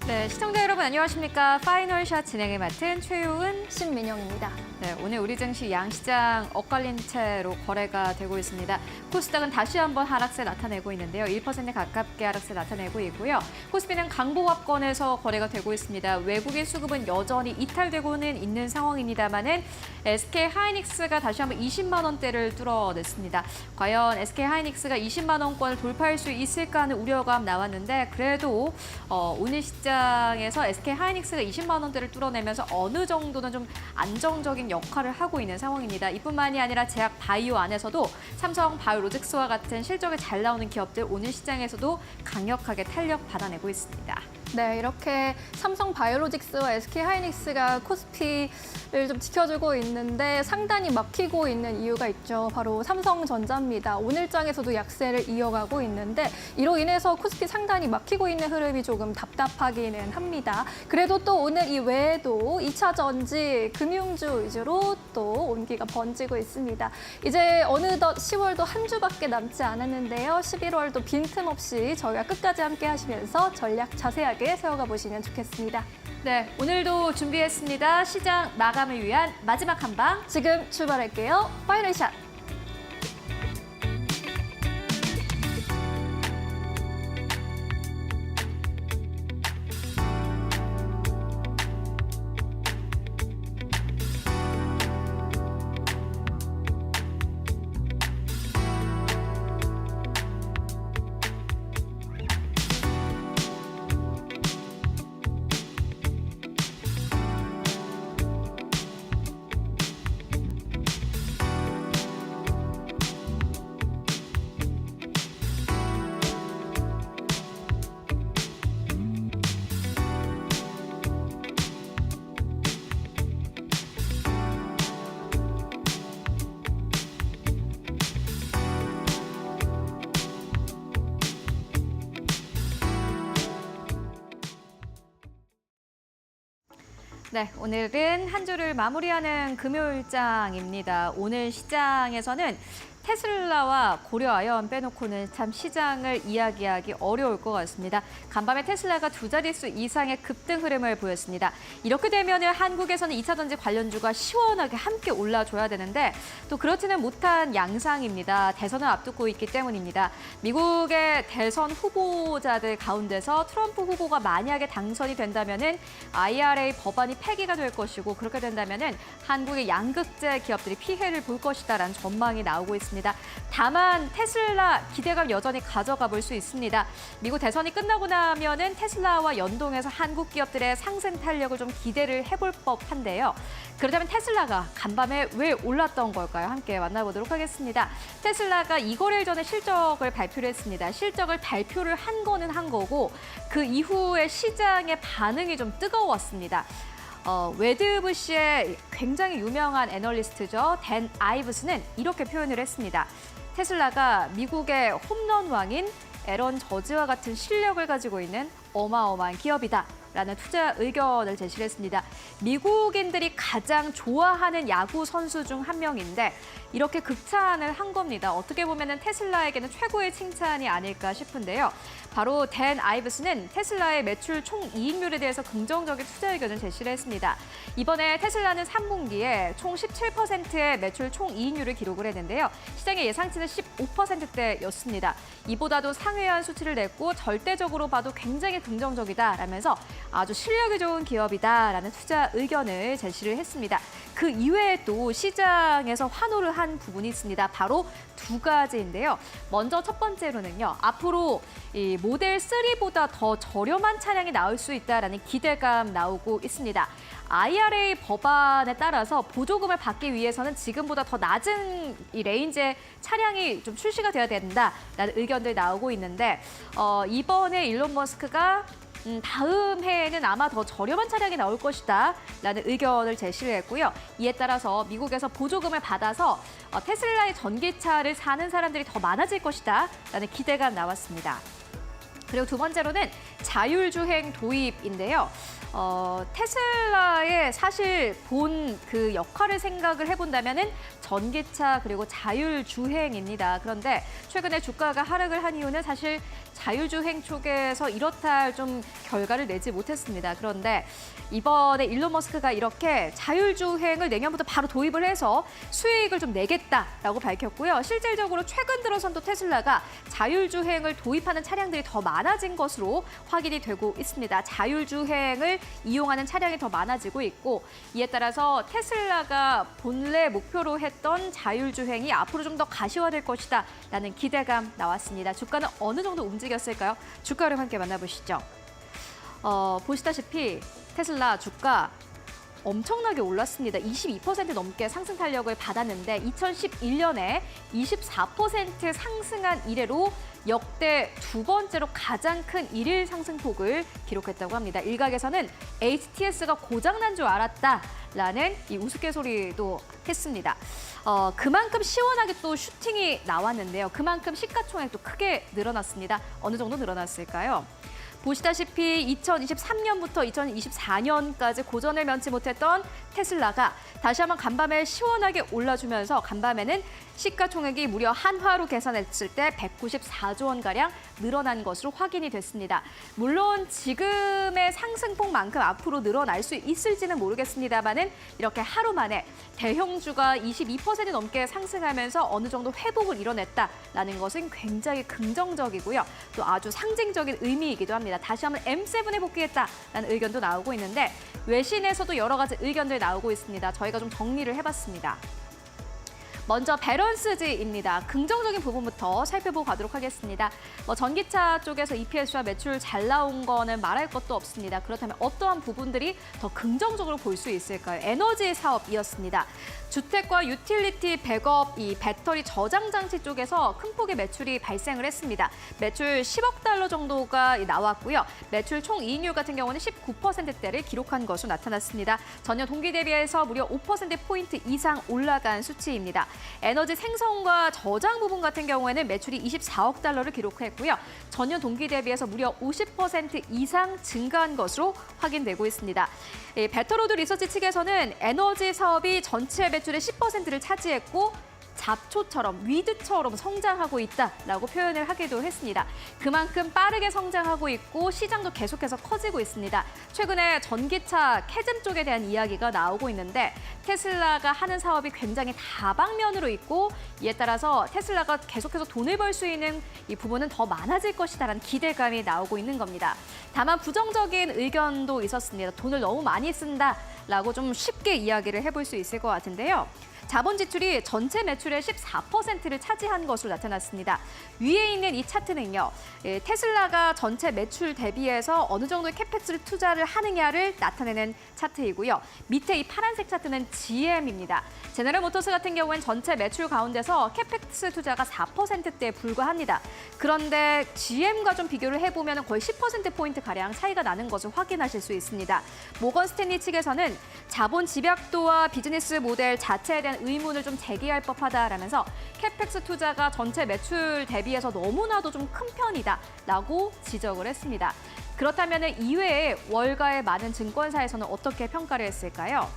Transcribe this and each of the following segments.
네, 시청자 여러분 안녕하십니까? 파이널샷 진행을 맡은 최유은, 신민영입니다. 네, 오늘 우리 증시 양시장 엇갈린 채로 거래가 되고 있습니다. 코스닥은 다시 한번 하락세 나타내고 있는데요. 1% 가깝게 하락세 나타내고 있고요. 코스피는 강보합권에서 거래가 되고 있습니다. 외국인 수급은 여전히 이탈되고는 있는 상황입니다만은 SK하이닉스가 다시 한번 20만 원대를 뚫어냈습니다. 과연 SK하이닉스가 20만 원권을 돌파할 수 있을까 하는 우려감 나왔는데 그래도 오늘 시장에서 SK하이닉스가 20만 원대를 뚫어내면서 어느 정도는 좀 안정적인 역할을 하고 있는 상황입니다. 이뿐만이 아니라 제약 바이오 안에서도 삼성 바이오로직스와 같은 실적이 잘 나오는 기업들 오늘 시장에서도 강력하게 탄력 받아내고 있습니다. 네, 이렇게 삼성 바이오로직스와 SK하이닉스가 코스피를 좀 지켜주고 있는데 상단이 막히고 있는 이유가 있죠. 바로 삼성전자입니다. 오늘장에서도 약세를 이어가고 있는데 이로 인해서 코스피 상단이 막히고 있는 흐름이 조금 답답하기는 합니다. 그래도 또 오늘 이 외에도 2차 전지, 금융주 위주로 또 온기가 번지고 있습니다. 이제 어느덧 10월도 한 주밖에 남지 않았는데요. 11월도 빈틈없이 저희가 끝까지 함께 하시면서 전략 자세하게 세워가 보시면 좋겠습니다. 네, 오늘도 준비했습니다. 시장 마감을 위한 마지막 한 방. 지금 출발할게요. 파이널샷. 네, 오늘은 한 주를 마무리하는 금요일장입니다. 오늘 시장에서는 테슬라와 고려아연 빼놓고는 참 시장을 이야기하기 어려울 것 같습니다. 간밤에 테슬라가 두 자릿수 이상의 급등 흐름을 보였습니다. 이렇게 되면 한국에서는 2차 전지 관련주가 시원하게 함께 올라줘야 되는데 또 그렇지는 못한 양상입니다. 대선을 앞두고 있기 때문입니다. 미국의 대선 후보자들 가운데서 트럼프 후보가 만약에 당선이 된다면 IRA 법안이 폐기가 될 것이고 그렇게 된다면 한국의 양극재 기업들이 피해를 볼 것이다라는 전망이 나오고 있습니다. 다만 테슬라 기대감 여전히 가져가 볼 수 있습니다. 미국 대선이 끝나고 나면은 테슬라와 연동해서 한국 기업들의 상승 탄력을 좀 기대를 해볼 법한데요. 그렇다면 테슬라가 간밤에 왜 올랐던 걸까요? 함께 만나보도록 하겠습니다. 테슬라가 2거래일 전에 실적을 발표를 했습니다. 실적을 발표를 한 거는 한 거고 그 이후에 시장의 반응이 좀 뜨거웠습니다. 웨드부시의 굉장히 유명한 애널리스트죠. 댄 아이브스는 이렇게 표현을 했습니다. 테슬라가 미국의 홈런 왕인 에런 저지와 같은 실력을 가지고 있는 어마어마한 기업이다. 라는 투자 의견을 제시를 했습니다. 미국인들이 가장 좋아하는 야구 선수 중 한 명인데 이렇게 극찬을 한 겁니다. 어떻게 보면 테슬라에게는 최고의 칭찬이 아닐까 싶은데요. 바로 댄 아이브스는 테슬라의 매출 총이익률에 대해서 긍정적인 투자 의견을 제시를 했습니다. 이번에 테슬라는 3분기에 총 17%의 매출 총이익률을 기록을 했는데요. 시장의 예상치는 15%대였습니다. 이보다도 상회한 수치를 냈고 절대적으로 봐도 굉장히 긍정적이다라면서 아주 실력이 좋은 기업이다라는 투자 의견을 제시를 했습니다. 그 이외에 또 시장에서 환호를 한 부분이 있습니다. 바로 두 가지인데요. 먼저 첫 번째로는요. 앞으로 이 모델 3보다 더 저렴한 차량이 나올 수 있다라는 기대감 나오고 있습니다. IRA 법안에 따라서 보조금을 받기 위해서는 지금보다 더 낮은 이 레인지의 차량이 좀 출시가 돼야 된다라는 의견들 나오고 있는데 이번에 일론 머스크가 다음 해에는 아마 더 저렴한 차량이 나올 것이다 라는 의견을 제시를 했고요. 이에 따라서 미국에서 보조금을 받아서 테슬라의 전기차를 사는 사람들이 더 많아질 것이다 라는 기대가 나왔습니다. 그리고 두 번째로는 자율주행 도입인데요. 테슬라의 사실 본 그 역할을 생각을 해본다면은 전기차 그리고 자율주행입니다. 그런데 최근에 주가가 하락을 한 이유는 사실 자율주행 쪽에서 이렇다 할 좀 결과를 내지 못했습니다. 그런데 이번에 일론 머스크가 이렇게 자율주행을 내년부터 바로 도입을 해서 수익을 좀 내겠다라고 밝혔고요. 실질적으로 최근 들어선 또 테슬라가 자율주행을 도입하는 차량들이 더 많아진 것으로 확인이 되고 있습니다. 자율주행을 이용하는 차량이 더 많아지고 있고 이에 따라서 테슬라가 본래 목표로 했던 자율주행이 앞으로 좀 더 가시화될 것이다 라는 기대감 나왔습니다. 주가는 어느 정도 움직였을까요? 주가를 함께 만나보시죠. 보시다시피 테슬라 주가 엄청나게 올랐습니다. 22% 넘게 상승 탄력을 받았는데 2011년에 24% 상승한 이래로 역대 두 번째로 가장 큰 일일 상승폭을 기록했다고 합니다. 일각에서는 HTS가 고장난 줄 알았다라는 이 우스갯소리도 했습니다. 그만큼 시원하게 또 슈팅이 나왔는데요. 그만큼 시가총액도 크게 늘어났습니다. 어느 정도 늘어났을까요? 보시다시피 2023년부터 2024년까지 고전을 면치 못했던 테슬라가 다시 한번 간밤에 시원하게 올라주면서 간밤에는 시가총액이 무려 한화로 계산했을 때 194조 원가량 늘어난 것으로 확인이 됐습니다. 물론 지금의 상승폭만큼 앞으로 늘어날 수 있을지는 모르겠습니다만은 이렇게 하루 만에 대형주가 22% 넘게 상승하면서 어느 정도 회복을 이뤄냈다라는 것은 굉장히 긍정적이고요. 또 아주 상징적인 의미이기도 합니다. 다시 한번 M7에 복귀했다라는 의견도 나오고 있는데 외신에서도 여러 가지 의견들이 나오고 있습니다. 저희가 좀 정리를 해봤습니다. 먼저 배런스지입니다. 긍정적인 부분부터 살펴보고 가도록 하겠습니다. 전기차 쪽에서 EPS와 매출 잘 나온 거는 말할 것도 없습니다. 그렇다면 어떠한 부분들이 더 긍정적으로 볼 수 있을까요? 에너지 사업이었습니다. 주택과 유틸리티 백업, 이 배터리 저장 장치 쪽에서 큰 폭의 매출이 발생을 했습니다. 매출 10억 달러 정도가 나왔고요. 매출 총 이익률 같은 경우는 19%대를 기록한 것으로 나타났습니다. 전년 동기 대비해서 무려 5%포인트 이상 올라간 수치입니다. 에너지 생성과 저장 부분 같은 경우에는 매출이 24억 달러를 기록했고요. 전년 동기 대비해서 무려 50% 이상 증가한 것으로 확인되고 있습니다. 배터로드 리서치 측에서는 에너지 사업이 전체 매출의 10%를 차지했고 잡초처럼, 위드처럼 성장하고 있다라고 표현을 하기도 했습니다. 그만큼 빠르게 성장하고 있고 시장도 계속해서 커지고 있습니다. 최근에 전기차 캐즘 쪽에 대한 이야기가 나오고 있는데 테슬라가 하는 사업이 굉장히 다방면으로 있고 이에 따라서 테슬라가 계속해서 돈을 벌 수 있는 이 부분은 더 많아질 것이다라는 기대감이 나오고 있는 겁니다. 다만 부정적인 의견도 있었습니다. 돈을 너무 많이 쓴다라고 좀 쉽게 이야기를 해볼 수 있을 것 같은데요. 자본 지출이 전체 매출의 14%를 차지한 것으로 나타났습니다. 위에 있는 이 차트는요, 테슬라가 전체 매출 대비해서 어느 정도의 캐펙스를 투자를 하느냐를 나타내는 차트이고요. 밑에 이 파란색 차트는 GM입니다. 제너럴 모터스 같은 경우는 전체 매출 가운데서 캐펙스 투자가 4%대에 불과합니다. 그런데 GM과 좀 비교를 해보면 거의 10%포인트 가량 차이가 나는 것을 확인하실 수 있습니다. 모건 스탠리 측에서는 자본 집약도와 비즈니스 모델 자체에 대한 의문을 좀 제기할 법하다라면서 캐펙스 투자가 전체 매출 대비해서 너무나도 좀 큰 편이다라고 지적을 했습니다. 그렇다면 이외에 월가의 많은 증권사에서는 어떻게 평가를 했을까요?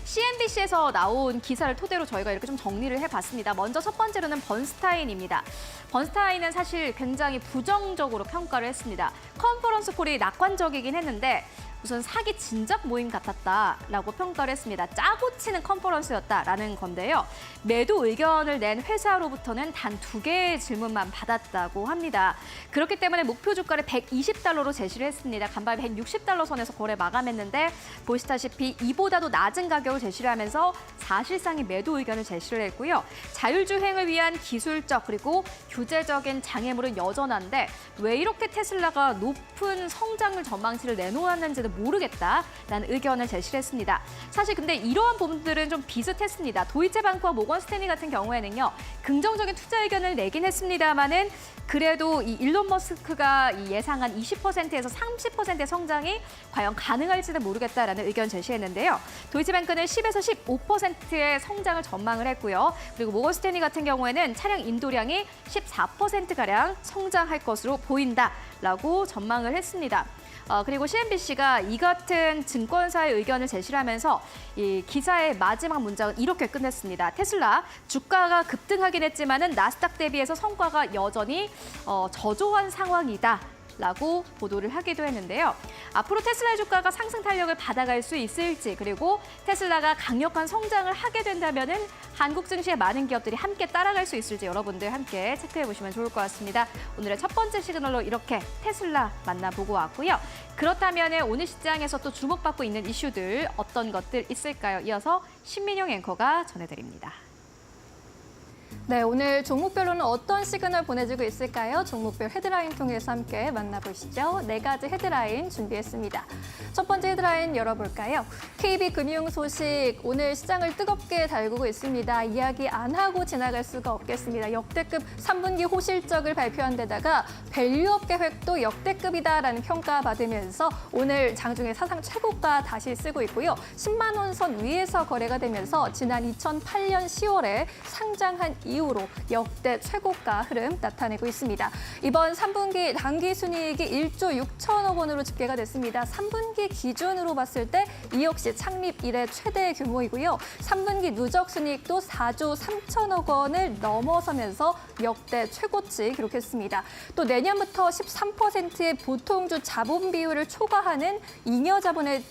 CNBC에서 나온 기사를 토대로 저희가 이렇게 좀 정리를 해봤습니다. 먼저 첫 번째로는 번스타인입니다. 번스타인은 사실 굉장히 부정적으로 평가를 했습니다. 컨퍼런스 콜이 낙관적이긴 했는데 우선 사기 진작 모임 같았다라고 평가를 했습니다. 짜고 치는 컨퍼런스였다라는 건데요. 매도 의견을 낸 회사로부터는 단 2개의 질문만 받았다고 합니다. 그렇기 때문에 목표 주가를 120달러로 제시를 했습니다. 간밤에 160달러 선에서 거래 마감했는데 보시다시피 이보다도 낮은 가격을 제시를 하면서 사실상의 매도 의견을 제시를 했고요. 자율주행을 위한 기술적 그리고 규제적인 장애물은 여전한데 왜 이렇게 테슬라가 높은 성장을 전망치를 내놓았는지는 가능할지는 모르겠다라는 의견을 제시를 했습니다. 사실 근데 이러한 부분들은 좀 비슷했습니다. 도이체방크와 모건 스탠리 같은 경우에는요. 긍정적인 투자 의견을 내긴 했습니다만은 그래도 이 일론 머스크가 이 예상한 20%에서 30%의 성장이 과연 가능할지는 모르겠다라는 의견 제시했는데요. 도이체뱅크는 10에서 15%의 성장을 전망을 했고요. 그리고 모건 스탠리 같은 경우에는 차량 인도량이 14%가량 성장할 것으로 보인다라고 전망을 했습니다. 그리고 CNBC가 이 같은 증권사의 의견을 제시를 하면서 이 기사의 마지막 문장은 이렇게 끝냈습니다. 테슬라 주가가 급등하긴 했지만은 나스닥 대비해서 성과가 여전히 저조한 상황이다. 라고 보도를 하기도 했는데요. 앞으로 테슬라의 주가가 상승 탄력을 받아갈 수 있을지 그리고 테슬라가 강력한 성장을 하게 된다면은 한국 증시의 많은 기업들이 함께 따라갈 수 있을지 여러분들 함께 체크해 보시면 좋을 것 같습니다. 오늘의 첫 번째 시그널로 이렇게 테슬라 만나보고 왔고요. 그렇다면 오늘 시장에서 또 주목받고 있는 이슈들 어떤 것들 있을까요? 이어서 신민용 앵커가 전해드립니다. 네, 오늘 종목별로는 어떤 시그널 보내주고 있을까요? 종목별 헤드라인 통해서 함께 만나보시죠. 4가지 헤드라인 준비했습니다. 첫 번째 헤드라인 열어볼까요? KB금융 소식, 오늘 시장을 뜨겁게 달구고 있습니다. 이야기 안 하고 지나갈 수가 없겠습니다. 역대급 3분기 호실적을 발표한 데다가 밸류업 계획도 역대급이다라는 평가 받으면서 오늘 장중에 사상 최고가 다시 쓰고 있고요. 10만 원 선 위에서 거래가 되면서 지난 2008년 10월에 상장한 이후로 역대 최고가 흐름 나타내고 있습니다. 이번 3분기 당기순이익이 1조 6천억 원으로 집계가 됐습니다. 3분기 기준으로 봤을 때 이 역시 창립 이래 최대 규모이고요. 3분기 누적순이익도 4조 3천억 원을 넘어서면서 역대 최고치 기록했습니다. 또 내년부터 13%의 보통주 자본 비율을 초과하는 잉여 자본을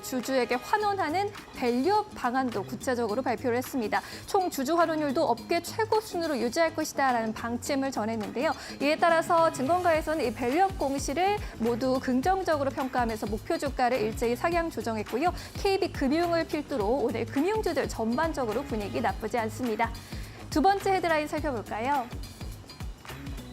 주주에게 환원하는 밸류업 방안도 구체적으로 발표를 했습니다. 총 주주 환원율도 업계 최고 순으로 유지할 것이다라는 방침을 전했는데요. 이에 따라서 증권가에서는 이 밸류업 공시를 모두 긍정적으로 평가하면서 목표 주가를 일제히 상향 조정했고요. KB금융을 필두로 오늘 금융주들 전반적으로 분위기 나쁘지 않습니다. 두 번째 헤드라인 살펴볼까요?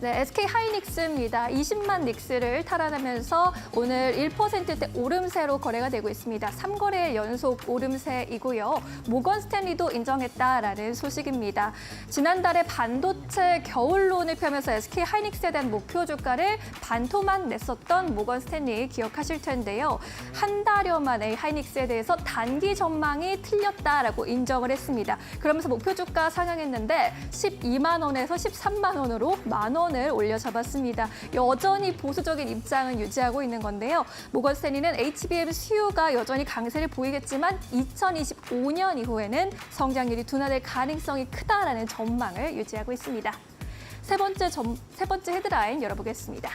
네, SK 하이닉스입니다. 20만 닉스를 탈환하면서 오늘 1%대 오름세로 거래가 되고 있습니다. 3거래 연속 오름세이고요. 모건 스탠리도 인정했다라는 소식입니다. 지난달에 반도체 겨울론을 펴면서 SK 하이닉스에 대한 목표 주가를 반토막 냈었던 모건 스탠리 기억하실 텐데요. 한 달여 만에 하이닉스에 대해서 단기 전망이 틀렸다라고 인정을 했습니다. 그러면서 목표 주가 상향했는데 12만 원에서 13만 원으로 만 원을 올려잡았습니다. 여전히 보수적인 입장은 유지하고 있는 건데요. 모건 스탠리는 HBM 수요가 여전히 강세를 보이겠지만 2025년 이후에는 성장률이 둔화될 가능성이 크다라는 전망을 유지하고 있습니다. 세 번째 헤드라인 열어보겠습니다.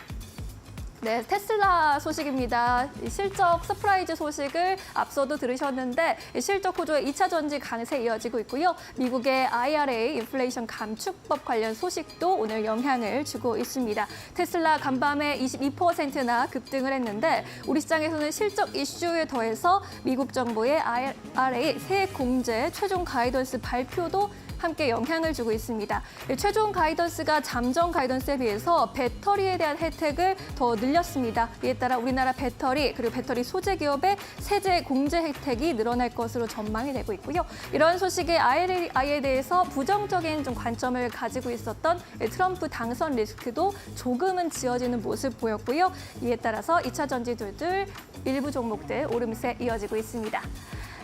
네, 테슬라 소식입니다. 실적 서프라이즈 소식을 앞서도 들으셨는데 실적 호조의 2차 전지 강세 이어지고 있고요. 미국의 IRA 인플레이션 감축법 관련 소식도 오늘 영향을 주고 있습니다. 테슬라 간밤에 22%나 급등을 했는데 우리 시장에서는 실적 이슈에 더해서 미국 정부의 IRA 세액 공제 최종 가이던스 발표도 함께 영향을 주고 있습니다. 최종 가이던스가 잠정 가이던스에 비해서 배터리에 대한 혜택을 더 늘렸습니다. 이에 따라 우리나라 배터리 그리고 배터리 소재 기업의 세제 공제 혜택이 늘어날 것으로 전망이 되고 있고요. 이런 소식에 IRA에 대해서 부정적인 좀 관점을 가지고 있었던 트럼프 당선 리스크도 조금은 지어지는 모습 보였고요. 이에 따라서 2차 전지주들 일부 종목들 오름세 이어지고 있습니다.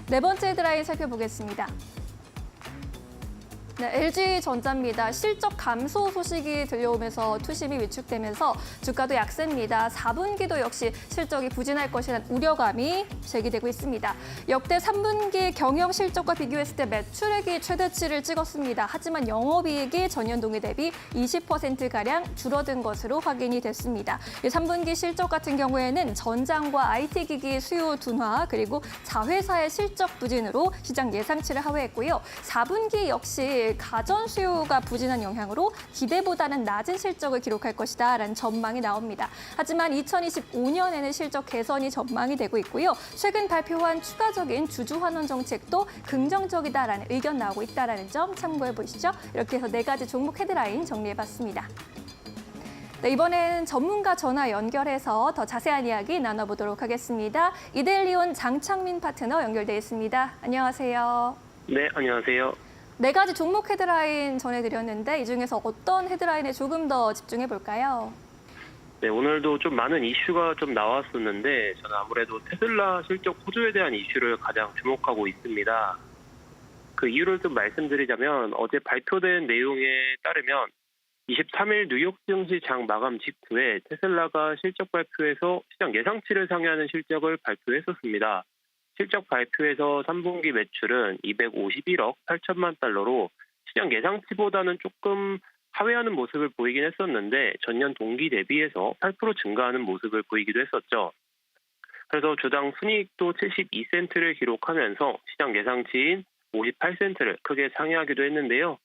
네 번째 헤드라인 살펴보겠습니다. 네, LG전자입니다. 실적 감소 소식이 들려오면서 투심이 위축되면서 주가도 약세입니다. 4분기도 역시 실적이 부진할 것이라는 우려감이 제기되고 있습니다. 역대 3분기 경영 실적과 비교했을 때 매출액이 최대치를 찍었습니다. 하지만 영업이익이 전년 동기 대비 20%가량 줄어든 것으로 확인이 됐습니다. 3분기 실적 같은 경우에는 전장과 IT기기 수요 둔화 그리고 자회사의 실적 부진으로 시장 예상치를 하회했고요. 4분기 역시 가전 수요가 부진한 영향으로 기대보다는 낮은 실적을 기록할 것이다라는 전망이 나옵니다. 하지만 2025년에는 실적 개선이 전망이 되고 있고요. 최근 발표한 추가적인 주주 환원 정책도 긍정적이다라는 의견 나오고 있다라는 점 참고해 보시죠. 이렇게 해서 4가지 종목 헤드라인 정리해봤습니다. 네, 이번엔 전문가 전화 연결해서 더 자세한 이야기 나눠보도록 하겠습니다. 이데일리온 장창민 파트너 연결돼 있습니다. 안녕하세요. 네, 안녕하세요. 네 가지 종목 헤드라인 전해드렸는데 이 중에서 어떤 헤드라인에 조금 더 집중해 볼까요? 네, 오늘도 좀 많은 이슈가 좀 나왔었는데 저는 아무래도 테슬라 실적 호조에 대한 이슈를 가장 주목하고 있습니다. 그 이유를 좀 말씀드리자면 어제 발표된 내용에 따르면 23일 뉴욕 증시 장 마감 직후에 테슬라가 실적 발표에서 시장 예상치를 상회하는 실적을 발표했었습니다. 실적 발표에서 3분기 매출은 251억 8천만 달러로 시장 예상치보다는 조금 하회하는 모습을 보이긴 했었는데 전년 동기 대비해서 8% 증가하는 모습을 보이기도 했었죠. 그래서 주당 순이익도 72센트를 기록하면서 시장 예상치인 58센트를 크게 상회하기도 했는데요.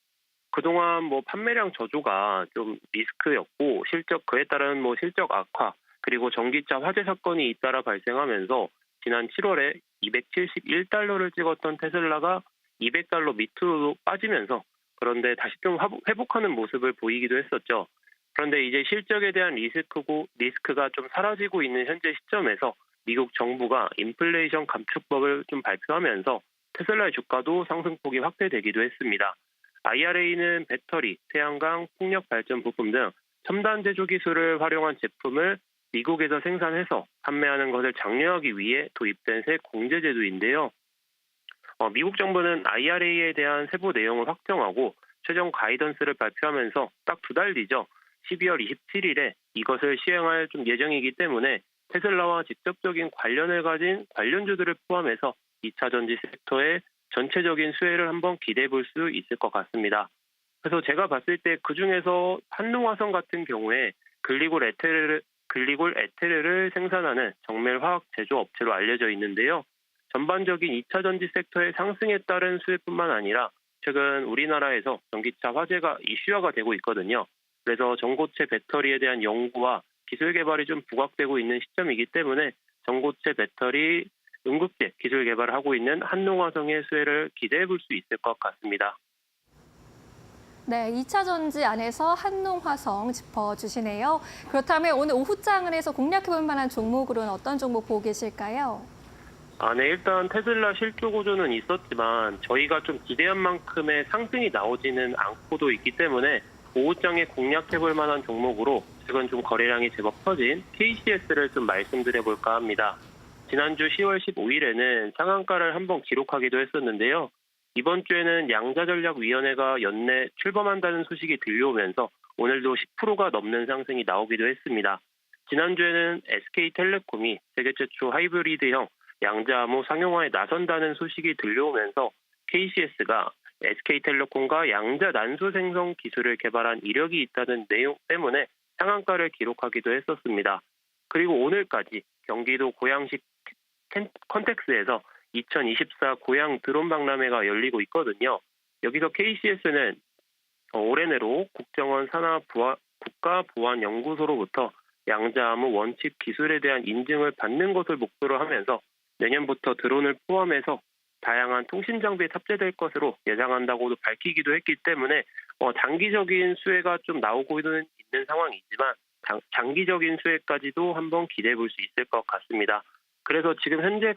그동안 판매량 저조가 좀 리스크였고 실적 그에 따른 실적 악화 그리고 전기차 화재 사건이 잇따라 발생하면서 지난 7월에 271달러를 찍었던 테슬라가 200달러 밑으로 빠지면서 그런데 다시 좀 회복하는 모습을 보이기도 했었죠. 그런데 이제 실적에 대한 리스크가 좀 사라지고 있는 현재 시점에서 미국 정부가 인플레이션 감축법을 좀 발표하면서 테슬라의 주가도 상승폭이 확대되기도 했습니다. IRA는 배터리, 태양광, 풍력 발전 부품 등 첨단 제조 기술을 활용한 제품을 미국에서 생산해서 판매하는 것을 장려하기 위해 도입된 새 공제제도인데요. 미국 정부는 IRA에 대한 세부 내용을 확정하고 최종 가이던스를 발표하면서 딱 2달 뒤죠. 12월 27일에 이것을 시행할 예정이기 때문에 테슬라와 직접적인 관련을 가진 관련주들을 포함해서 2차 전지 섹터의 전체적인 수혜를 한번 기대해 볼 수 있을 것 같습니다. 그래서 제가 봤을 때 그중에서 한농화성 같은 경우에 글리골 에테르를 생산하는 정밀 화학 제조 업체로 알려져 있는데요. 전반적인 2차 전지 섹터의 상승에 따른 수혜뿐만 아니라 최근 우리나라에서 전기차 화재가 이슈화가 되고 있거든요. 그래서 전고체 배터리에 대한 연구와 기술 개발이 좀 부각되고 있는 시점이기 때문에 전고체 배터리 응급제 기술 개발을 하고 있는 한농화성의 수혜를 기대해 볼 수 있을 것 같습니다. 네, 2차 전지 안에서 한농화성 짚어주시네요. 그렇다면 오늘 오후장을 해서 공략해 볼 만한 종목으로는 어떤 종목 보고 계실까요? 네, 일단 테슬라 실적 호조는 있었지만 저희가 좀 기대한 만큼의 상승이 나오지는 않고도 있기 때문에 오후장에 공략해 볼 만한 종목으로 최근 좀 거래량이 제법 커진 KCS를 좀 말씀드려 볼까 합니다. 지난주 10월 15일에는 상한가를 한번 기록하기도 했었는데요. 이번 주에는 양자전략위원회가 연내 출범한다는 소식이 들려오면서 오늘도 10%가 넘는 상승이 나오기도 했습니다. 지난주에는 SK텔레콤이 세계 최초 하이브리드형 양자암호 상용화에 나선다는 소식이 들려오면서 KCS가 SK텔레콤과 양자 난소 생성 기술을 개발한 이력이 있다는 내용 때문에 상한가를 기록하기도 했었습니다. 그리고 오늘까지 경기도 고양시 컨텍스에서 2024 고양 드론 박람회가 열리고 있거든요. 여기서 KCS는 올해 내로 국정원 국가보안연구소로부터 양자암호 원칙 기술에 대한 인증을 받는 것을 목표로 하면서 내년부터 드론을 포함해서 다양한 통신 장비에 탑재될 것으로 예상한다고도 밝히기도 했기 때문에 단기적인 수혜가 좀 나오고 있는 상황이지만 장기적인 수혜까지도 한번 기대해 볼 수 있을 것 같습니다. 그래서 지금 현재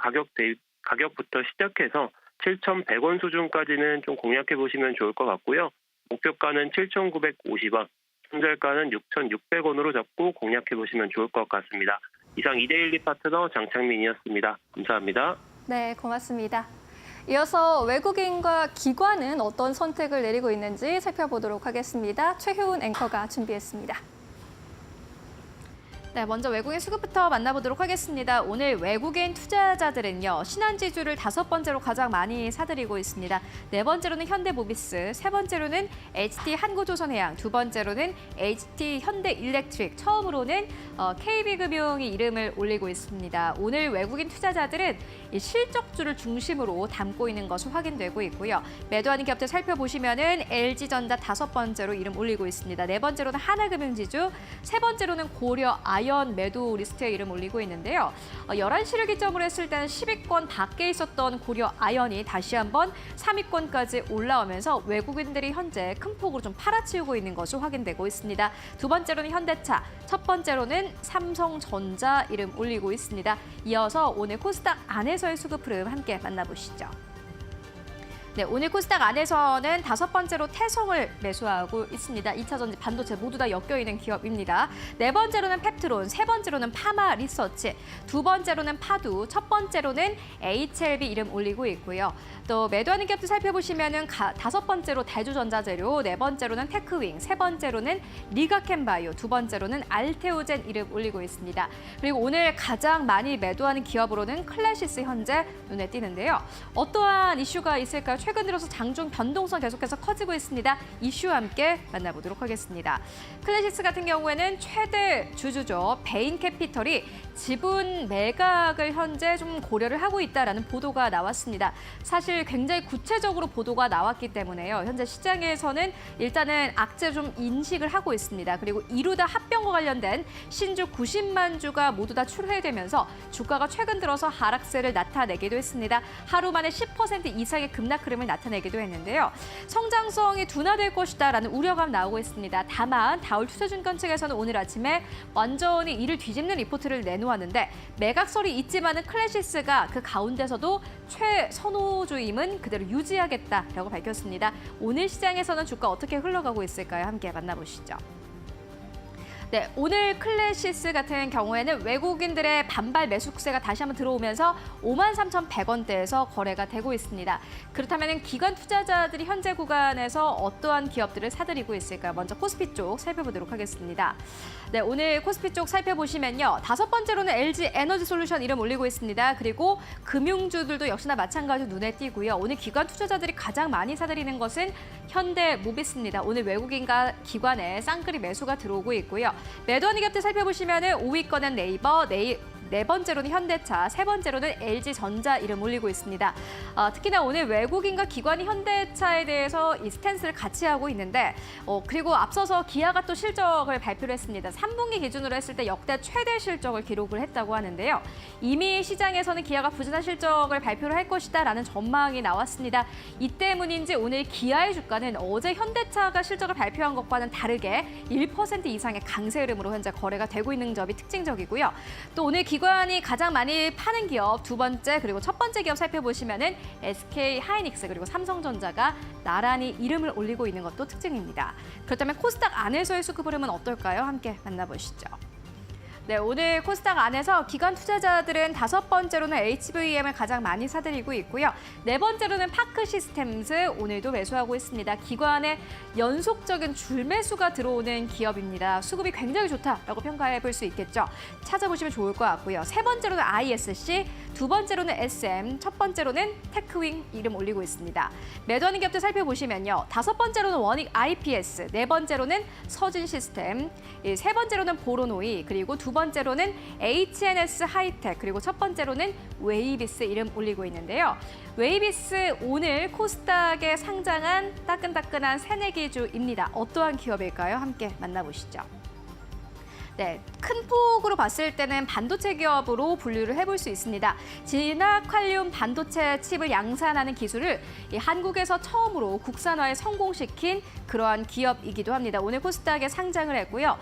가격부터 시작해서 7,100원 수준까지는 좀 공략해 보시면 좋을 것 같고요. 목표가는 7,950원, 손절가는 6,600원으로 잡고 공략해 보시면 좋을 것 같습니다. 이상 이데일리 파트너 장창민이었습니다. 감사합니다. 네, 고맙습니다. 이어서 외국인과 기관은 어떤 선택을 내리고 있는지 살펴보도록 하겠습니다. 최효은 앵커가 준비했습니다. 네, 먼저 외국인 수급부터 만나보도록 하겠습니다. 오늘 외국인 투자자들은요, 신한지주를 5번째로 가장 많이 사들이고 있습니다. 4번째로는 현대모비스, 3번째로는 HT한국조선해양, 2번째로는 HT현대일렉트릭, 처음으로는 KB금융이 이름을 올리고 있습니다. 오늘 외국인 투자자들은 이 실적주를 중심으로 담고 있는 것으로 확인되고 있고요. 매도하는 기업들 살펴보시면은 LG전자 5번째로 이름 올리고 있습니다. 4번째로는 하나금융지주, 3번째로는 고려아연 아연 매도 리스트에 이름 올리고 있는데요. 11시를 기점으로 했을 때는 10위권 밖에 있었던 고려 아연이 다시 한번 3위권까지 올라오면서 외국인들이 현재 큰 폭으로 좀 팔아치우고 있는 것으로 확인되고 있습니다. 두 번째로는 현대차, 첫 번째로는 삼성전자 이름 올리고 있습니다. 이어서 오늘 코스닥 안에서의 수급 흐름 함께 만나보시죠. 네, 오늘 코스닥 안에서는 다섯 번째로 태성을 매수하고 있습니다. 2차 전지, 반도체 모두 다 엮여있는 기업입니다. 네 번째로는 펩트론, 세 번째로는 파마 리서치, 두 번째로는 파두, 첫 번째로는 HLB 이름 올리고 있고요. 또 매도하는 기업들 살펴보시면은 다섯 번째로 대주전자재료, 네 번째로는 테크윙, 세 번째로는 리가캠바이오, 두 번째로는 알테오젠 이름 올리고 있습니다. 그리고 오늘 가장 많이 매도하는 기업으로는 클래시스 현재 눈에 띄는데요. 어떠한 이슈가 있을까요? 최근 들어서 장중 변동성 계속해서 커지고 있습니다. 이슈와 함께 만나보도록 하겠습니다. 클래시스 같은 경우에는 최대 주주죠. 베인캐피털이 지분 매각을 현재 좀 고려를 하고 있다라는 보도가 나왔습니다. 사실 굉장히 구체적으로 보도가 나왔기 때문에요. 현재 시장에서는 일단은 악재 좀 인식을 하고 있습니다. 그리고 이루다 합병과 관련된 신주 90만 주가 모두 다 출회되면서 주가가 최근 들어서 하락세를 나타내기도 했습니다. 하루 만에 10% 이상의 급락 흐름을 나타내기도 했는데요. 성장성이 둔화될 것이다라는 우려감 나오고 있습니다. 다만 다울투자증권 측에서는 오늘 아침에 완전히 이를 뒤집는 리포트를 내놓았는데 매각설이 있지만은 클래시스가 그 가운데서도 최선호주임은 그대로 유지하겠다라고 밝혔습니다. 오늘 시장에서는 주가 어떻게 흘러가고 있을까요? 함께 만나보시죠. 네, 오늘 클래시스 같은 경우에는 외국인들의 반발 매수세가 다시 한번 들어오면서 53,100원대에서 거래가 되고 있습니다. 그렇다면 기관 투자자들이 현재 구간에서 어떠한 기업들을 사들이고 있을까요? 먼저 코스피 쪽 살펴보도록 하겠습니다. 네, 오늘 코스피 쪽 살펴보시면요. 다섯 번째로는 LG 에너지솔루션 이름 올리고 있습니다. 그리고 금융주들도 역시나 마찬가지로 눈에 띄고요. 오늘 기관 투자자들이 가장 많이 사들이는 것은 현대모비스입니다. 오늘 외국인과 기관의 쌍끌이 매수가 들어오고 있고요. 매도하는 기업들 살펴보시면 5위권은 네이버, 네 번째로는 현대차, 세 번째로는 LG전자 이름 올리고 있습니다. 특히나 오늘 외국인과 기관이 현대차에 대해서 이 스탠스를 같이 하고 있는데 그리고 앞서서 기아가 또 실적을 발표를 했습니다. 3분기 기준으로 했을 때 역대 최대 실적을 기록을 했다고 하는데요. 이미 시장에서는 기아가 부진한 실적을 발표를 할 것이다라는 전망이 나왔습니다. 이 때문인지 오늘 기아의 주가는 어제 현대차가 실적을 발표한 것과는 다르게 1% 이상의 강세 흐름으로 현재 거래가 되고 있는 점이 특징적이고요. 또 오늘 기관이 가장 많이 파는 기업 두 번째 그리고 첫 번째 기업 살펴보시면은 SK 하이닉스 그리고 삼성전자가 나란히 이름을 올리고 있는 것도 특징입니다. 그렇다면 코스닥 안에서의 수급 흐름은 어떨까요? 함께 만나보시죠. 네, 오늘 코스닥 안에서 기관 투자자들은 다섯 번째로는 HVM을 가장 많이 사들이고 있고요. 네 번째로는 파크시스템즈 오늘도 매수하고 있습니다. 기관의 연속적인 줄매수가 들어오는 기업입니다. 수급이 굉장히 좋다라고 평가해 볼 수 있겠죠. 찾아보시면 좋을 것 같고요. 세 번째로는 ISC, 두 번째로는 SM, 첫 번째로는 테크윙 이름 올리고 있습니다. 매도하는 기업들 살펴보시면요. 다섯 번째로는 원익 IPS, 네 번째로는 서진시스템, 세 번째로는 보로노이, 그리고 두 번째로는 HNS 하이텍, 그리고 첫 번째로는 웨이비스 이름 올리고 있는데요. 웨이비스 오늘 코스닥에 상장한 따끈따끈한 새내기 주입니다. 어떠한 기업일까요? 함께 만나보시죠. 네, 큰 폭으로 봤을 때는 반도체 기업으로 분류를 해볼 수 있습니다. 진화칼륨 반도체 칩을 양산하는 기술을 한국에서 처음으로 국산화에 성공시킨 그러한 기업이기도 합니다. 오늘 코스닥에 상장을 했고요.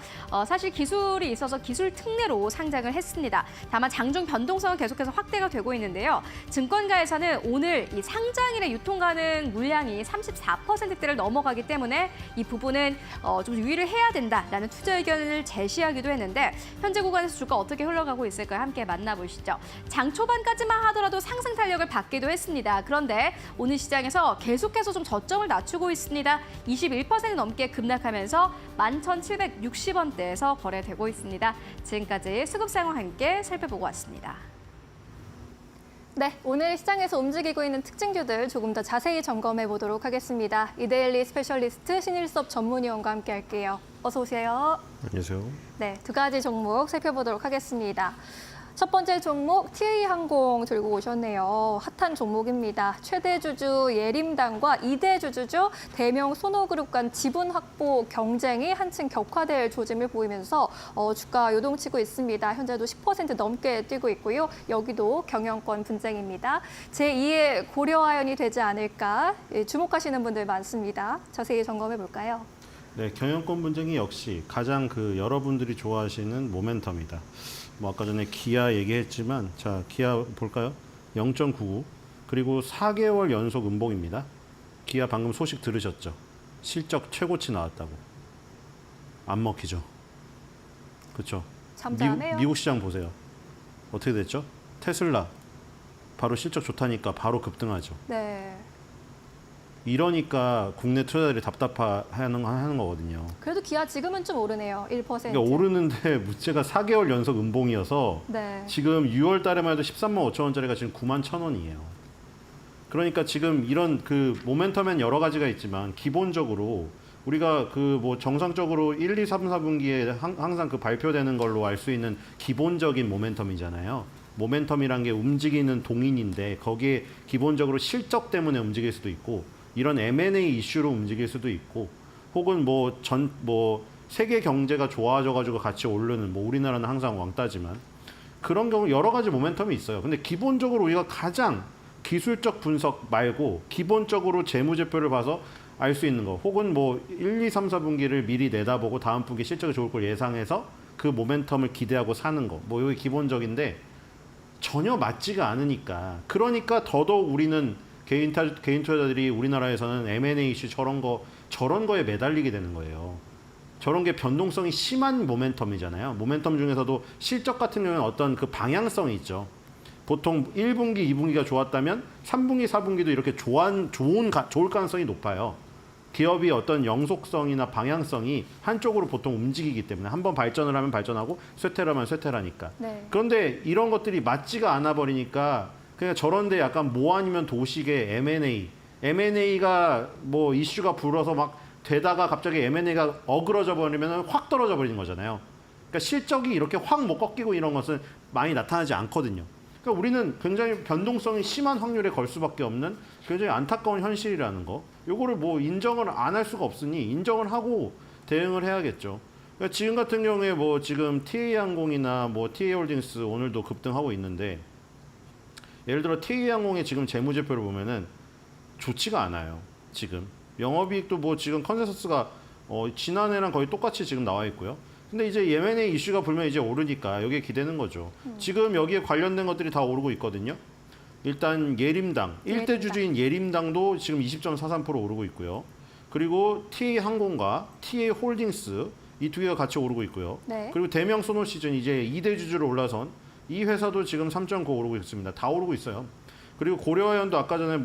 사실 기술이 있어서 기술 특례로 상장을 했습니다. 다만 장중 변동성은 계속해서 확대가 되고 있는데요. 증권가에서는 오늘 이 상장일에 유통 가능 물량이 34%대를 넘어가기 때문에 이 부분은 좀 유의를 해야 된다라는 투자 의견을 제시하기도 했는데 현재 구간에서 주가 어떻게 흘러가고 있을까요? 함께 만나보시죠. 장 초반까지만 하더라도 상승 탄력을 받기도 했습니다. 그런데 오늘 시장에서 계속해서 좀 저점을 낮추고 있습니다. 21% 넘게 급락하면서 11,760원대에서 거래되고 있습니다. 지금까지 수급 상황 함께 살펴보고 왔습니다. 네, 오늘 시장에서 움직이고 있는 특징주들 조금 더 자세히 점검해 보도록 하겠습니다. 이데일리 스페셜리스트 신일섭 전문위원과 함께 할게요. 어서 오세요. 안녕하세요. 네, 두 가지 종목 살펴보도록 하겠습니다. 첫 번째 종목 TA항공 들고 오셨네요. 핫한 종목입니다. 최대 주주 예림당과 2대 주주죠. 대명 소노그룹 간 지분 확보 경쟁이 한층 격화될 조짐을 보이면서 주가 요동치고 있습니다. 현재도 10% 넘게 뛰고 있고요. 여기도 경영권 분쟁입니다. 제2의 고려아연이 되지 않을까 주목하시는 분들 많습니다. 자세히 점검해 볼까요? 네, 경영권 분쟁이 역시 가장 여러분들이 좋아하시는 모멘텀이다. 뭐 아까 전에 기아 얘기했지만 자, 기아 볼까요? 0.99 그리고 4개월 연속 음봉입니다. 기아 방금 소식 들으셨죠? 실적 최고치 나왔다고. 안 먹히죠. 그렇죠? 잠잠해요. 미국 시장 보세요. 어떻게 됐죠? 테슬라 바로 실적 좋다니까 바로 급등하죠. 네. 이러니까 국내 투자자들이 답답하는 거거든요. 그래도 기아 지금은 좀 오르네요. 1%. 그러니까 오르는데 무채가 4개월 연속 음봉이어서 네. 지금 6월 달에만 해도 13만 5천 원짜리가 지금 9만 1천 원이에요. 그러니까 지금 이런 모멘텀엔 여러 가지가 있지만 기본적으로 우리가 뭐 정상적으로 1, 2, 3, 4분기에 항상 발표되는 걸로 알 수 있는 기본적인 모멘텀이잖아요. 모멘텀이란 게 움직이는 동인인데 거기에 기본적으로 실적 때문에 움직일 수도 있고 이런 M&A 이슈로 움직일 수도 있고 혹은 세계 경제가 좋아져가지고 같이 오르는 우리나라는 항상 왕따지만 그런 경우 여러 가지 모멘텀이 있어요. 근데 기본적으로 우리가 가장 기술적 분석 말고 기본적으로 재무제표를 봐서 알 수 있는 거 혹은 1, 2, 3, 4분기를 미리 내다보고 다음 분기 실적이 좋을 걸 예상해서 그 모멘텀을 기대하고 사는 거 이게 기본적인데 전혀 맞지가 않으니까 그러니까 더더욱 우리는 개인 투자자들이 우리나라에서는 M&A 이슈 저런 거에 매달리게 되는 거예요. 저런 게 변동성이 심한 모멘텀이잖아요. 모멘텀 중에서도 실적 같은 경우는 어떤 방향성이 있죠. 보통 1분기, 2분기가 좋았다면 3분기, 4분기도 이렇게 좋을 가능성이 높아요. 기업이 어떤 영속성이나 방향성이 한쪽으로 보통 움직이기 때문에 한번 발전을 하면 발전하고 쇠퇴를 하면 쇠퇴라니까. 네. 그런데 이런 것들이 맞지가 않아 버리니까 그냥 저런데 약간 뭐 아니면 도식의 M&A가 이슈가 불어서 막 되다가 갑자기 M&A가 어그러져 버리면 확 떨어져 버리는 거잖아요. 그러니까 실적이 이렇게 확 못 꺾이고 이런 것은 많이 나타나지 않거든요. 그러니까 우리는 굉장히 변동성이 심한 확률에 걸 수밖에 없는 굉장히 안타까운 현실이라는 거. 요거를 인정을 안 할 수가 없으니 인정을 하고 대응을 해야겠죠. 그러니까 지금 같은 경우에 지금 TA항공이나 TA홀딩스 오늘도 급등하고 있는데 예를 들어 TA항공의 지금 재무제표를 보면은 좋지가 않아요. 지금 영업이익도 지금 컨센서스가 지난해랑 거의 똑같이 지금 나와 있고요. 근데 이제 M&A 이슈가 불면 이제 오르니까 여기에 기대는 거죠. 지금 여기에 관련된 것들이 다 오르고 있거든요. 일단 예림당, 1대 주주인 예림당도 지금 20.43% 오르고 있고요. 그리고 TA항공과 TA홀딩스 이 두 개가 같이 오르고 있고요. 네. 그리고 대명 소노시즌 이제 2대 주주로 올라선 이 회사도 지금 3.9 오르고 있습니다. 다 오르고 있어요. 그리고 고려아연도 아까 전에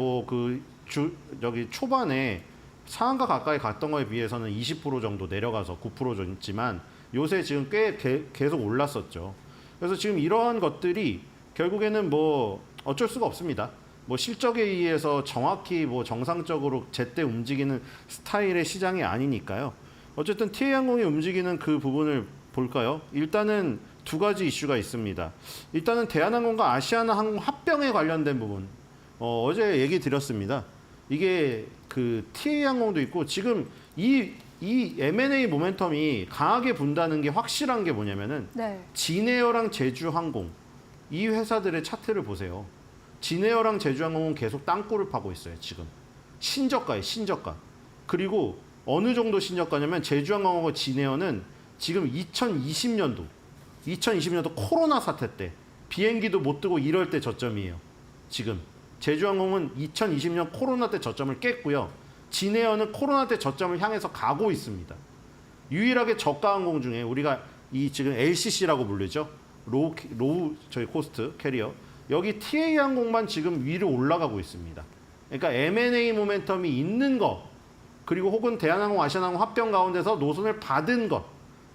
여기 초반에 상한가 가까이 갔던 거에 비해서는 20% 정도 내려가서 9%였지만 요새 지금 꽤 계속 올랐었죠. 그래서 지금 이러한 것들이 결국에는 어쩔 수가 없습니다. 실적에 의해서 정확히 정상적으로 제때 움직이는 스타일의 시장이 아니니까요. 어쨌든 TA항공이 움직이는 그 부분을 볼까요? 일단은 두 가지 이슈가 있습니다. 일단은 대한항공과 아시아나항공 합병에 관련된 부분. 어제 얘기 드렸습니다. 이게 TA항공도 있고 지금 이 M&A 모멘텀이 강하게 분다는 게 확실한 게 뭐냐면은 네. 진에어랑 제주항공 이 회사들의 차트를 보세요. 진에어랑 제주항공은 계속 땅굴을 파고 있어요. 지금 신저가예요. 신저가. 그리고 어느 정도 신저가냐면 제주항공하고 진에어는 지금 2020년도 코로나 사태 때 비행기도 못 뜨고 이럴 때 저점이에요. 지금 제주항공은 2020년 코로나 때 저점을 깼고요. 진에어는 코로나 때 저점을 향해서 가고 있습니다. 유일하게 저가 항공 중에 우리가 지금 LCC라고 부르죠. 로우 코스트 캐리어. 여기 TA항공만 지금 위로 올라가고 있습니다. 그러니까 M&A 모멘텀이 있는 거 그리고 혹은 대한항공, 아시아나항공 합병 가운데서 노선을 받은 것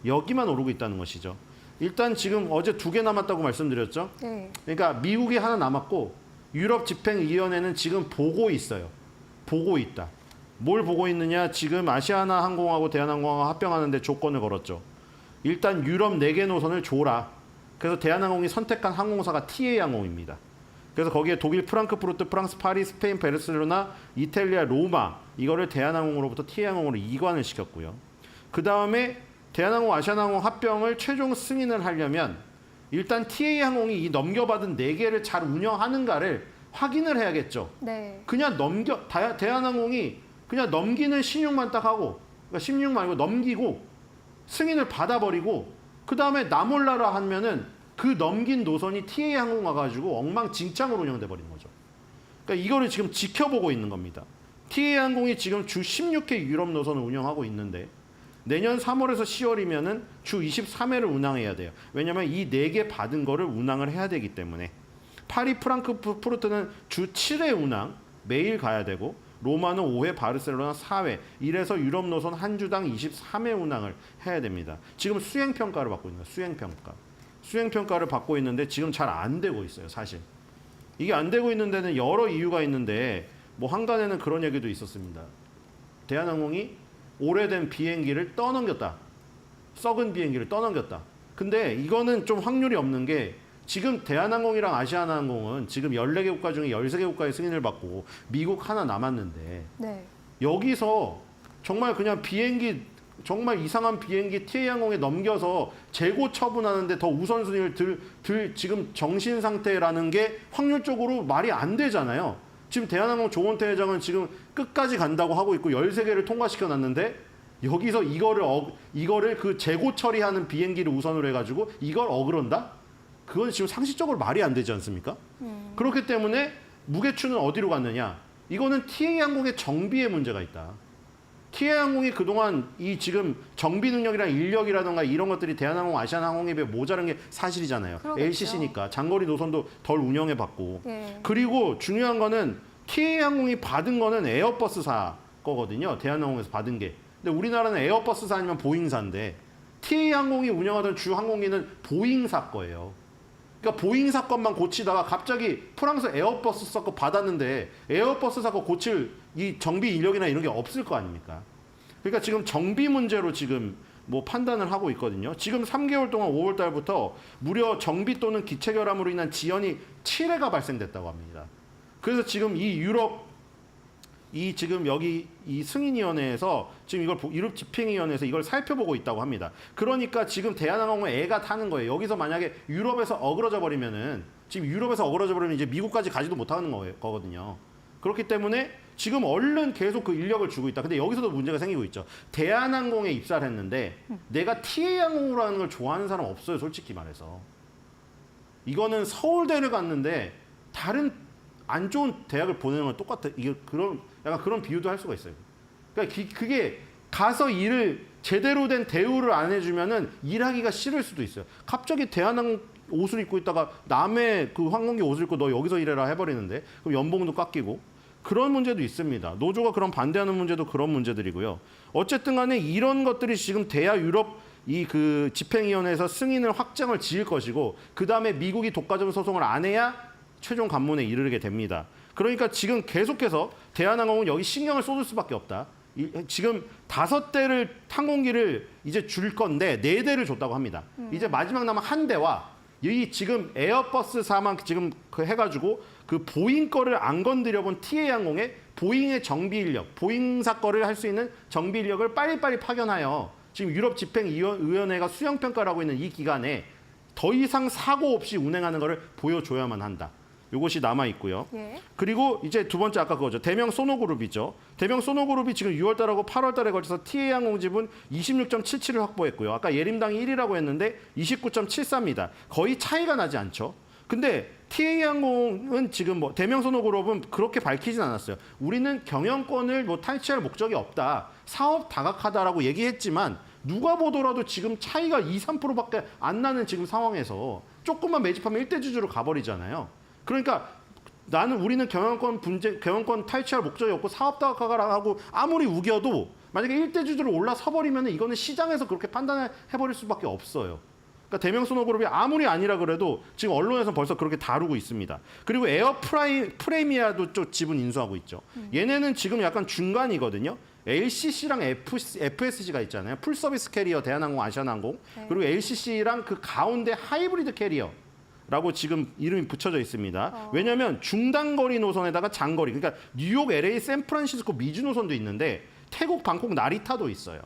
여기만 오르고 있다는 것이죠. 일단 지금 어제 2개 남았다고 말씀드렸죠. 네. 그러니까 미국이 하나 남았고 유럽 집행위원회는 지금 보고 있어요. 보고 있다. 뭘 보고 있느냐? 지금 아시아나항공하고 대한항공하고 합병하는데 조건을 걸었죠. 일단 유럽 4개 노선을 줘라. 그래서 대한항공이 선택한 항공사가 TA 항공입니다. 그래서 거기에 독일 프랑크푸르트, 프랑스 파리, 스페인 바르셀로나, 이탈리아 로마 이거를 대한항공으로부터 TA 항공으로 이관을 시켰고요. 그 다음에 대한항공, 아시아나항공 합병을 최종 승인을 하려면 일단 TA 항공이 이 넘겨받은 4개를 잘 운영하는가를 확인을 해야겠죠. 네. 그냥 대한항공이 그냥 넘기는 신용만 딱 하고, 그러니까 신용 말고 넘기고 승인을 받아버리고 그 다음에 나 몰라라 하면은 그 넘긴 노선이 TA 항공 와가지고 엉망진창으로 운영돼 버린 거죠. 그러니까 이거를 지금 지켜보고 있는 겁니다. TA 항공이 지금 주 16회 유럽 노선을 운영하고 있는데 내년 3월에서 10월이면은 주 23회를 운항해야 돼요. 왜냐하면 이 4개 받은 거를 운항을 해야 되기 때문에. 파리 프랑크푸르트는 주 7회 운항 매일 가야 되고 로마는 5회, 바르셀로나 4회 이래서 유럽 노선 한 주당 23회 운항을 해야 됩니다. 지금 수행평가를 받고 있는 거예요. 수행평가를 받고 있는데 지금 잘 안 되고 있어요. 사실 이게 안 되고 있는 데는 여러 이유가 있는데 뭐 한간에는 그런 얘기도 있었습니다. 대한항공이 오래된 비행기를 떠넘겼다. 썩은 비행기를 떠넘겼다. 근데 이거는 좀 확률이 없는 게 지금 대한항공이랑 아시아나항공은 지금 14개 국가 중에 13개 국가의 승인을 받고 미국 하나 남았는데 네. 여기서 정말 그냥 비행기 정말 이상한 비행기 TA항공에 넘겨서 재고 처분하는데 더 우선순위를 들 지금 정신 상태라는 게 확률적으로 말이 안 되잖아요. 지금 대한항공 조원태 회장은 지금 끝까지 간다고 하고 있고 13개를 통과시켜 놨는데 여기서 이거를 그 재고 처리하는 비행기를 우선으로 해가지고 이걸 어그런다? 그건 지금 상식적으로 말이 안 되지 않습니까? 그렇기 때문에 무게추는 어디로 갔느냐? 이거는 TA항공의 정비에 문제가 있다. TA항공이 그동안 이 지금 정비 능력이랑 인력이라든가 이런 것들이 대한항공, 아시아나항공에 비해 모자란 게 사실이잖아요. 그러겠죠. LCC니까 장거리 노선도 덜 운영해봤고. 예. 그리고 중요한 거는 TA항공이 받은 거는 에어버스사 거거든요. 대한항공에서 받은 게. 근데 우리나라는 에어버스사 아니면 보잉사인데 TA항공이 운영하던 주 항공기는 보잉사 거예요. 그러니까 보잉사 것만 고치다가 갑자기 프랑스 에어버스사 거 받았는데 에어버스사 거 고칠 이 정비 인력이나 이런 게 없을 거 아닙니까? 그러니까 지금 정비 문제로 지금 뭐 판단을 하고 있거든요. 지금 3개월 동안 5월 달부터 무려 정비 또는 기체 결함으로 인한 지연이 7회가 발생됐다고 합니다. 그래서 지금 이 유럽 지금 여기 이 승인위원회에서 지금 이걸 유럽 집행위원회에서 이걸 살펴보고 있다고 합니다. 그러니까 지금 대한항공은 애가 타는 거예요. 여기서 만약에 유럽에서 어그러져 버리면은 지금 유럽에서 어그러져 버리면 이제 미국까지 가지도 못하는 거거든요. 그렇기 때문에 지금 얼른 계속 그 인력을 주고 있다. 근데 여기서도 문제가 생기고 있죠. 대한항공에 입사를 했는데 내가 TA항공으로 하는 걸 좋아하는 사람 없어요. 솔직히 말해서. 이거는 서울대를 갔는데 다른 안 좋은 대학을 보내는 건 똑같아. 이게 약간 그런 비유도 할 수가 있어요. 그러니까 그게 가서 일을 제대로 된 대우를 안 해주면은 일하기가 싫을 수도 있어요. 갑자기 대한항공 옷을 입고 있다가 남의 그 항공기 옷을 입고 너 여기서 일해라 해버리는데 그럼 연봉도 깎이고 그런 문제도 있습니다. 노조가 그런 반대하는 문제도 그런 문제들이고요. 어쨌든 간에 이런 것들이 지금 대야 유럽 그 집행위원회에서 승인을 확정을 지을 것이고 그 다음에 미국이 독과점 소송을 안 해야 최종 관문에 이르게 됩니다. 그러니까 지금 계속해서 대한항공은 여기 신경을 쏟을 수밖에 없다. 지금 5대를 항공기를 이제 줄 건데 4대를 줬다고 합니다. 이제 마지막 남은 1대와 이 지금 에어버스사만 지금 해가지고 그 보잉 거를 안 건드려본 TA항공의 보잉의 정비 인력, 보잉사 거를 할 수 있는 정비 인력을 빨리빨리 파견하여 지금 유럽 집행위원회가 수영평가를 하고 있는 이 기간에 더 이상 사고 없이 운행하는 것을 보여줘야만 한다. 이것이 남아 있고요. 예. 그리고 이제 두 번째 아까 그거죠. 대명 소노그룹이죠. 대명 소노그룹이 지금 6월달하고 8월달에 걸쳐서 TA항공 지분 26.77을 확보했고요. 아까 예림당이 1위라고 했는데 29.74입니다. 거의 차이가 나지 않죠. 근데 TA항공은 지금 뭐 대명 소노그룹은 그렇게 밝히진 않았어요. 우리는 경영권을 뭐 탈취할 목적이 없다. 사업 다각하다라고 얘기했지만 누가 보더라도 지금 차이가 2~3%밖에 안 나는 지금 상황에서 조금만 매집하면 1대 주주로 가버리잖아요. 그러니까 우리는 경영권 탈취할 목적이 없고 사업 다각화라고 아무리 우겨도 만약에 1대 주주로 올라서 버리면 이거는 시장에서 그렇게 판단해버릴 수밖에 없어요. 그러니까 대명소노그룹이 아무리 아니라 그래도 지금 언론에서 벌써 그렇게 다루고 있습니다. 그리고 프레미아도 좀 지분 인수하고 있죠. 얘네는 지금 약간 중간이거든요. LCC랑 FSC가 있잖아요. 풀 서비스 캐리어 대한항공, 아시아나항공. 네. 그리고 LCC랑 그 가운데 하이브리드 캐리어라고 지금 이름이 붙여져 있습니다. 왜냐하면 중단거리 노선에다가 장거리. 그러니까 뉴욕, LA, 샌프란시스코, 미주 노선도 있는데 태국, 방콕, 나리타도 있어요.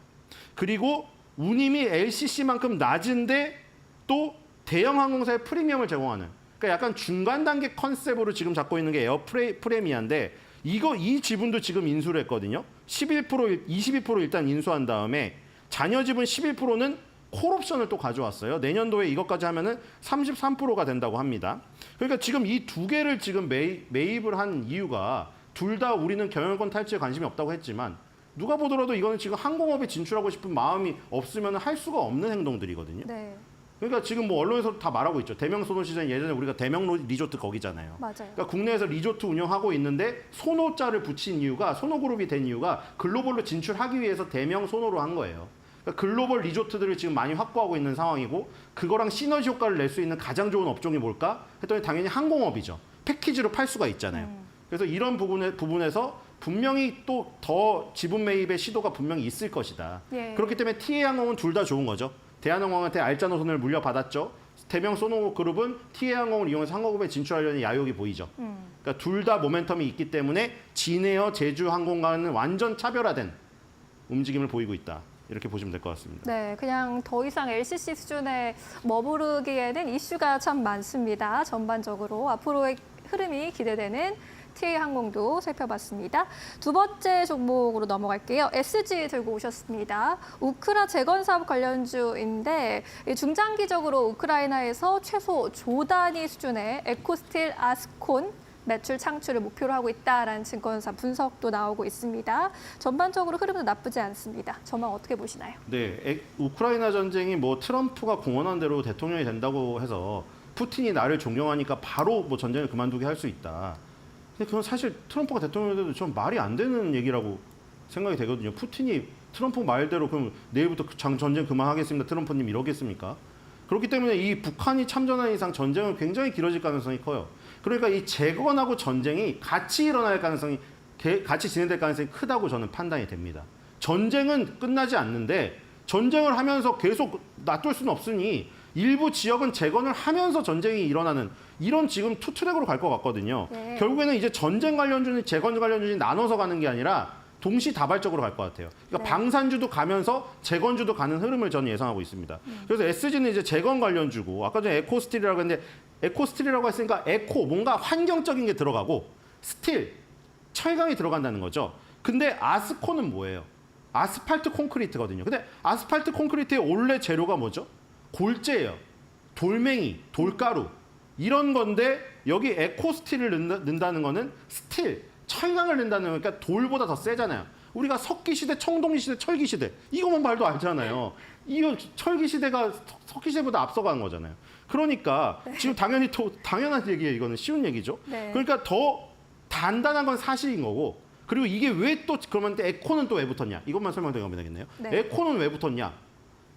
그리고 운임이 LCC만큼 낮은데 또 대형 항공사의 프리미엄을 제공하는. 그러니까 약간 중간 단계 컨셉으로 지금 잡고 있는 게 에어 프레미아인데 이 지분도 지금 인수를 했거든요. 22% 일단 인수한 다음에 잔여 지분 11%는 콜옵션을 또 가져왔어요. 내년도에 이것까지 하면은 33%가 된다고 합니다. 그러니까 지금 이 두 개를 지금 매입을 한 이유가 둘 다 우리는 경영권 탈취에 관심이 없다고 했지만 누가 보더라도 이거는 지금 항공업에 진출하고 싶은 마음이 없으면 할 수가 없는 행동들이거든요. 네, 그러니까 지금 뭐 언론에서 다 말하고 있죠. 대명 소노 시즌 예전에 우리가 대명 리조트 거기잖아요. 맞아요. 그러니까 국내에서 리조트 운영하고 있는데 소노자를 붙인 이유가 소노그룹이 된 이유가 글로벌로 진출하기 위해서 대명 소노로 한 거예요. 그러니까 글로벌 리조트들을 지금 많이 확보하고 있는 상황이고 그거랑 시너지 효과를 낼 수 있는 가장 좋은 업종이 뭘까? 했더니 당연히 항공업이죠. 패키지로 팔 수가 있잖아요. 그래서 이런 부분에서 분명히 또 더 지분 매입의 시도가 분명히 있을 것이다. 예. 그렇기 때문에 TA항공은 둘 다 좋은 거죠. 대한항공한테 알짜 노선을 물려받았죠. 대명 소노그룹은 TA항공을 이용해서 항공업에 진출하려는 야욕이 보이죠. 그러니까 둘 다 모멘텀이 있기 때문에 진에어, 제주항공과는 완전 차별화된 움직임을 보이고 있다. 이렇게 보시면 될 것 같습니다. 네, 그냥 더 이상 LCC 수준에 머무르기에는 이슈가 참 많습니다. 전반적으로 앞으로의 흐름이 기대되는 TA항공도 살펴봤습니다. 두 번째 종목으로 넘어갈게요. SG 들고 오셨습니다. 우크라 재건 사업 관련주인데 중장기적으로 우크라이나에서 최소 조 단위 수준의 에코스틸 아스콘 매출 창출을 목표로 하고 있다라는 증권사 분석도 나오고 있습니다. 전반적으로 흐름도 나쁘지 않습니다. 전망 어떻게 보시나요? 네, 우크라이나 전쟁이 뭐 트럼프가 공언한 대로 대통령이 된다고 해서 푸틴이 나를 존경하니까 바로 뭐 전쟁을 그만두게 할 수 있다. 근데 그건 사실 트럼프가 대통령이 돼도 좀 말이 안 되는 얘기라고 생각이 되거든요. 푸틴이 트럼프 말대로 그럼 내일부터 전쟁 그만하겠습니다. 트럼프님 이러겠습니까? 그렇기 때문에 이 북한이 참전한 이상 전쟁은 굉장히 길어질 가능성이 커요. 그러니까 이 재건하고 전쟁이 같이 일어날 가능성이 같이 진행될 가능성이 크다고 저는 판단이 됩니다. 전쟁은 끝나지 않는데 전쟁을 하면서 계속 놔둘 수는 없으니 일부 지역은 재건을 하면서 전쟁이 일어나는 이런 지금 투트랙으로 갈 것 같거든요. 네. 결국에는 이제 전쟁 관련주는 재건 관련주는 나눠서 가는 게 아니라 동시다발적으로 갈 것 같아요. 그러니까 네. 방산주도 가면서 재건주도 가는 흐름을 저는 예상하고 있습니다. 그래서 SG는 이제 재건 관련주고 아까 전에 에코스틸이라고 했는데 에코스틸이라고 했으니까 에코 뭔가 환경적인 게 들어가고 스틸 철강이 들어간다는 거죠. 근데 아스콘은 뭐예요? 아스팔트 콘크리트거든요. 근데 아스팔트 콘크리트의 원래 재료가 뭐죠? 골재예요. 돌멩이, 돌가루 이런 건데 여기 에코스틸을 넣는다는 거는 스틸, 철강을 넣는다는 거니까 돌보다 더 세잖아요. 우리가 석기 시대, 청동기 시대, 철기 시대 이거만 봐도 알잖아요. 이거 철기 시대가 석기 시대보다 앞서간 거잖아요. 그러니까 지금 당연히 당연한 얘기예요. 이거는 쉬운 얘기죠. 네. 그러니까 더 단단한 건 사실인 거고 그리고 이게 왜 또 그러면 에코는 또 왜 붙었냐? 이것만 설명드리면 되겠네요. 네. 에코는 왜 붙었냐?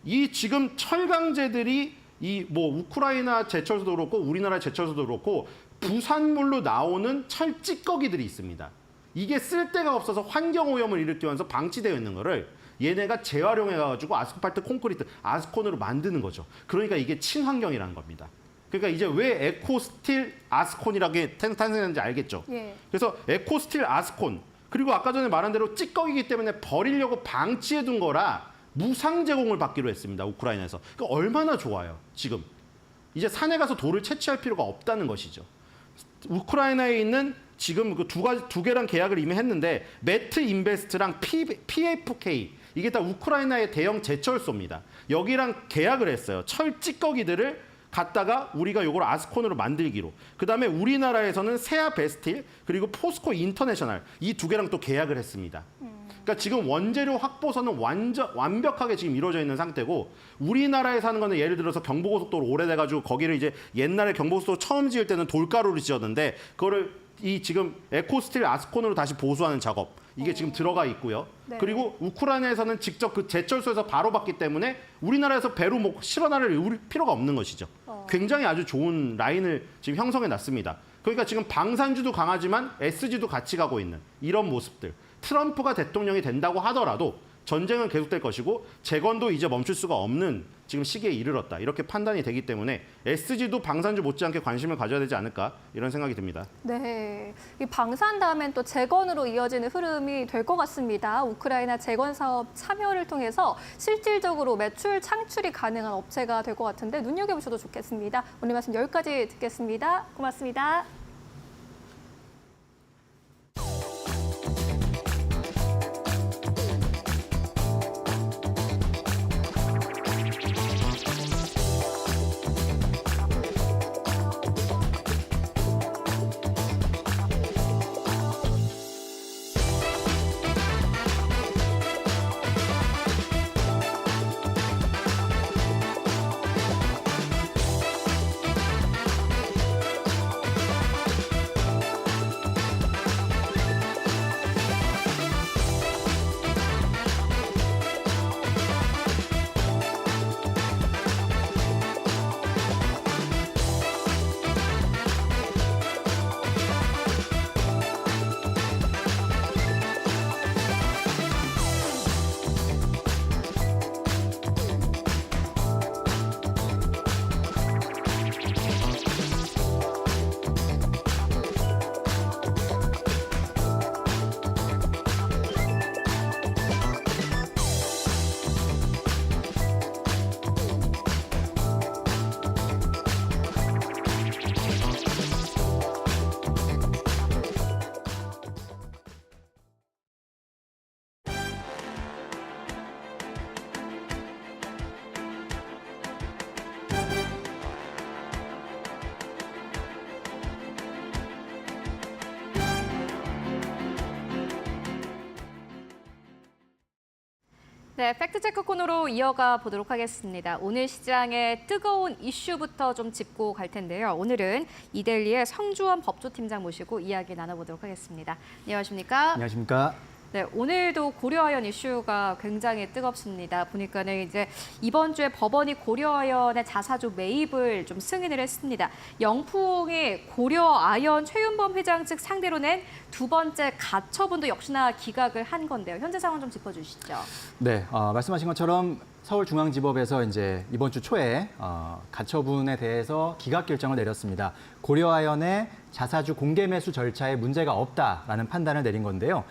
이 지금 철강제들이 이 뭐 우크라이나 제철소도 그렇고 우리나라 제철소도 그렇고 부산물로 나오는 철 찌꺼기들이 있습니다. 이게 쓸데가 없어서 환경오염을 일으키면서 방치되어 있는 거를 얘네가 재활용해가지고 아스팔트 콘크리트, 아스콘으로 만드는 거죠. 그러니까 이게 친환경이라는 겁니다. 그러니까 이제 왜 에코스틸 아스콘이라게 탄생했는지 알겠죠? 예. 그래서 에코스틸 아스콘 그리고 아까 전에 말한 대로 찌꺼기이기 때문에 버리려고 방치해둔 거라 무상 제공을 받기로 했습니다. 우크라이나에서. 그러니까 얼마나 좋아요. 지금. 이제 산에 가서 돌을 채취할 필요가 없다는 것이죠. 우크라이나에 있는 지금 그 두 개랑 계약을 이미 했는데 매트 인베스트랑 PFK 이게 다 우크라이나의 대형 제철소입니다. 여기랑 계약을 했어요. 철 찌꺼기들을 갖다가 우리가 요걸 아스콘으로 만들기로. 그다음에 우리나라에서는 세아 베스틸 그리고 포스코 인터내셔널 이 두 개랑 또 계약을 했습니다. 그러니까 지금 원재료 확보선은 완벽하게 지금 이루어져 있는 상태고 우리나라에서 하는 거는 예를 들어서 경부고속도로 오래돼가지고 거기를 이제 옛날에 경부고속도로 처음 지을 때는 돌가루를 지었는데 그거를 이 지금 에코스틸 아스콘으로 다시 보수하는 작업 이게 지금 들어가 있고요. 네. 그리고 우크라이나에서는 직접 그 제철소에서 바로 받기 때문에 우리나라에서 배로 뭐 실어나를 필요가 없는 것이죠. 굉장히 아주 좋은 라인을 지금 형성해 놨습니다. 그러니까 지금 방산주도 강하지만 SG도 같이 가고 있는 이런 모습들. 트럼프가 대통령이 된다고 하더라도 전쟁은 계속될 것이고 재건도 이제 멈출 수가 없는 지금 시기에 이르렀다. 이렇게 판단이 되기 때문에 SG도 방산주 못지않게 관심을 가져야 되지 않을까 이런 생각이 듭니다. 네, 이 방산 다음엔 또 재건으로 이어지는 흐름이 될 것 같습니다. 우크라이나 재건 사업 참여를 통해서 실질적으로 매출 창출이 가능한 업체가 될 것 같은데 눈여겨보셔도 좋겠습니다. 오늘 말씀 여기까지 듣겠습니다. 고맙습니다. 네, 팩트체크 코너로 이어가 보도록 하겠습니다. 오늘 시장의 뜨거운 이슈부터 좀 짚고 갈 텐데요. 오늘은 이데일리의 성주원 법조팀장 모시고 이야기 나눠보도록 하겠습니다. 안녕하십니까? 안녕하십니까? 네, 오늘도 고려아연 이슈가 굉장히 뜨겁습니다. 보니까는 이제 이번 주에 법원이 고려아연의 자사주 매입을 좀 승인을 했습니다. 영풍이 고려아연 최윤범 회장 측 상대로 낸 두 번째 가처분도 역시나 기각을 한 건데요. 현재 상황 좀 짚어주시죠. 네, 말씀하신 것처럼 서울중앙지법에서 이제 이번 주 초에 가처분에 대해서 기각 결정을 내렸습니다. 고려아연의 자사주 공개 매수 절차에 문제가 없다라는 판단을 내린 건데요.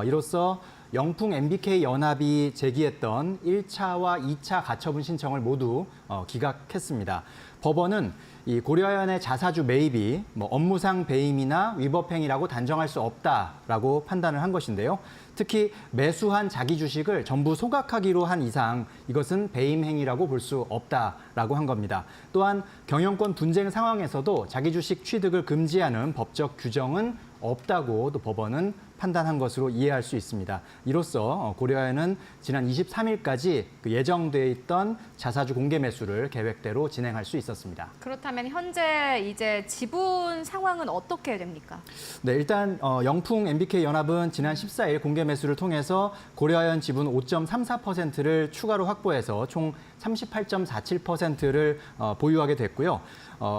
이로써 영풍 MBK 연합이 제기했던 1차와 2차 가처분 신청을 모두 기각했습니다. 법원은 이 고려아연의 자사주 매입이 업무상 배임이나 위법 행위라고 단정할 수 없다라고 판단을 한 것인데요. 특히 매수한 자기 주식을 전부 소각하기로 한 이상 이것은 배임 행위라고 볼 수 없다라고 한 겁니다. 또한 경영권 분쟁 상황에서도 자기 주식 취득을 금지하는 법적 규정은 없다고 또 법원은 판단한 것으로 이해할 수 있습니다. 이로써 고려아연은 지난 23일까지 예정돼 있던 자사주 공개 매수를 계획대로 진행할 수 있었습니다. 그렇다면 현재 이제 지분 상황은 어떻게 됩니까? 네, 일단 영풍 MBK 연합은 지난 14일 공개 매수를 통해서 고려아연 지분 5.34%를 추가로 확보해서 총 38.47%를 보유하게 됐고요.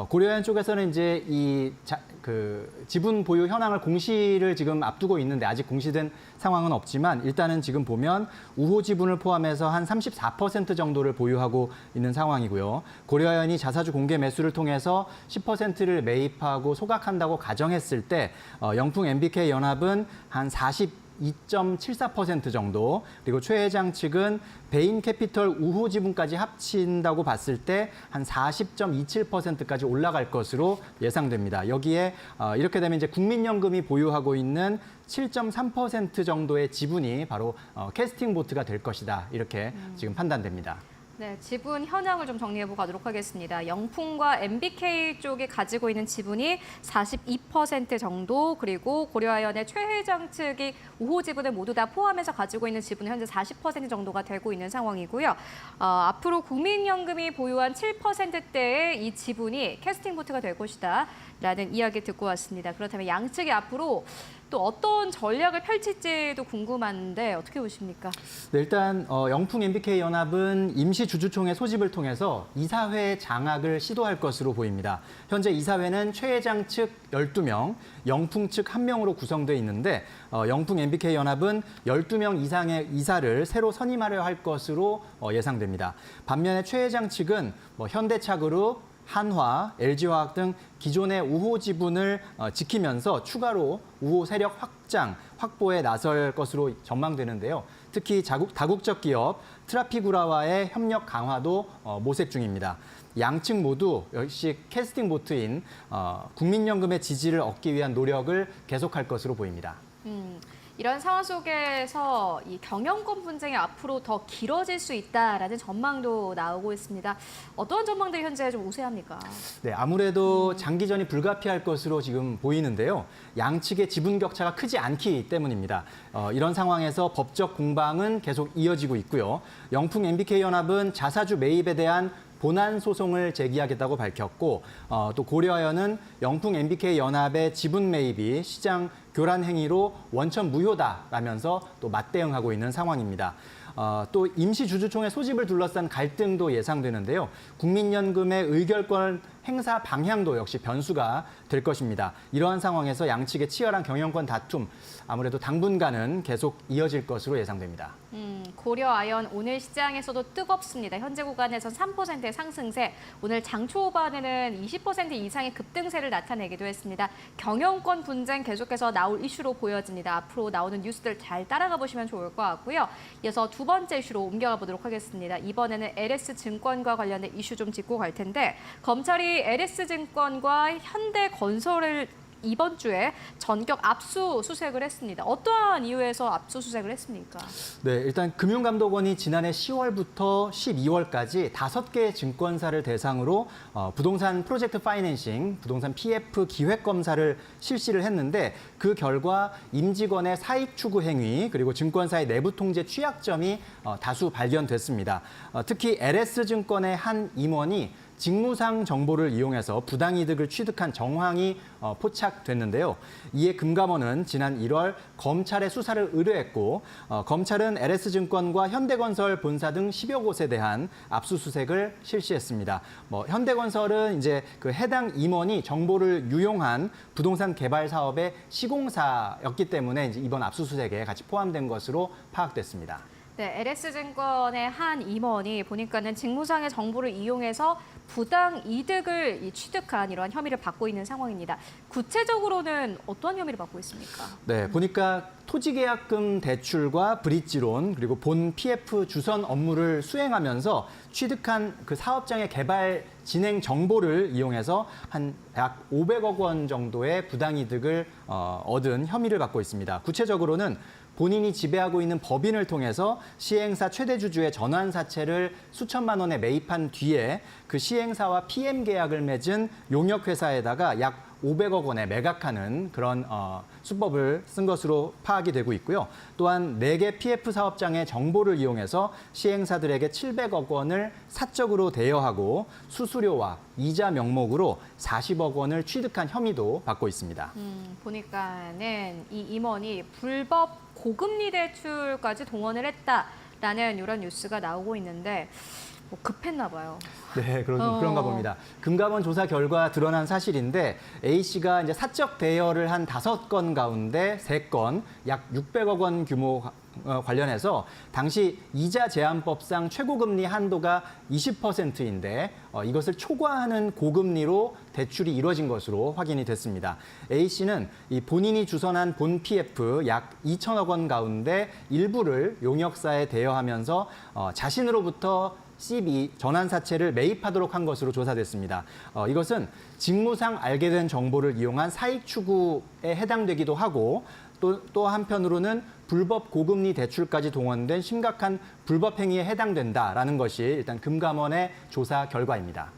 고려아연 쪽에서는 이제 지분 보유 현황을 공시를 지금 앞두고 있는데 아직 공시된 상황은 없지만 일단은 지금 보면 우호 지분을 포함해서 한 34% 정도를 보유하고 있는 상황이고요. 고려아연이 자사주 공개 매수를 통해서 10%를 매입하고 소각한다고 가정했을 때 영풍 MBK 연합은 한 2.74% 정도, 그리고 최 회장 측은 베인 캐피털 우호 지분까지 합친다고 봤을 때 한 40.27%까지 올라갈 것으로 예상됩니다. 여기에 이렇게 되면 이제 국민연금이 보유하고 있는 7.3% 정도의 지분이 바로 캐스팅 보트가 될 것이다. 이렇게 지금 판단됩니다. 네, 지분 현황을 좀 정리해보고 가도록 하겠습니다. 영풍과 MBK 쪽이 가지고 있는 지분이 42% 정도, 그리고 고려아연의 최 회장 측이 우호 지분을 모두 다 포함해서 가지고 있는 지분은 현재 40% 정도가 되고 있는 상황이고요. 앞으로 국민연금이 보유한 7%대의 이 지분이 캐스팅 보트가 될 것이다 라는 이야기 듣고 왔습니다. 그렇다면 양측이 앞으로 또 어떤 전략을 펼칠지도 궁금한데 어떻게 보십니까? 네, 일단 영풍 MBK 연합은 임시 주주총회 소집을 통해서 이사회 장악을 시도할 것으로 보입니다. 현재 이사회는 최 회장 측 12명, 영풍 측 1명으로 구성되어 있는데 영풍 MBK 연합은 12명 이상의 이사를 새로 선임하려 할 것으로 예상됩니다. 반면에 최 회장 측은 현대차그룹, 한화, LG화학 등 기존의 우호 지분을 지키면서 추가로 우호 세력 확보에 나설 것으로 전망되는데요. 특히 다국적 기업 트라피구라와의 협력 강화도 모색 중입니다. 양측 모두 역시 캐스팅 보트인 국민연금의 지지를 얻기 위한 노력을 계속할 것으로 보입니다. 이런 상황 속에서 이 경영권 분쟁이 앞으로 더 길어질 수 있다라는 전망도 나오고 있습니다. 어떤 전망들이 현재 좀 우세합니까? 네, 아무래도 장기전이 불가피할 것으로 지금 보이는데요. 양측의 지분 격차가 크지 않기 때문입니다. 이런 상황에서 법적 공방은 계속 이어지고 있고요. 영풍 MBK 연합은 자사주 매입에 대한 본안 소송을 제기하겠다고 밝혔고 또 고려하여는 영풍 MBK 연합의 지분 매입이 시장 교란 행위로 원천 무효다라면서 또 맞대응하고 있는 상황입니다. 또 임시 주주총회 소집을 둘러싼 갈등도 예상되는데요. 국민연금의 의결권 행사 방향도 역시 변수가 될 것입니다. 이러한 상황에서 양측의 치열한 경영권 다툼 아무래도 당분간은 계속 이어질 것으로 예상됩니다. 고려아연 오늘 시장에서도 뜨겁습니다. 현재 구간에선 3%의 상승세, 오늘 장초 후반에는 20% 이상의 급등세를 나타내기도 했습니다. 경영권 분쟁 계속해서 나올 이슈로 보여집니다. 앞으로 나오는 뉴스들 잘 따라가 보시면 좋을 것 같고요. 이어서 두 번째 이슈로 옮겨가 보도록 하겠습니다. 이번에는 LS증권과 관련된 이슈 좀 짚고 갈 텐데 검찰이 LS증권과 현대건설을 이번 주에 전격 압수수색을 했습니다. 어떠한 이유에서 압수수색을 했습니까? 네, 일단 금융감독원이 지난해 10월부터 12월까지 5개의 증권사를 대상으로 부동산 프로젝트 파이낸싱, 부동산 PF 기획 검사를 실시를 했는데 그 결과 임직원의 사익 추구 행위 그리고 증권사의 내부 통제 취약점이 다수 발견됐습니다. 특히 LS증권의 한 임원이 직무상 정보를 이용해서 부당이득을 취득한 정황이 포착됐는데요. 이에 금감원은 지난 1월 검찰에 수사를 의뢰했고 검찰은 LS증권과 현대건설 본사 등 10여 곳에 대한 압수수색을 실시했습니다. 현대건설은 이제 그 해당 임원이 정보를 유용한 부동산 개발 사업의 시공사였기 때문에 이제 이번 압수수색에 같이 포함된 것으로 파악됐습니다. 네, LS증권의 한 임원이 보니까는 직무상의 정보를 이용해서 부당 이득을 취득한 이러한 혐의를 받고 있는 상황입니다. 구체적으로는 어떤 혐의를 받고 있습니까? 네, 보니까 토지계약금 대출과 브릿지론 그리고 본 PF 주선 업무를 수행하면서 취득한 그 사업장의 개발 진행 정보를 이용해서 한 약 500억 원 정도의 부당이득을 얻은 혐의를 받고 있습니다. 구체적으로는 본인이 지배하고 있는 법인을 통해서 시행사 최대 주주의 전환사채를 수천만 원에 매입한 뒤에 그 시행사와 PM 계약을 맺은 용역회사에다가 약 500억 원에 매각하는 그런 수법을 쓴 것으로 파악이 되고 있고요. 또한 4개 PF 사업장의 정보를 이용해서 시행사들에게 700억 원을 사적으로 대여하고 수수료와 이자 명목으로 40억 원을 취득한 혐의도 받고 있습니다. 보니까는 이 임원이 불법 고금리 대출까지 동원을 했다라는 이런 뉴스가 나오고 있는데 급했나 봐요. 네, 그런가 봅니다. 금감원 조사 결과 드러난 사실인데 A씨가 이제 사적 대여를 한 5건 가운데 3건, 약 600억 원 규모 관련해서 당시 이자 제한법상 최고금리 한도가 20%인데 이것을 초과하는 고금리로 대출이 이루어진 것으로 확인이 됐습니다. A씨는 이 본인이 주선한 본 PF 약 2천억 원 가운데 일부를 용역사에 대여하면서 자신으로부터 CB 전환사채를 매입하도록 한 것으로 조사됐습니다. 이것은 직무상 알게 된 정보를 이용한 사익 추구에 해당되기도 하고 또 한편으로는 불법 고금리 대출까지 동원된 심각한 불법 행위에 해당된다라는 것이 일단 금감원의 조사 결과입니다.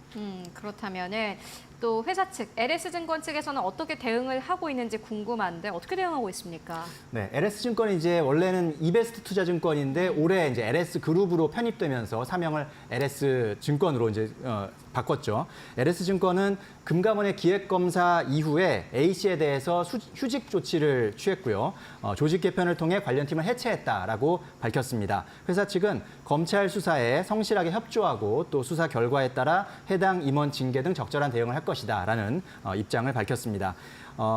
그렇다면은 또 회사 측, LS증권 측에서는 어떻게 대응을 하고 있는지 궁금한데 어떻게 대응하고 있습니까? 네, LS증권이 이제 원래는 이베스트 투자증권인데 올해 이제 LS그룹으로 편입되면서 사명을 LS증권으로 이제 바꿨죠. LS증권은 금감원의 기획검사 이후에 A씨에 대해서 휴직 조치를 취했고요. 조직 개편을 통해 관련 팀을 해체했다라고 밝혔습니다. 회사 측은 검찰 수사에 성실하게 협조하고 또 수사 결과에 따라 해당 임원 징계 등 적절한 대응을 할 것이다라는 입장을 밝혔습니다.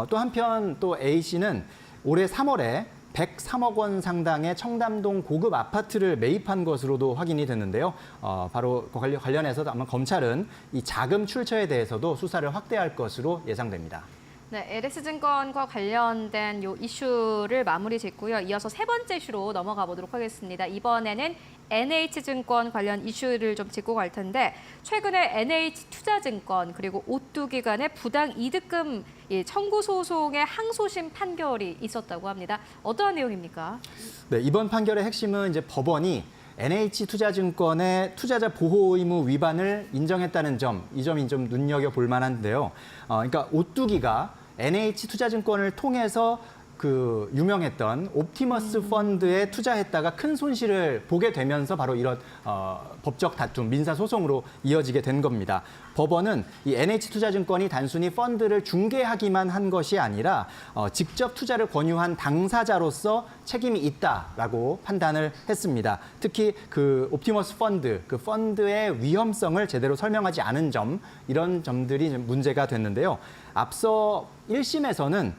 또 한편 또 A씨는 올해 3월에 103억 원 상당의 청담동 고급 아파트를 매입한 것으로도 확인이 됐는데요. 바로 관련해서 아마 검찰은 이 자금 출처에 대해서도 수사를 확대할 것으로 예상됩니다. 네, LS증권과 관련된 요 이슈를 마무리 짓고요. 이어서 세 번째 이슈로 넘어가 보도록 하겠습니다. 이번에는 NH증권 관련 이슈를 좀 짚고 갈 텐데 최근에 NH투자증권 그리고 오뚜기 간의 부당 이득금 청구 소송의 항소심 판결이 있었다고 합니다. 어떠한 내용입니까? 네, 이번 판결의 핵심은 이제 법원이 NH투자증권의 투자자 보호 의무 위반을 인정했다는 점, 이 점이 좀 눈여겨볼 만한데요. 그러니까 오뚜기가 NH투자증권을 통해서 그 유명했던 옵티머스 펀드에 투자했다가 큰 손실을 보게 되면서 바로 이런 법적 다툼, 민사 소송으로 이어지게 된 겁니다. 법원은 이 NH투자증권이 단순히 펀드를 중개하기만 한 것이 아니라 직접 투자를 권유한 당사자로서 책임이 있다라고 판단을 했습니다. 특히 그 옵티머스 펀드, 그 펀드의 위험성을 제대로 설명하지 않은 점, 이런 점들이 문제가 됐는데요. 앞서 1심에서는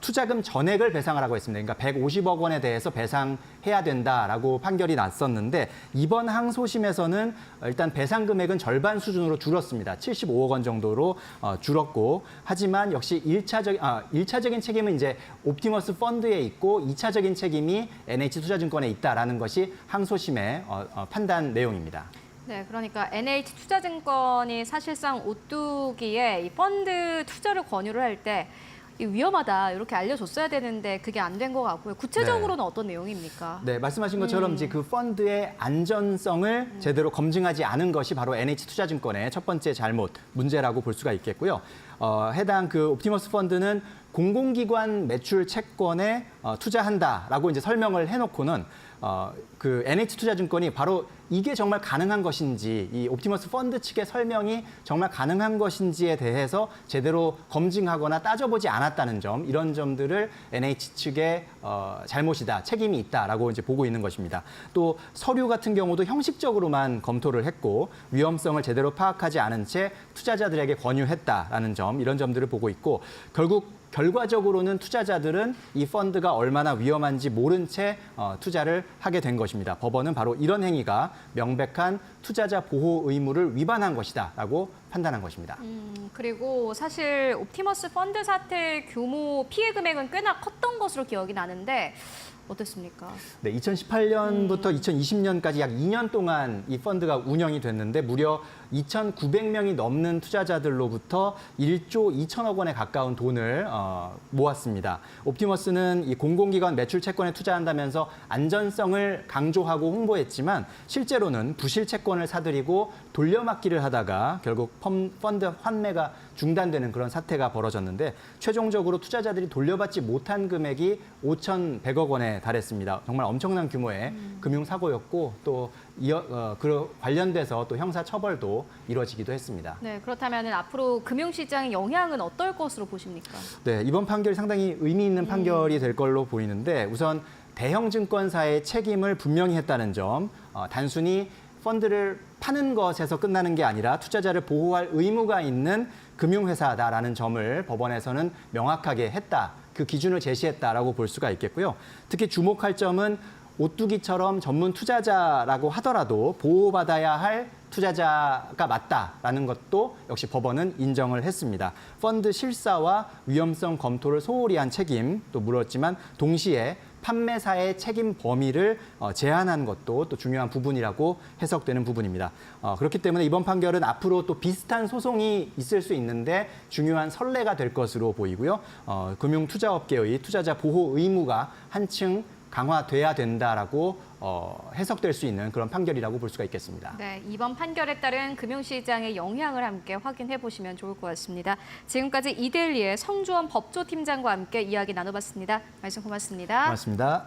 투자금 전액을 배상하라고 했습니다. 그러니까 150억 원에 대해서 배상해야 된다라고 판결이 났었는데 이번 항소심에서는 일단 배상 금액은 절반 수준으로 줄었습니다. 75억 원 정도로 줄었고 하지만 역시 1차적인 책임은 이제 옵티머스 펀드에 있고 2차적인 책임이 NH투자증권에 있다라는 것이 항소심의 판단 내용입니다. 네, 그러니까 NH투자증권이 사실상 오뚜기에 이 펀드 투자를 권유를 할 때 위험하다 이렇게 알려줬어야 되는데 그게 안 된 것 같고요. 구체적으로는 어떤 내용입니까? 네, 말씀하신 것처럼 이제 그 펀드의 안전성을 제대로 검증하지 않은 것이 바로 NH투자증권의 첫 번째 잘못, 문제라고 볼 수가 있겠고요. 해당 그 옵티머스 펀드는 공공기관 매출 채권에 투자한다라고 이제 설명을 해놓고는 그 NH투자증권이 바로 이게 정말 가능한 것인지, 이 옵티머스 펀드 측의 설명이 정말 가능한 것인지에 대해서 제대로 검증하거나 따져보지 않았다는 점, 이런 점들을 NH 측의 잘못이다, 책임이 있다라고 이제 보고 있는 것입니다. 또 서류 같은 경우도 형식적으로만 검토를 했고 위험성을 제대로 파악하지 않은 채 투자자들에게 권유했다라는 점, 이런 점들을 보고 있고 결과적으로는 투자자들은 이 펀드가 얼마나 위험한지 모른 채 투자를 하게 된 것입니다. 법원은 바로 이런 행위가 명백한 투자자 보호 의무를 위반한 것이다라고 판단한 것입니다. 그리고 사실 옵티머스 펀드 사태 규모 피해 금액은 꽤나 컸던 것으로 기억이 나는데 어땠습니까? 네, 2018년부터 2020년까지 약 2년 동안 이 펀드가 운영이 됐는데 무려 2,900명이 넘는 투자자들로부터 1조 2천억 원에 가까운 돈을 모았습니다. 옵티머스는 이 공공기관 매출 채권에 투자한다면서 안전성을 강조하고 홍보했지만 실제로는 부실 채권을 사들이고 돌려막기를 하다가 결국 펀드 환매가 중단되는 그런 사태가 벌어졌는데 최종적으로 투자자들이 돌려받지 못한 금액이 5,100억 원에 달했습니다. 정말 엄청난 규모의 금융사고였고 또 그 관련돼서 또 형사처벌도 이루어지기도 했습니다. 네, 그렇다면 앞으로 금융시장의 영향은 어떨 것으로 보십니까? 네, 이번 판결이 상당히 의미 있는 판결이 될 걸로 보이는데 우선 대형 증권사의 책임을 분명히 했다는 점, 단순히 펀드를 파는 것에서 끝나는 게 아니라 투자자를 보호할 의무가 있는 금융회사다라는 점을 법원에서는 명확하게 했다. 그 기준을 제시했다라고 볼 수가 있겠고요. 특히 주목할 점은 오뚜기처럼 전문 투자자라고 하더라도 보호받아야 할 투자자가 맞다라는 것도 역시 법원은 인정을 했습니다. 펀드 실사와 위험성 검토를 소홀히 한 책임 또 물었지만 동시에 판매사의 책임 범위를 제한한 것도 또 중요한 부분이라고 해석되는 부분입니다. 그렇기 때문에 이번 판결은 앞으로 또 비슷한 소송이 있을 수 있는데 중요한 선례가 될 것으로 보이고요. 금융투자업계의 투자자 보호 의무가 한층 강화돼야 된다라고 해석될 수 있는 그런 판결이라고 볼 수가 있겠습니다. 네, 이번 판결에 따른 금융시장의 영향을 함께 확인해 보시면 좋을 것 같습니다. 지금까지 이데일리의 성주원 법조팀장과 함께 이야기 나눠봤습니다. 말씀 고맙습니다. 고맙습니다.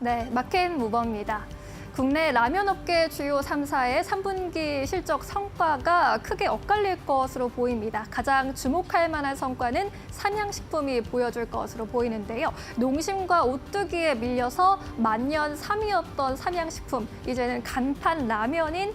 네, 마켓 무버입니다. 국내 라면 업계 주요 3사의 3분기 실적 성과가 크게 엇갈릴 것으로 보입니다. 가장 주목할 만한 성과는 삼양식품이 보여줄 것으로 보이는데요. 농심과 오뚜기에 밀려서 만년 3위였던 삼양식품, 이제는 간판 라면인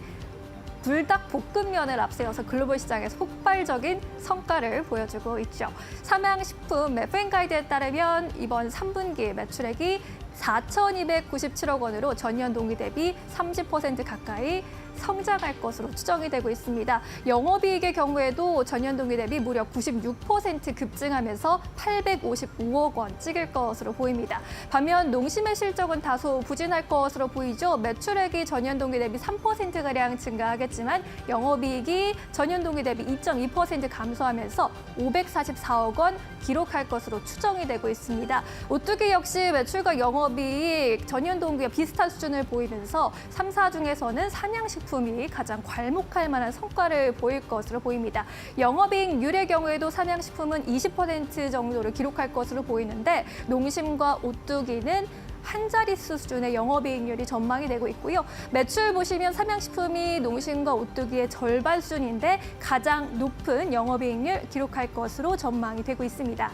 불닭볶음면을 앞세워서 글로벌 시장에서 폭발적인 성과를 보여주고 있죠. 삼양식품 매프앤가이드에 따르면 이번 3분기 매출액이 4,297억 원으로 전년 동기 대비 30% 가까이 성장할 것으로 추정이 되고 있습니다. 영업이익의 경우에도 전년 동기 대비 무려 96% 급증하면서 855억 원 찍을 것으로 보입니다. 반면 농심의 실적은 다소 부진할 것으로 보이죠. 매출액이 전년 동기 대비 3%가량 증가하겠지만 영업이익이 전년 동기 대비 2.2% 감소하면서 544억 원 기록할 것으로 추정이 되고 있습니다. 오뚜기 역시 매출과 영업이익 전년 동기와 비슷한 수준을 보이면서 3사 중에서는 삼양식품이 가장 괄목할 만한 성과를 보일 것으로 보입니다. 영업이익률의 경우에도 삼양식품은 20% 정도를 기록할 것으로 보이는데 농심과 오뚜기는 한 자릿수 수준의 영업이익률이 전망이 되고 있고요. 매출 보시면 삼양식품이 농심과 오뚜기의 절반 수준인데 가장 높은 영업이익률 기록할 것으로 전망이 되고 있습니다.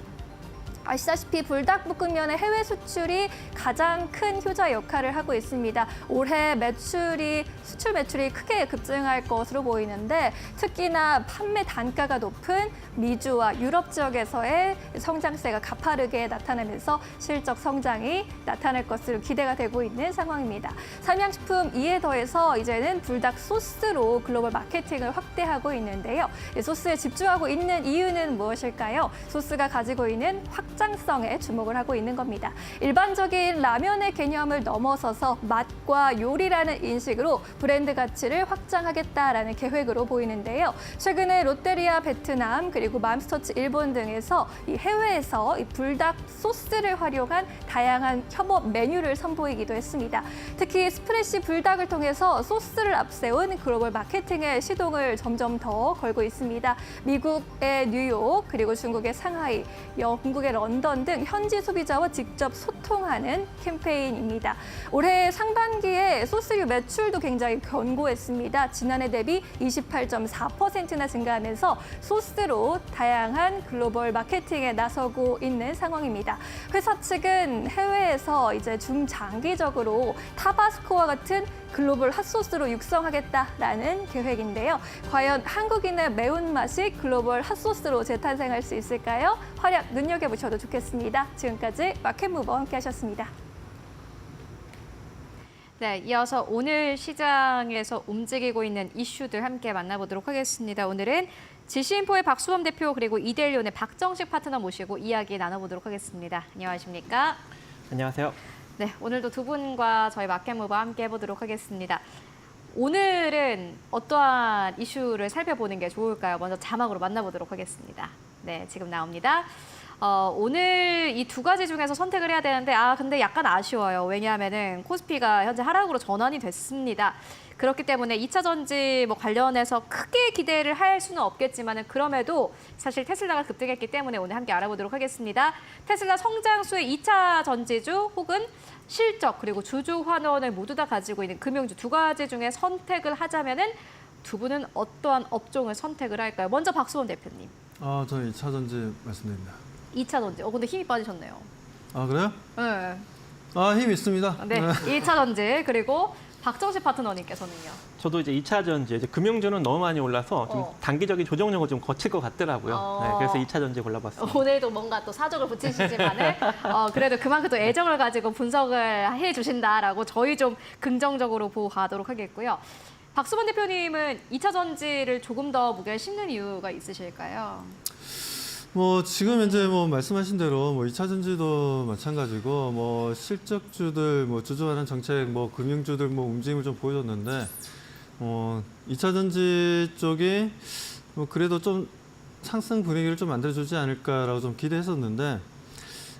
아시다시피 불닭볶음면의 해외 수출이 가장 큰 효자 역할을 하고 있습니다. 올해 수출 매출이 크게 급증할 것으로 보이는데 특히나 판매 단가가 높은 미주와 유럽 지역에서의 성장세가 가파르게 나타나면서 실적 성장이 나타날 것으로 기대가 되고 있는 상황입니다. 삼양식품 이에 더해서 이제는 불닭 소스로 글로벌 마케팅을 확대하고 있는데요. 이 소스에 집중하고 있는 이유는 무엇일까요? 소스가 가지고 있는 확장성에 주목을 하고 있는 겁니다. 일반적인 라면의 개념을 넘어서서 맛과 요리라는 인식으로 브랜드 가치를 확장하겠다라는 계획으로 보이는데요. 최근에 롯데리아 베트남 그리고 맘스터치 일본 등에서 이 해외에서 이 불닭 소스를 활용한 다양한 협업 메뉴를 선보이기도 했습니다. 특히 스프레시 불닭을 통해서 소스를 앞세운 글로벌 마케팅의 시동을 점점 더 걸고 있습니다. 미국의 뉴욕 그리고 중국의 상하이, 영국의 런던 등 현지 소비자와 직접 소통하는 캠페인입니다. 올해 상반기에 소스류 매출도 굉장히 견고했습니다. 지난해 대비 28.4%나 증가하면서 소스로 다양한 글로벌 마케팅에 나서고 있는 상황입니다. 회사 측은 해외에서 이제 중장기적으로 타바스코와 같은 글로벌 핫소스로 육성하겠다라는 계획인데요. 과연 한국인의 매운맛이 글로벌 핫소스로 재탄생할 수 있을까요? 활약 눈여겨보셔도 좋겠습니다. 지금까지 마켓무버 함께 하셨습니다. 네, 이어서 오늘 시장에서 움직이고 있는 이슈들 함께 만나보도록 하겠습니다. 오늘은 지시인포의 박수범 대표 그리고 이데일리온의 박정식 파트너 모시고 이야기 나눠보도록 하겠습니다. 안녕하십니까? 안녕하세요. 네, 오늘도 두 분과 저희 마켓무버 함께 해보도록 하겠습니다. 오늘은 어떠한 이슈를 살펴보는 게 좋을까요? 먼저 자막으로 만나보도록 하겠습니다. 네, 지금 나옵니다. 오늘 이 두 가지 중에서 선택을 해야 되는데 근데 약간 아쉬워요. 왜냐하면은 코스피가 현재 하락으로 전환이 됐습니다. 그렇기 때문에 2차 전지 관련해서 크게 기대를 할 수는 없겠지만은 그럼에도 사실 테슬라가 급등했기 때문에 오늘 함께 알아보도록 하겠습니다. 테슬라 성장수의 2차 전지주 혹은 실적 그리고 주주 환원을 모두 다 가지고 있는 금융주 두 가지 중에 선택을 하자면은 두 분은 어떠한 업종을 선택을 할까요? 먼저 박수범 대표님. 저는 2차 전지 말씀드립니다. 2차 전지. 근데 힘이 빠지셨네요. 그래요? 네. 힘 있습니다. 네. 1차 전지 그리고 박정식 파트너님께서는요. 저도 이제 2차 전지, 이제 금융주는 너무 많이 올라서 좀 단기적인 조정력을 좀 거칠 것 같더라고요. 네, 그래서 2차 전지 골라봤습니다. 오늘도 뭔가 또 사족을 붙이시지만은 그래도 그만큼 또 애정을 가지고 분석을 해주신다라고 저희 좀 긍정적으로 보고 가도록 하겠고요. 박수범 대표님은 2차 전지를 조금 더 무게를 심는 이유가 있으실까요? 지금 이제 말씀하신 대로 2차 전지도 마찬가지고 실적주들 주주환원 정책 금융주들 움직임을 좀 보여줬는데 2차 전지 쪽이 그래도 좀 상승 분위기를 좀 만들어주지 않을까라고 좀 기대했었는데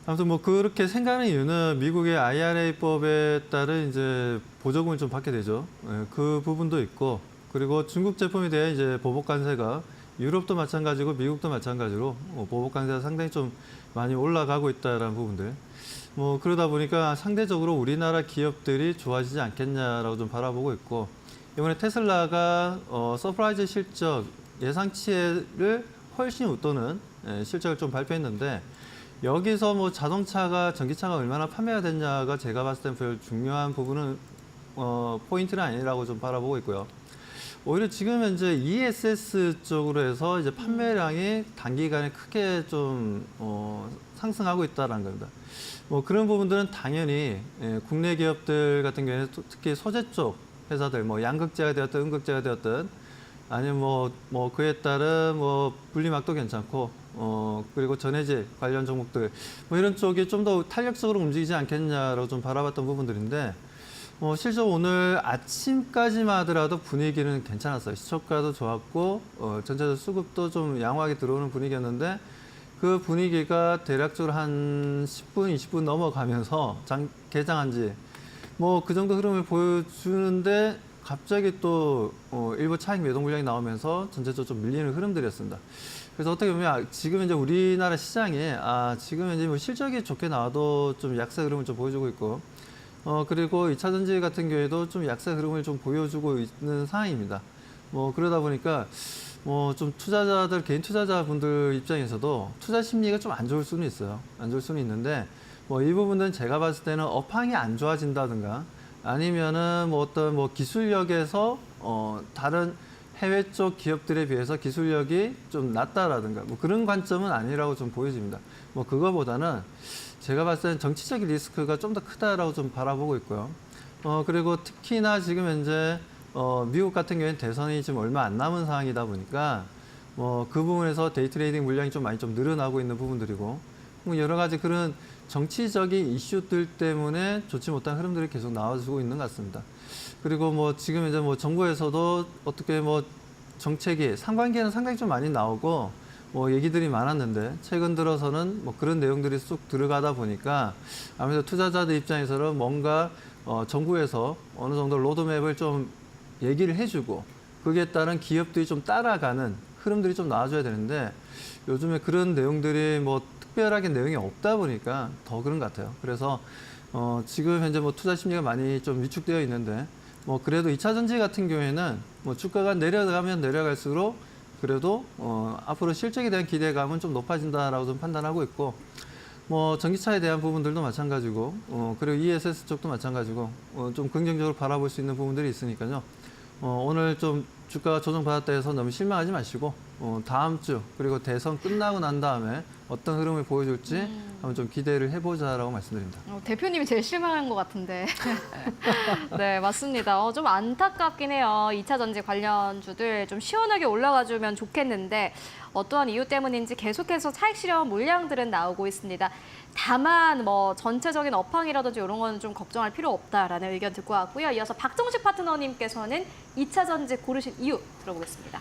아무튼 그렇게 생각하는 이유는 미국의 IRA법에 따른 이제 보조금을 좀 받게 되죠. 그 부분도 있고 그리고 중국 제품에 대한 이제 보복 관세가 유럽도 마찬가지고 미국도 마찬가지로 보복 관세가 상당히 좀 많이 올라가고 있다라는 부분들. 뭐 그러다 보니까 상대적으로 우리나라 기업들이 좋아지지 않겠냐라고 좀 바라보고 있고, 이번에 테슬라가 서프라이즈 실적 예상치를 훨씬 웃도는 실적을 좀 발표했는데, 여기서 뭐 자동차가 전기차가 얼마나 판매가 됐냐가 제가 봤을 땐 별 중요한 부분은 포인트는 아니라고 좀 바라보고 있고요. 오히려 지금 현재 ESS 쪽으로 해서 이제 판매량이 단기간에 크게 좀 상승하고 있다는 겁니다. 뭐 그런 부분들은 당연히 국내 기업들 같은 경우에는 특히 소재 쪽 회사들, 뭐 양극재가 되었든 음극재가 되었든, 아니면 뭐 그에 따른 뭐 분리막도 괜찮고, 그리고 전해질 관련 종목들, 뭐 이런 쪽이 좀 더 탄력적으로 움직이지 않겠냐라고 좀 바라봤던 부분들인데, 실제 오늘 아침까지만 하더라도 분위기는 괜찮았어요. 시초가도 좋았고, 전체적 수급도 좀 양호하게 들어오는 분위기였는데, 그 분위기가 대략적으로 한 10분, 20분 넘어가면서 개장한 지 뭐 그 정도 흐름을 보여주는데, 갑자기 또 일부 차익 매도 물량이 나오면서 전체적으로 좀 밀리는 흐름들이었습니다. 그래서 어떻게 보면 지금 이제 우리나라 시장이 지금 이제 뭐 실적이 좋게 나와도 좀 약세 흐름을 좀 보여주고 있고, 그리고 2차 전지 같은 경우에도 좀 약세 흐름을 좀 보여주고 있는 상황입니다. 뭐 그러다 보니까 좀 투자자들, 개인 투자자분들 입장에서도 투자 심리가 좀 안 좋을 수는 있어요. 안 좋을 수는 있는데, 뭐 이 부분들은 제가 봤을 때는 업황이 안 좋아진다든가, 아니면은 뭐 어떤 뭐 기술력에서 다른 해외 쪽 기업들에 비해서 기술력이 좀 낮다라든가, 뭐 그런 관점은 아니라고 좀 보여집니다. 뭐 그거보다는 제가 봤을 때는 정치적인 리스크가 좀 더 크다라고 좀 바라보고 있고요. 그리고 특히나 지금 현재 미국 같은 경우에는 대선이 지금 얼마 안 남은 상황이다 보니까 그 부분에서 데이 트레이딩 물량이 좀 많이 좀 늘어나고 있는 부분들이고, 뭐 여러 가지 그런 정치적인 이슈들 때문에 좋지 못한 흐름들이 계속 나와주고 있는 것 같습니다. 그리고 뭐 지금 이제 뭐 정부에서도 어떻게 뭐 정책이 상반기에는 상당히 좀 많이 나오고 뭐 얘기들이 많았는데, 최근 들어서는 뭐 그런 내용들이 쑥 들어가다 보니까 아무래도 투자자들 입장에서는 뭔가 정부에서 어느 정도 로드맵을 좀 얘기를 해주고, 그에 따른 기업들이 좀 따라가는 흐름들이 좀 나와줘야 되는데, 요즘에 그런 내용들이 뭐 특별하게 내용이 없다 보니까 더 그런 것 같아요. 그래서 지금 현재 뭐 투자 심리가 많이 좀 위축되어 있는데, 뭐 그래도 2차 전지 같은 경우에는 뭐 주가가 내려가면 내려갈수록 그래도 앞으로 실적에 대한 기대감은 좀 높아진다라고 좀 판단하고 있고, 뭐 전기차에 대한 부분들도 마찬가지고, 그리고 ESS 쪽도 마찬가지고 좀 긍정적으로 바라볼 수 있는 부분들이 있으니까요. 오늘 좀 주가가 조정받았다 해서 너무 실망하지 마시고, 다음 주 그리고 대선 끝나고 난 다음에 어떤 흐름을 보여줄지 한번 좀 기대를 해보자라고 말씀드립니다. 대표님이 제일 실망한 것 같은데. 네, 맞습니다. 좀 안타깝긴 해요. 2차 전지 관련주들 좀 시원하게 올라가주면 좋겠는데, 어떠한 이유 때문인지 계속해서 차익 실현 물량들은 나오고 있습니다. 다만 뭐 전체적인 업황이라든지 이런 거는 좀 걱정할 필요 없다라는 의견 듣고 왔고요. 이어서 박정식 파트너님께서는 2차 전지 고르신 이유 들어보겠습니다.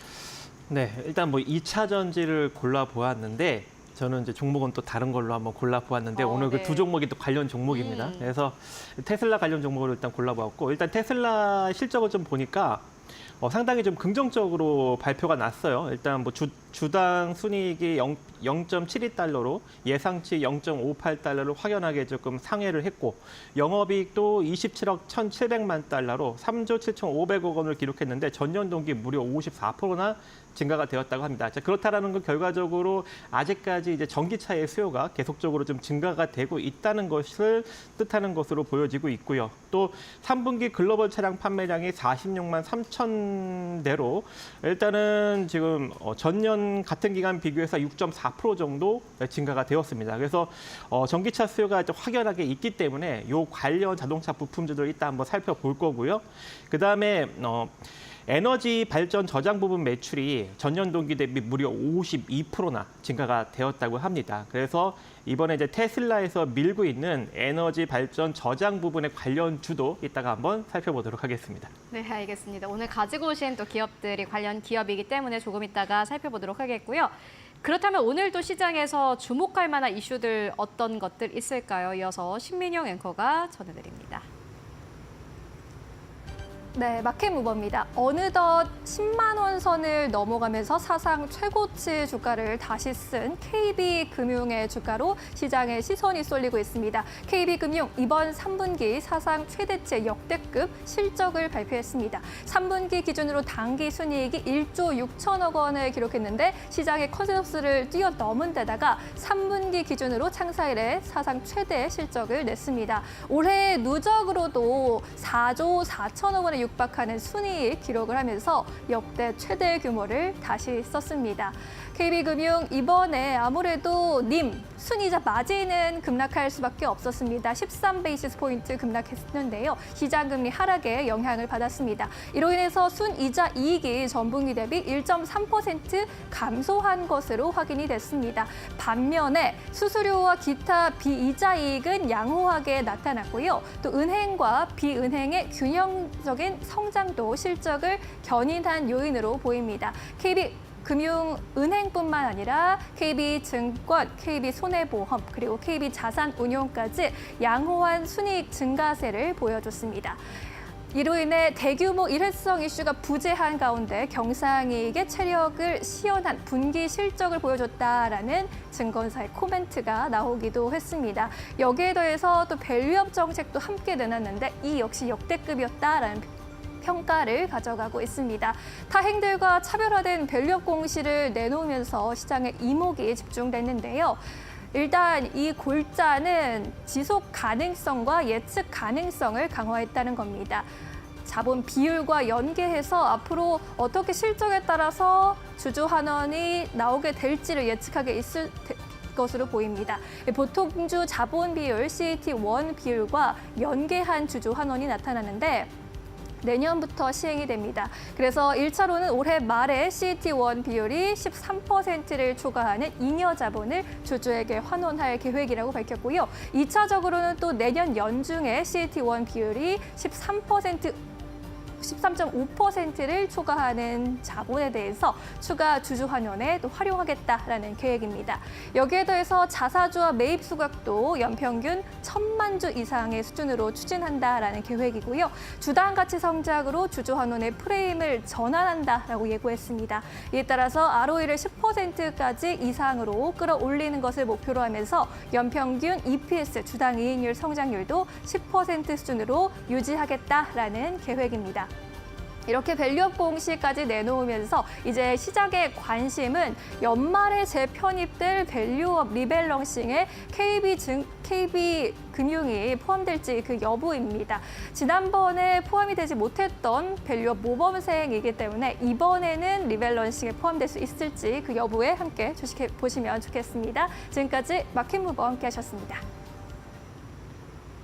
네, 일단 뭐 2차 전지를 골라보았는데, 저는 이제 종목은 또 다른 걸로 한번 골라보았는데, 오늘 네. 그 두 종목이 또 관련 종목입니다. 그래서 테슬라 관련 종목을 일단 골라보았고, 일단 테슬라 실적을 좀 보니까 상당히 좀 긍정적으로 발표가 났어요. 일단 뭐 주당 순이익이 0.72달러로 예상치 0.58달러로 확연하게 조금 상회를 했고, 영업이익도 27억 1,700만 달러로 3조 7,500억 원을 기록했는데, 전년 동기 무려 54%나 증가가 되었다고 합니다. 자, 그렇다라는 건 결과적으로 아직까지 이제 전기차의 수요가 계속적으로 좀 증가가 되고 있다는 것을 뜻하는 것으로 보여지고 있고요. 또 3분기 글로벌 차량 판매량이 46만 3천 대로 일단은 지금 전년 같은 기간 비교해서 6.4% 정도 증가가 되었습니다. 그래서 전기차 수요가 확연하게 있기 때문에 이 관련 자동차 부품주들 일단 한번 살펴볼 거고요. 그다음에 에너지 발전 저장 부분 매출이 전년 동기 대비 무려 52%나 증가가 되었다고 합니다. 그래서 이번에 이제 테슬라에서 밀고 있는 에너지 발전 저장 부분의 관련주도 이따가 한번 살펴보도록 하겠습니다. 네, 알겠습니다. 오늘 가지고 오신 또 기업들이 관련 기업이기 때문에 조금 이따가 살펴보도록 하겠고요. 그렇다면 오늘도 시장에서 주목할 만한 이슈들 어떤 것들 있을까요? 이어서 신민영 앵커가 전해드립니다. 네, 마켓 무버입니다. 어느덧 10만 원 선을 넘어가면서 사상 최고치 주가를 다시 쓴 KB금융의 주가로 시장의 시선이 쏠리고 있습니다. KB금융 이번 3분기 사상 최대치 역대급 실적을 발표했습니다. 3분기 기준으로 당기 순이익이 1조 6천억 원을 기록했는데 시장의 컨센서스를 뛰어넘은 데다가 3분기 기준으로 창사 이래 사상 최대 실적을 냈습니다. 올해 누적으로도 4조 4천억 원에 육박하는 순이익 기록을 하면서 역대 최대 규모를 다시 썼습니다. KB금융 이번에 아무래도 순이자 마진은 급락할 수밖에 없었습니다. 13베이시스 포인트 급락했는데요. 시장금리 하락에 영향을 받았습니다. 이로 인해서 순이자 이익이 전분기 대비 1.3% 감소한 것으로 확인이 됐습니다. 반면에 수수료와 기타 비이자 이익은 양호하게 나타났고요. 또 은행과 비은행의 균형적인 성장도 실적을 견인한 요인으로 보입니다. KB금융은행뿐만 아니라 KB증권, KB손해보험, 그리고 KB자산운용까지 양호한 순이익 증가세를 보여줬습니다. 이로 인해 대규모 일회성 이슈가 부재한 가운데 경상이익의 체력을 시연한 분기 실적을 보여줬다라는 증권사의 코멘트가 나오기도 했습니다. 여기에 더해서 또 밸류업 정책도 함께 내놨는데 이 역시 역대급이었다라는 평가를 가져가고 있습니다. 타행들과 차별화된 밸류업 공시를 내놓으면서 시장의 이목이 집중됐는데요. 일단 이 골자는 지속 가능성과 예측 가능성을 강화했다는 겁니다. 자본 비율과 연계해서 앞으로 어떻게 실적에 따라서 주주 환원이 나오게 될지를 예측하게 있을 것으로 보입니다. 보통주 자본 비율, CET1 비율과 연계한 주주 환원이 나타나는데 내년부터 시행이 됩니다. 그래서 1차로는 올해 말에 CET1 비율이 13%를 초과하는 잉여 자본을 주주에게 환원할 계획이라고 밝혔고요. 2차적으로는 또 내년 연중에 CET1 비율이 13.5%를 초과하는 자본에 대해서 추가 주주 환원에 또 활용하겠다라는 계획입니다. 여기에 더해서 자사주와 매입 수각도 연평균 1,000만 주 이상의 수준으로 추진한다라는 계획이고요. 주당 가치 성장으로 주주 환원의 프레임을 전환한다라고 예고했습니다. 이에 따라서 ROE를 10%까지 이상으로 끌어올리는 것을 목표로 하면서 연평균 EPS 주당 이익률 성장률도 10% 수준으로 유지하겠다라는 계획입니다. 이렇게 밸류업 공시까지 내놓으면서 이제 시장의 관심은 연말에 재편입될 밸류업 리밸런싱에 KB금융이 포함될지 그 여부입니다. 지난번에 포함이 되지 못했던 밸류업 모범생이기 때문에 이번에는 리밸런싱에 포함될 수 있을지 그 여부에 함께 주식해 보시면 좋겠습니다. 지금까지 마켓무버 함께 하셨습니다.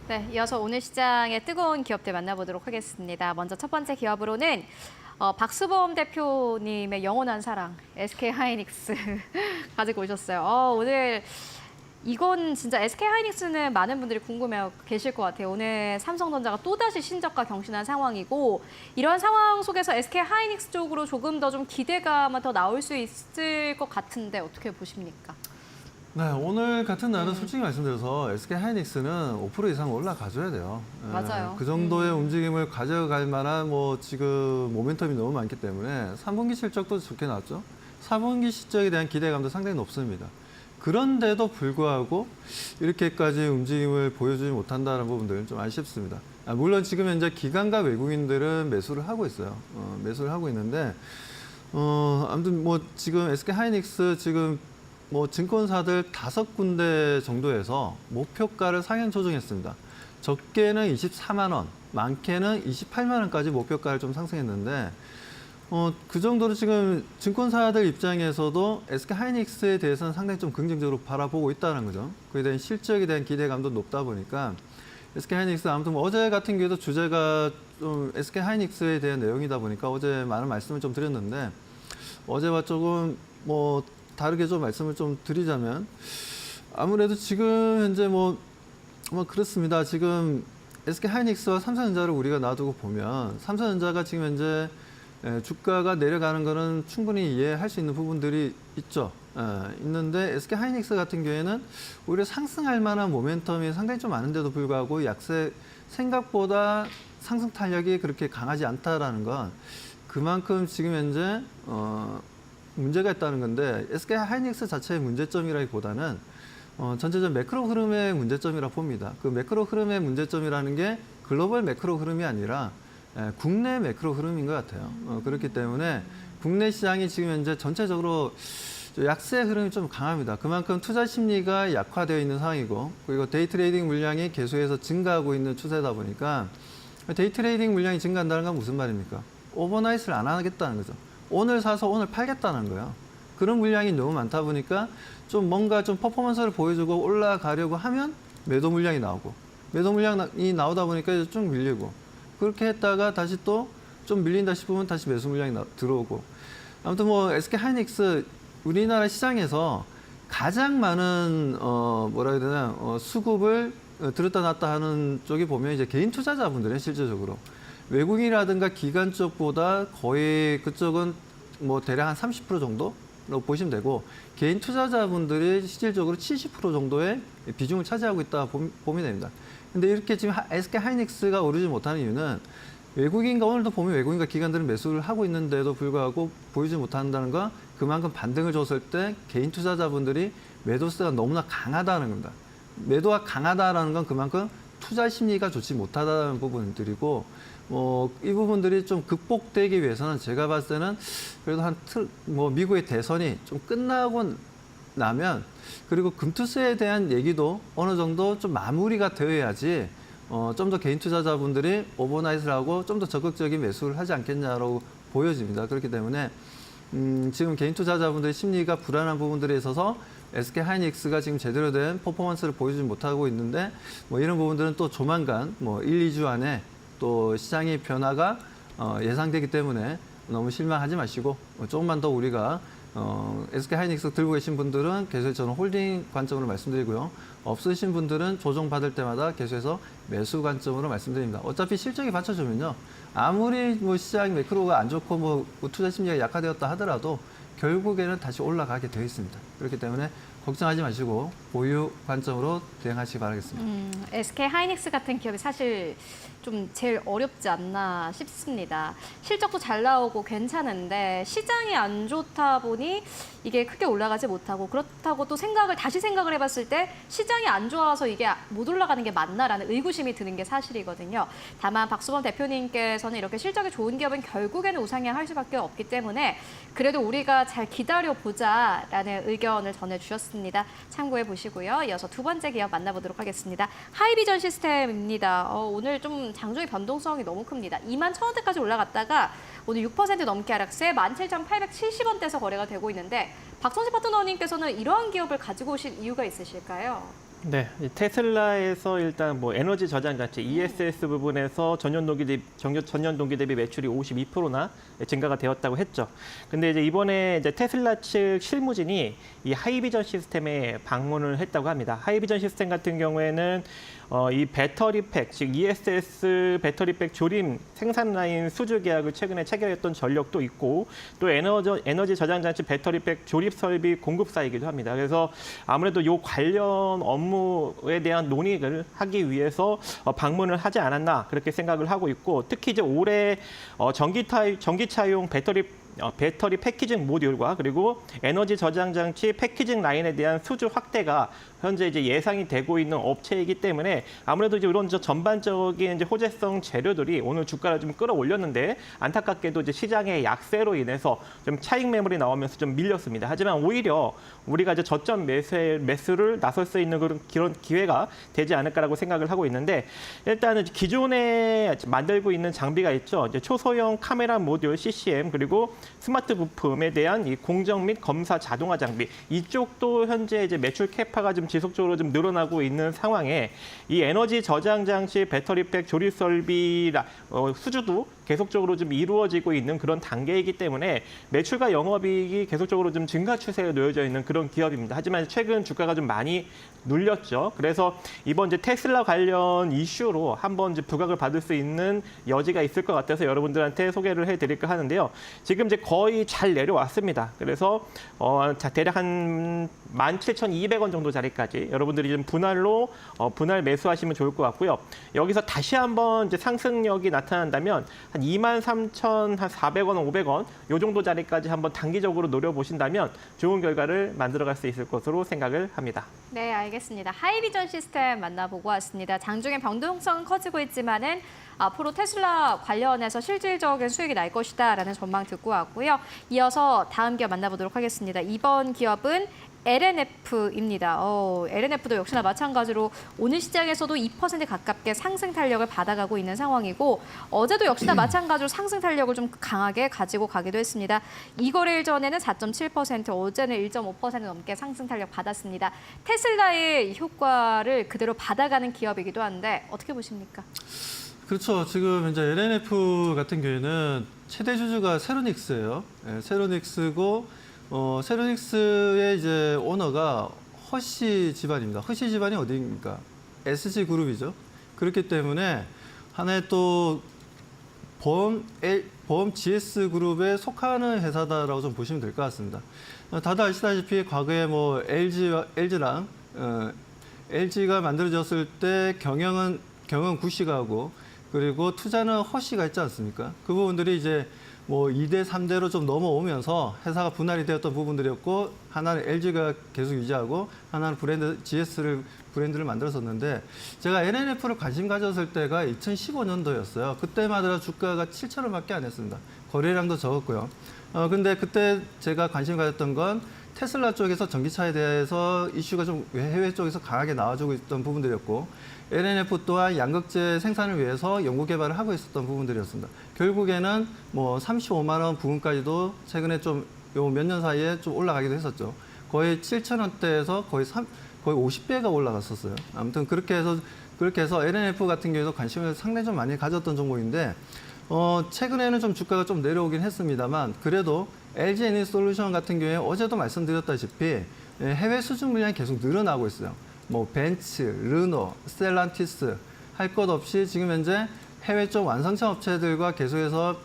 네, 이어서 오늘 시장의 뜨거운 기업들 만나보도록 하겠습니다. 먼저 첫 번째 기업으로는 박수범 대표님의 영원한 사랑 SK하이닉스 가지고 오셨어요. 오늘 이건 진짜 SK하이닉스는 많은 분들이 궁금해 계실 것 같아요. 오늘 삼성전자가 또다시 신저가 경신한 상황이고 이런 상황 속에서 SK하이닉스 쪽으로 조금 더 좀 기대감은 더 나올 수 있을 것 같은데 어떻게 보십니까? 네, 오늘 같은 날은 솔직히 말씀드려서 SK하이닉스는 5% 이상 올라가줘야 돼요. 맞아요. 그 정도의 움직임을 가져갈 만한 지금 모멘텀이 너무 많기 때문에 3분기 실적도 좋게 나왔죠. 4분기 실적에 대한 기대감도 상당히 높습니다. 그런데도 불구하고 이렇게까지 움직임을 보여주지 못한다는 부분들은 좀 아쉽습니다. 물론 지금 현재 기관과 외국인들은 매수를 하고 있어요. 매수를 하고 있는데 아무튼 지금 SK하이닉스 지금 증권사들 5군데 정도에서 목표가를 상향 조정했습니다. 적게는 24만 원, 많게는 28만 원까지 목표가를 좀 상승했는데 그 정도로 지금 증권사들 입장에서도 SK하이닉스에 대해서는 상당히 좀 긍정적으로 바라보고 있다는 거죠. 그에 대한 실적에 대한 기대감도 높다 보니까 SK하이닉스 아무튼 어제 같은 경우도 주제가 좀 SK하이닉스에 대한 내용이다 보니까 어제 많은 말씀을 좀 드렸는데 어제와 조금 다르게 좀 말씀을 좀 드리자면 아무래도 지금 현재 그렇습니다. 지금 SK하이닉스와 삼성전자를 우리가 놔두고 보면 삼성전자가 지금 현재 주가가 내려가는 거는 충분히 이해할 수 있는 부분들이 있죠. 있는데 SK하이닉스 같은 경우에는 오히려 상승할 만한 모멘텀이 상당히 좀 많은데도 불구하고 약세 생각보다 상승 탄력이 그렇게 강하지 않다라는 건 그만큼 지금 현재 문제가 있다는 건데 SK 하이닉스 자체의 문제점이라기보다는 전체적 매크로 흐름의 문제점이라 봅니다. 그 매크로 흐름의 문제점이라는 게 글로벌 매크로 흐름이 아니라 국내 매크로 흐름인 것 같아요. 그렇기 때문에 국내 시장이 지금 현재 전체적으로 약세 흐름이 좀 강합니다. 그만큼 투자 심리가 약화되어 있는 상황이고 그리고 데이 트레이딩 물량이 계속해서 증가하고 있는 추세다 보니까 데이 트레이딩 물량이 증가한다는 건 무슨 말입니까? 오버나잇을 안 하겠다는 거죠. 오늘 사서 오늘 팔겠다는 거예요. 그런 물량이 너무 많다 보니까 좀 뭔가 좀 퍼포먼스를 보여주고 올라가려고 하면 매도 물량이 나오고 매도 물량이 나오다 보니까 이제 쭉 밀리고 그렇게 했다가 다시 또 좀 밀린다 싶으면 다시 매수 물량이 들어오고 아무튼 뭐 SK 하이닉스 우리나라 시장에서 가장 많은 뭐라 해야 되나 수급을 들었다 놨다 하는 쪽이 보면 이제 개인 투자자분들의 실질적으로 외국인이라든가 기관 쪽보다 거의 그쪽은 뭐 대략 한 30% 정도로 보시면 되고 개인 투자자분들이 실질적으로 70% 정도의 비중을 차지하고 있다 보면 됩니다. 근데 이렇게 지금 SK 하이닉스가 오르지 못하는 이유는 외국인과 오늘도 보면 외국인과 기관들은 매수를 하고 있는데도 불구하고 보이지 못한다는 건 그만큼 반등을 줬을 때 개인 투자자분들이 매도세가 너무나 강하다는 겁니다. 매도가 강하다라는 건 그만큼 투자 심리가 좋지 못하다는 부분들이고 이 부분들이 좀 극복되기 위해서는 제가 봤을 때는 그래도 미국의 대선이 좀 끝나고 나면 그리고 금투세에 대한 얘기도 어느 정도 좀 마무리가 되어야지 좀 더 개인 투자자분들이 오버나잇을 하고 좀 더 적극적인 매수를 하지 않겠냐라고 보여집니다. 그렇기 때문에 지금 개인 투자자분들의 심리가 불안한 부분들에 있어서 SK 하이닉스가 지금 제대로 된 퍼포먼스를 보여주지 못하고 있는데 뭐 이런 부분들은 또 조만간 1, 2주 안에 또 시장의 변화가 예상되기 때문에 너무 실망하지 마시고 조금만 더 우리가 SK 하이닉스 들고 계신 분들은 계속해서 저는 홀딩 관점으로 말씀드리고요. 없으신 분들은 조정받을 때마다 계속해서 매수 관점으로 말씀드립니다. 어차피 실적이 받쳐주면요. 아무리 시장 매크로가 안 좋고 투자 심리가 약화되었다 하더라도 결국에는 다시 올라가게 되어 있습니다. 그렇기 때문에 걱정하지 마시고 보유 관점으로 대응하시기 바라겠습니다. SK 하이닉스 같은 기업이 사실 좀 제일 어렵지 않나 싶습니다. 실적도 잘 나오고 괜찮은데 시장이 안 좋다 보니 이게 크게 올라가지 못하고 그렇다고 또 다시 생각을 해봤을 때 시장이 안 좋아서 이게 못 올라가는 게 맞나라는 의구심이 드는 게 사실이거든요. 다만 박수범 대표님께서는 이렇게 실적이 좋은 기업은 결국에는 우상향할 수밖에 없기 때문에 그래도 우리가 잘 기다려보자라는 의견을 전해주셨습니다. 참고해 보시고요. 이어서 두 번째 기업 만나보도록 하겠습니다. 하이비전 시스템입니다. 오늘 좀 장중의 변동성이 너무 큽니다. 21,000원대까지 올라갔다가 오늘 6% 넘게 하락세 17,870원대에서 거래가 되고 있는데 박성식 파트너님께서는 이러한 기업을 가지고 오신 이유가 있으실까요? 네, 테슬라에서 일단 에너지 저장 장치 ESS 부분에서 전년 동기 대비 매출이 52%나 증가가 되었다고 했죠. 근데 이제 이번에 테슬라 측 실무진이 이 하이비전 시스템에 방문을 했다고 합니다. 하이비전 시스템 같은 경우에는 이 배터리팩, 즉 ESS 배터리팩 조림 생산 라인 수주 계약을 최근에 체결했던 전력도 있고 또 에너지 저장 장치 배터리팩 조립 설비 공급사이기도 합니다. 그래서 아무래도 이 관련 업무에 대한 논의를 하기 위해서 방문을 하지 않았나 그렇게 생각을 하고 있고 특히 이제 올해 전기차용 배터리 패키징 모듈과 그리고 에너지 저장 장치 패키징 라인에 대한 수주 확대가 현재 이제 예상이 되고 있는 업체이기 때문에 아무래도 이제 이런 전반적인 이제 호재성 재료들이 오늘 주가를 좀 끌어올렸는데 안타깝게도 이제 시장의 약세로 인해서 좀 차익 매물이 나오면서 좀 밀렸습니다. 하지만 오히려 우리가 이제 저점 매수를 나설 수 있는 그런 기회가 되지 않을까라고 생각을 하고 있는데 일단은 기존에 만들고 있는 장비가 있죠. 이제 초소형 카메라 모듈 CCM 그리고 스마트 부품에 대한 이 공정 및 검사 자동화 장비 이쪽도 현재 이제 매출 캐파가 좀 지속적으로 좀 늘어나고 있는 상황에 이 에너지 저장 장치 배터리팩 조립 설비 수주도 계속적으로 좀 이루어지고 있는 그런 단계이기 때문에 매출과 영업이익이 계속적으로 좀 증가 추세에 놓여져 있는 그런 기업입니다. 하지만 최근 주가가 좀 많이 눌렸죠. 그래서 이번 이제 테슬라 관련 이슈로 한번 이제 부각을 받을 수 있는 여지가 있을 것 같아서 여러분들한테 소개를 해드릴까 하는데요. 지금 이제 거의 잘 내려왔습니다. 그래서 대략 한 17,200원 정도 자리까지 여러분들이 좀 분할 매수하시면 좋을 것 같고요. 여기서 다시 한번 이제 상승력이 나타난다면 한 23,400원, 500원 요 정도 자리까지 한번 단기적으로 노려보신다면 좋은 결과를 만들어갈 수 있을 것으로 생각을 합니다. 네, 알겠습니다. 하이비전 시스템 만나보고 왔습니다. 장중에 변동성은 커지고 있지만은 앞으로 테슬라 관련해서 실질적인 수익이 날 것이다라는 전망 듣고 왔고요. 이어서 다음 기업 만나보도록 하겠습니다. 이번 기업은 LNF입니다. LNF도 역시나 마찬가지로 오늘 시장에서도 2% 가깝게 상승 탄력을 받아가고 있는 상황이고 어제도 역시나 마찬가지로 상승 탄력을 좀 강하게 가지고 가기도 했습니다. 이 거래일 전에는 4.7%, 어제는 1.5% 넘게 상승 탄력 받았습니다. 테슬라의 효과를 그대로 받아가는 기업이기도 한데 어떻게 보십니까? 그렇죠. 지금 이제 LNF 같은 경우에는 최대 주주가 세로닉스예요. 네, 세로닉스고 세로닉스의 이제 오너가 허쉬 집안입니다. 허쉬 집안이 어디입니까? SG 그룹이죠. 그렇기 때문에 하나의 또 보험 GS 그룹에 속하는 회사다라고 좀 보시면 될 것 같습니다. 다들 아시다시피 과거에 뭐 LG랑 LG가 만들어졌을 때 경영은 구시가 하고 그리고 투자는 허쉬가 있지 않습니까? 그 부분들이 이제 뭐 2대, 3대로 좀 넘어오면서 회사가 분할이 되었던 부분들이었고 하나는 LG가 계속 유지하고 하나는 브랜드를 만들었었는데 제가 LNF를 관심 가졌을 때가 2015년도였어요. 그때마다 주가가 7,000원밖에 안 했습니다. 거래량도 적었고요. 근데 그때 제가 관심 가졌던 건 테슬라 쪽에서 전기차에 대해서 이슈가 좀 해외 쪽에서 강하게 나와주고 있던 부분들이었고 LNF 또한 양극재 생산을 위해서 연구 개발을 하고 있었던 부분들이었습니다. 결국에는 뭐 35만 원 부분까지도 최근에 좀 요 몇 년 사이에 좀 올라가기도 했었죠. 거의 7,000원대에서 거의 50배가 올라갔었어요. 아무튼 그렇게 해서 LNF 같은 경우에도 관심을 상당히 좀 많이 가졌던 종목인데 최근에는 좀 주가가 좀 내려오긴 했습니다만 그래도 LG 에너지솔루션 같은 경우에 어제도 말씀드렸다시피 해외 수주 물량이 계속 늘어나고 있어요. 뭐 벤츠, 르노, 스텔란티스 할 것 없이 지금 현재 해외 쪽 완성차 업체들과 계속해서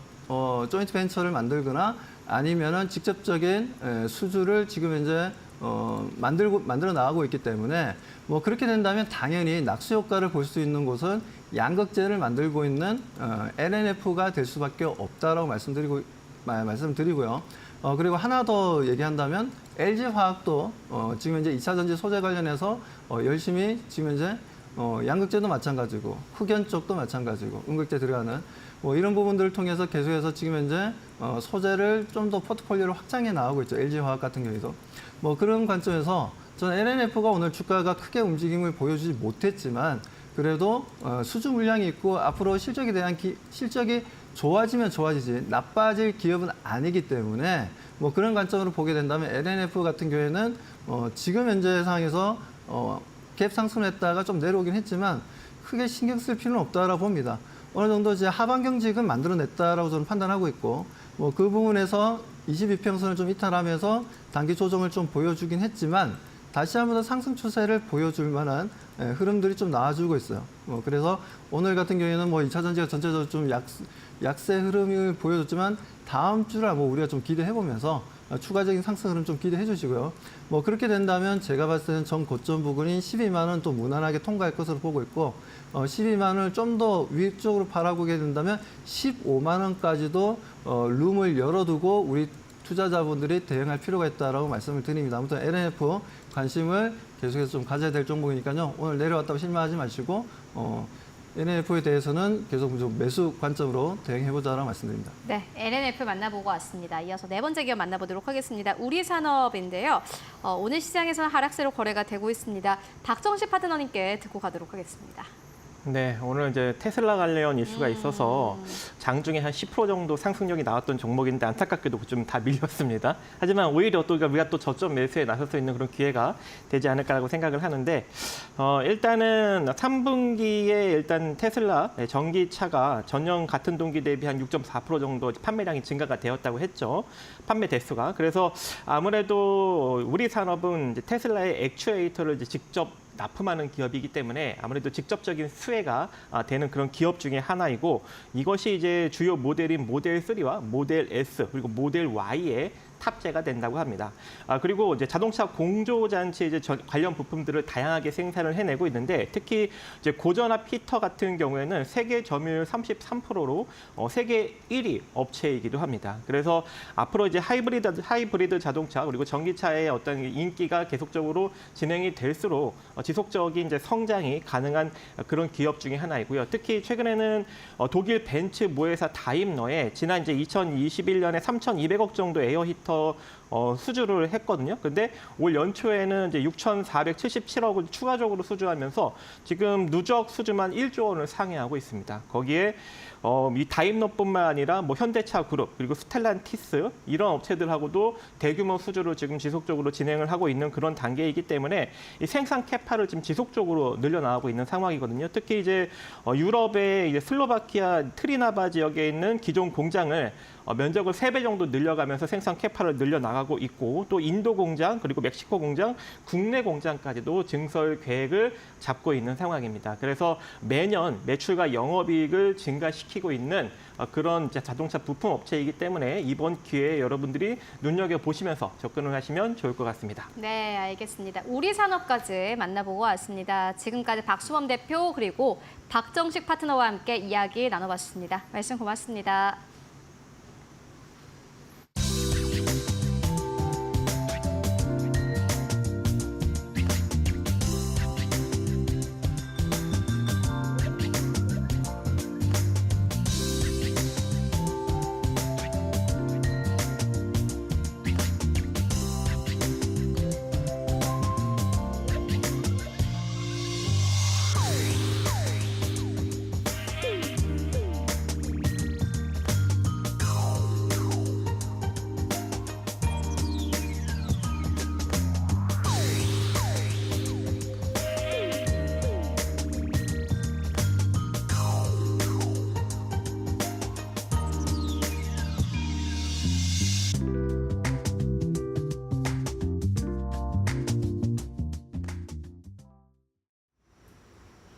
조인트 벤처를 만들거나 아니면은 직접적인 수주를 지금 현재 만들어 나가고 있기 때문에 뭐 그렇게 된다면 당연히 낙수 효과를 볼 수 있는 곳은 양극재를 만들고 있는 LNF가 될 수밖에 없다라고 말씀드리고요. 그리고 하나 더 얘기한다면 LG화학도 지금 현재 2차 전지 소재 관련해서 열심히 지금 현재 양극재도 마찬가지고 흑연 쪽도 마찬가지고 음극재 들어가는 뭐 이런 부분들을 통해서 계속해서 지금 현재 소재를 좀 더 포트폴리오를 확장해 나가고 있죠. LG화학 같은 경우에도 뭐 그런 관점에서 저는 LNF가 오늘 주가가 크게 움직임을 보여주지 못했지만 그래도 수주 물량이 있고 앞으로 실적이 좋아지면 좋아지지 나빠질 기업은 아니기 때문에 뭐 그런 관점으로 보게 된다면 LNF 같은 경우에는 지금 현재 상황에서 갭 상승했다가 좀 내려오긴 했지만 크게 신경 쓸 필요는 없다라고 봅니다. 어느 정도 이제 하반 경직은 만들어냈다라고 저는 판단하고 있고 뭐 그 부분에서 22평선을 좀 이탈하면서 단기 조정을 좀 보여주긴 했지만 다시 한번 더 상승 추세를 보여줄 만한 흐름들이 좀 나와주고 있어요. 그래서 오늘 같은 경우에는 뭐 2차 전지가 전체적으로 좀 약세 흐름을 보여줬지만 다음 주를 뭐 우리가 좀 기대해 보면서 추가적인 상승 흐름 좀 기대해 주시고요. 뭐 그렇게 된다면 제가 봤을 때는 전 고점 부근인 12만 원 또 무난하게 통과할 것으로 보고 있고 12만 원을 좀 더 위쪽으로 바라보게 된다면 15만 원까지도 룸을 열어두고 우리 투자자분들이 대응할 필요가 있다라고 말씀을 드립니다. 아무튼 LNF 관심을 계속해서 좀 가져야 될 종목이니까요. 오늘 내려왔다고 실망하지 마시고 LNF에 대해서는 계속 좀 매수 관점으로 대응해보자라고 말씀드립니다. 네, LNF 만나보고 왔습니다. 이어서 네 번째 기업 만나보도록 하겠습니다. 우리산업인데요. 오늘 시장에서는 하락세로 거래가 되고 있습니다. 박정식 파트너님께 듣고 가도록 하겠습니다. 네, 오늘 이제 테슬라 관련 이슈가 있어서 장중에 한 10% 정도 상승력이 나왔던 종목인데 안타깝게도 좀 다 밀렸습니다. 하지만 오히려 또 우리가 또 저점 매수에 나설 수 있는 그런 기회가 되지 않을까라고 생각을 하는데 일단은 3분기에 일단 테슬라 전기차가 전년 같은 동기 대비 한 6.4% 정도 판매량이 증가가 되었다고 했죠. 판매 대수가. 그래서 아무래도 우리 산업은 이제 테슬라의 액추에이터를 이제 직접 납품하는 기업이기 때문에 아무래도 직접적인 수혜가 되는 그런 기업 중에 하나이고 이것이 이제 주요 모델인 모델 3와 모델 S 그리고 모델 Y에 탑재가 된다고 합니다. 그리고 이제 자동차 공조 장치 이제 관련 부품들을 다양하게 생산을 해내고 있는데 특히 이제 고전압 히터 같은 경우에는 세계 점유율 33%로 세계 1위 업체이기도 합니다. 그래서 앞으로 이제 하이브리드 자동차 그리고 전기차의 어떤 인기가 계속적으로 진행이 될수록 지속적인 이제 성장이 가능한 그런 기업 중에 하나이고요. 특히 최근에는 독일 벤츠 모회사 다임러에 지난 이제 2021년에 3,200억 정도 에어 히터 수주를 했거든요. 근데 올 연초에는 이제 6,477억을 추가적으로 수주하면서 지금 누적 수주만 1조 원을 상회하고 있습니다. 거기에 이 다임러뿐만 아니라 뭐 현대차 그룹 그리고 스텔란티스 이런 업체들하고도 대규모 수주를 지금 지속적으로 진행을 하고 있는 그런 단계이기 때문에 이 생산 캐파를 지금 지속적으로 늘려나가고 있는 상황이거든요. 특히 이제 유럽의 이제 슬로바키아 트리나바 지역에 있는 기존 공장을 면적을 3배 정도 늘려가면서 생산 캐파를 늘려나가고 있고 또 인도 공장 그리고 멕시코 공장, 국내 공장까지도 증설 계획을 잡고 있는 상황입니다. 그래서 매년 매출과 영업이익을 증가시키고 있는 그런 자동차 부품 업체이기 때문에 이번 기회에 여러분들이 눈여겨보시면서 접근을 하시면 좋을 것 같습니다. 네, 알겠습니다. 우리 산업까지 만나보고 왔습니다. 지금까지 박수범 대표 그리고 박정식 파트너와 함께 이야기 나눠봤습니다. 말씀 고맙습니다.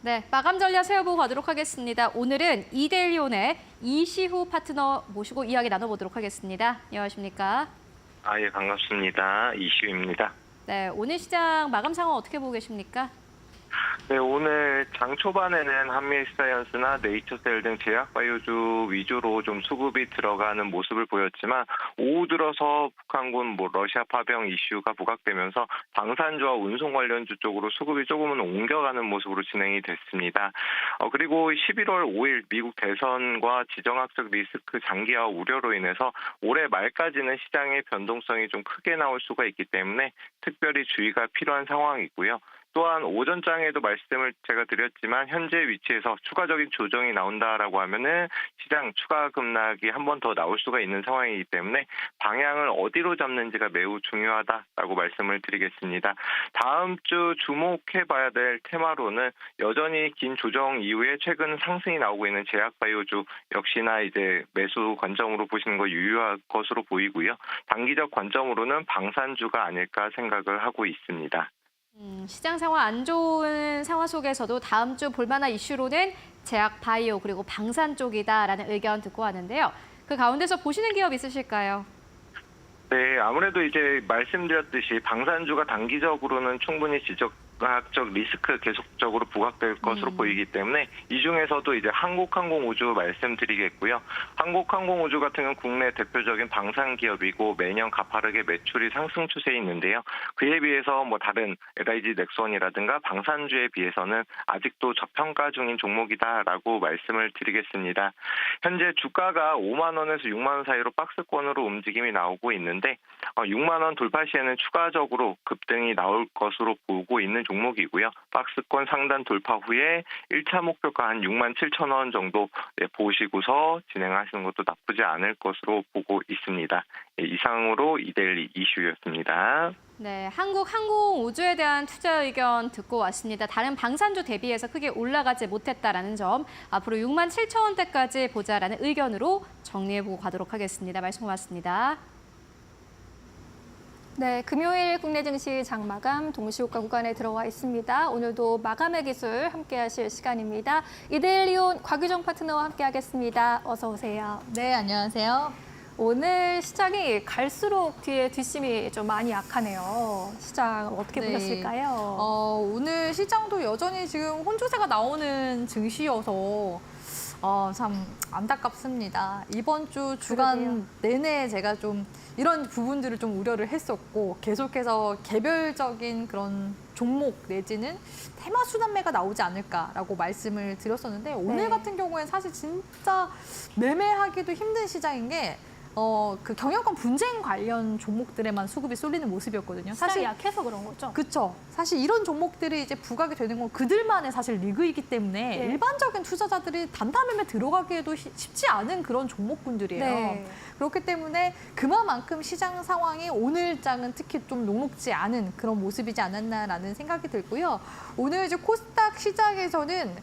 네, 마감 전략 세워보고 가도록 하겠습니다. 오늘은 이데일리온의 이시후 파트너 모시고 이야기 나눠보도록 하겠습니다. 안녕하십니까? 예, 반갑습니다. 이시우입니다. 네, 오늘 시장 마감 상황 어떻게 보고 계십니까? 네, 오늘 장 초반에는 한미헬스사이언스나 네이처셀 등 제약바이오주 위주로 좀 수급이 들어가는 모습을 보였지만 오후 들어서 북한군 러시아 파병 이슈가 부각되면서 방산주와 운송 관련주 쪽으로 수급이 조금은 옮겨가는 모습으로 진행이 됐습니다. 그리고 11월 5일 미국 대선과 지정학적 리스크 장기화 우려로 인해서 올해 말까지는 시장의 변동성이 좀 크게 나올 수가 있기 때문에 특별히 주의가 필요한 상황이고요. 또한 오전장에도 말씀을 제가 드렸지만 현재 위치에서 추가적인 조정이 나온다라고 하면은 시장 추가 급락이 한 번 더 나올 수가 있는 상황이기 때문에 방향을 어디로 잡는지가 매우 중요하다라고 말씀을 드리겠습니다. 다음 주 주목해봐야 될 테마로는 여전히 긴 조정 이후에 최근 상승이 나오고 있는 제약바이오주 역시나 이제 매수 관점으로 보시는 거 유효할 것으로 보이고요. 단기적 관점으로는 방산주가 아닐까 생각을 하고 있습니다. 시장 상황 안 좋은 상황 속에서도 다음 주 볼만한 이슈로는 제약 바이오 그리고 방산 쪽이다라는 의견 듣고 왔는데요. 그 가운데서 보시는 기업 있으실까요? 네, 아무래도 이제 말씀드렸듯이 방산주가 단기적으로는 충분히 지정학적 리스크 계속적으로 부각될 것으로 보이기 때문에 이 중에서도 이제 한국항공우주 말씀드리겠고요. 한국항공우주 같은 경우는 국내 대표적인 방산 기업이고 매년 가파르게 매출이 상승 추세에 있는데요. 그에 비해서 뭐 다른 LIG 넥슨이라든가 방산주에 비해서는 아직도 저평가 중인 종목이다라고 말씀을 드리겠습니다. 현재 주가가 5만 원에서 6만 원 사이로 박스권으로 움직임이 나오고 있는데 6만 원 돌파 시에는 추가적으로 급등이 나올 것으로 보고 있는 종목이고요. 박스권 상단 돌파 후에 1차 목표가 한 67,000원 정도 보시고서 진행하시는 것도 나쁘지 않을 것으로 보고 있습니다. 이상으로 이데일리 이슈였습니다. 네, 한국 항공우주에 대한 투자 의견 듣고 왔습니다. 다른 방산주 대비해서 크게 올라가지 못했다라는 점, 앞으로 67,000원대까지 보자라는 의견으로 정리해보고 가도록 하겠습니다. 말씀 고맙습니다. 네, 금요일 국내 증시 장마감 동시호가 구간에 들어와 있습니다. 오늘도 마감의 기술 함께 하실 시간입니다. 이데일리온 곽유정 파트너와 함께 하겠습니다. 어서 오세요. 네, 안녕하세요. 오늘 시장이 갈수록 뒤에 뒷심이 좀 많이 약하네요. 시장 어떻게 네. 보셨을까요? 오늘 시장도 여전히 지금 혼조세가 나오는 증시여서 참 안타깝습니다. 이번 주 주간 그러게요. 내내 제가 좀 이런 부분들을 좀 우려를 했었고 계속해서 개별적인 그런 종목 내지는 테마 순환매가 나오지 않을까라고 말씀을 드렸었는데 오늘 네. 같은 경우에는 사실 진짜 매매하기도 힘든 시장인 게 그 경영권 분쟁 관련 종목들에만 수급이 쏠리는 모습이었거든요. 사실 약해서 그런 거죠. 그렇죠. 사실 이런 종목들이 이제 부각이 되는 건 그들만의 사실 리그이기 때문에 네. 일반적인 투자자들이 단타 매매 들어가기에도 쉽지 않은 그런 종목군들이에요. 네. 그렇기 때문에 그만큼 시장 상황이 오늘장은 특히 좀 녹록지 않은 그런 모습이지 않았나라는 생각이 들고요. 오늘 이제 코스닥 시장에서는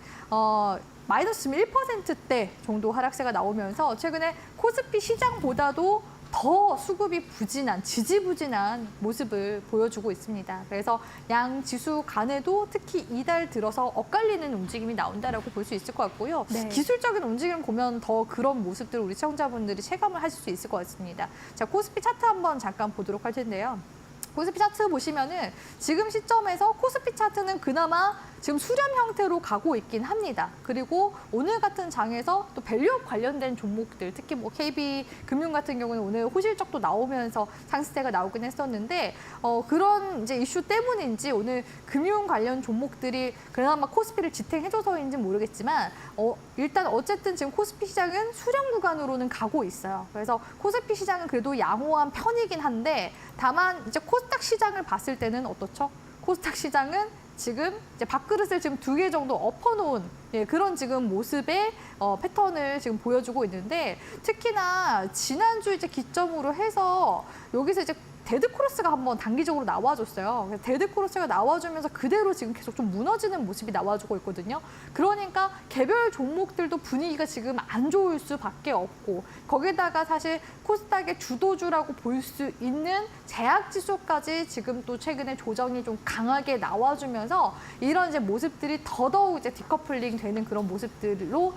마이너스 1%대 정도 하락세가 나오면서 최근에 코스피 시장보다도 더 수급이 부진한, 지지부진한 모습을 보여주고 있습니다. 그래서 양 지수 간에도 특히 이달 들어서 엇갈리는 움직임이 나온다라고 볼 수 있을 것 같고요. 네. 기술적인 움직임을 보면 더 그런 모습들을 우리 시청자분들이 체감을 하실 수 있을 것 같습니다. 자, 코스피 차트 한번 잠깐 보도록 할 텐데요. 코스피 차트 보시면은 지금 시점에서 코스피 차트는 그나마 지금 수렴 형태로 가고 있긴 합니다. 그리고 오늘 같은 장에서 또 밸류업 관련된 종목들, 특히 뭐 KB 금융 같은 경우는 오늘 호실적도 나오면서 상승세가 나오긴 했었는데 그런 이제 이슈 때문인지 오늘 금융 관련 종목들이 그나마 코스피를 지탱해줘서인지 모르겠지만 일단 어쨌든 지금 코스피 시장은 수렴 구간으로는 가고 있어요. 그래서 코스피 시장은 그래도 양호한 편이긴 한데 다만 이제 코스닥 시장을 봤을 때는 어떻죠? 코스닥 시장은 지금 이제 밥그릇을 지금 2개 정도 엎어놓은 그런 지금 모습의 패턴을 지금 보여주고 있는데 특히나 지난주 이제 기점으로 해서 여기서 이제 데드크로스가 한번 단기적으로 나와줬어요. 그래서 데드크로스가 나와주면서 그대로 지금 계속 좀 무너지는 모습이 나와주고 있거든요. 그러니까 개별 종목들도 분위기가 지금 안 좋을 수밖에 없고 거기다가 사실 코스닥의 주도주라고 볼 수 있는 제약지수까지 지금 또 최근에 조정이 좀 강하게 나와주면서 이런 이제 모습들이 더더욱 이제 디커플링 되는 그런 모습들로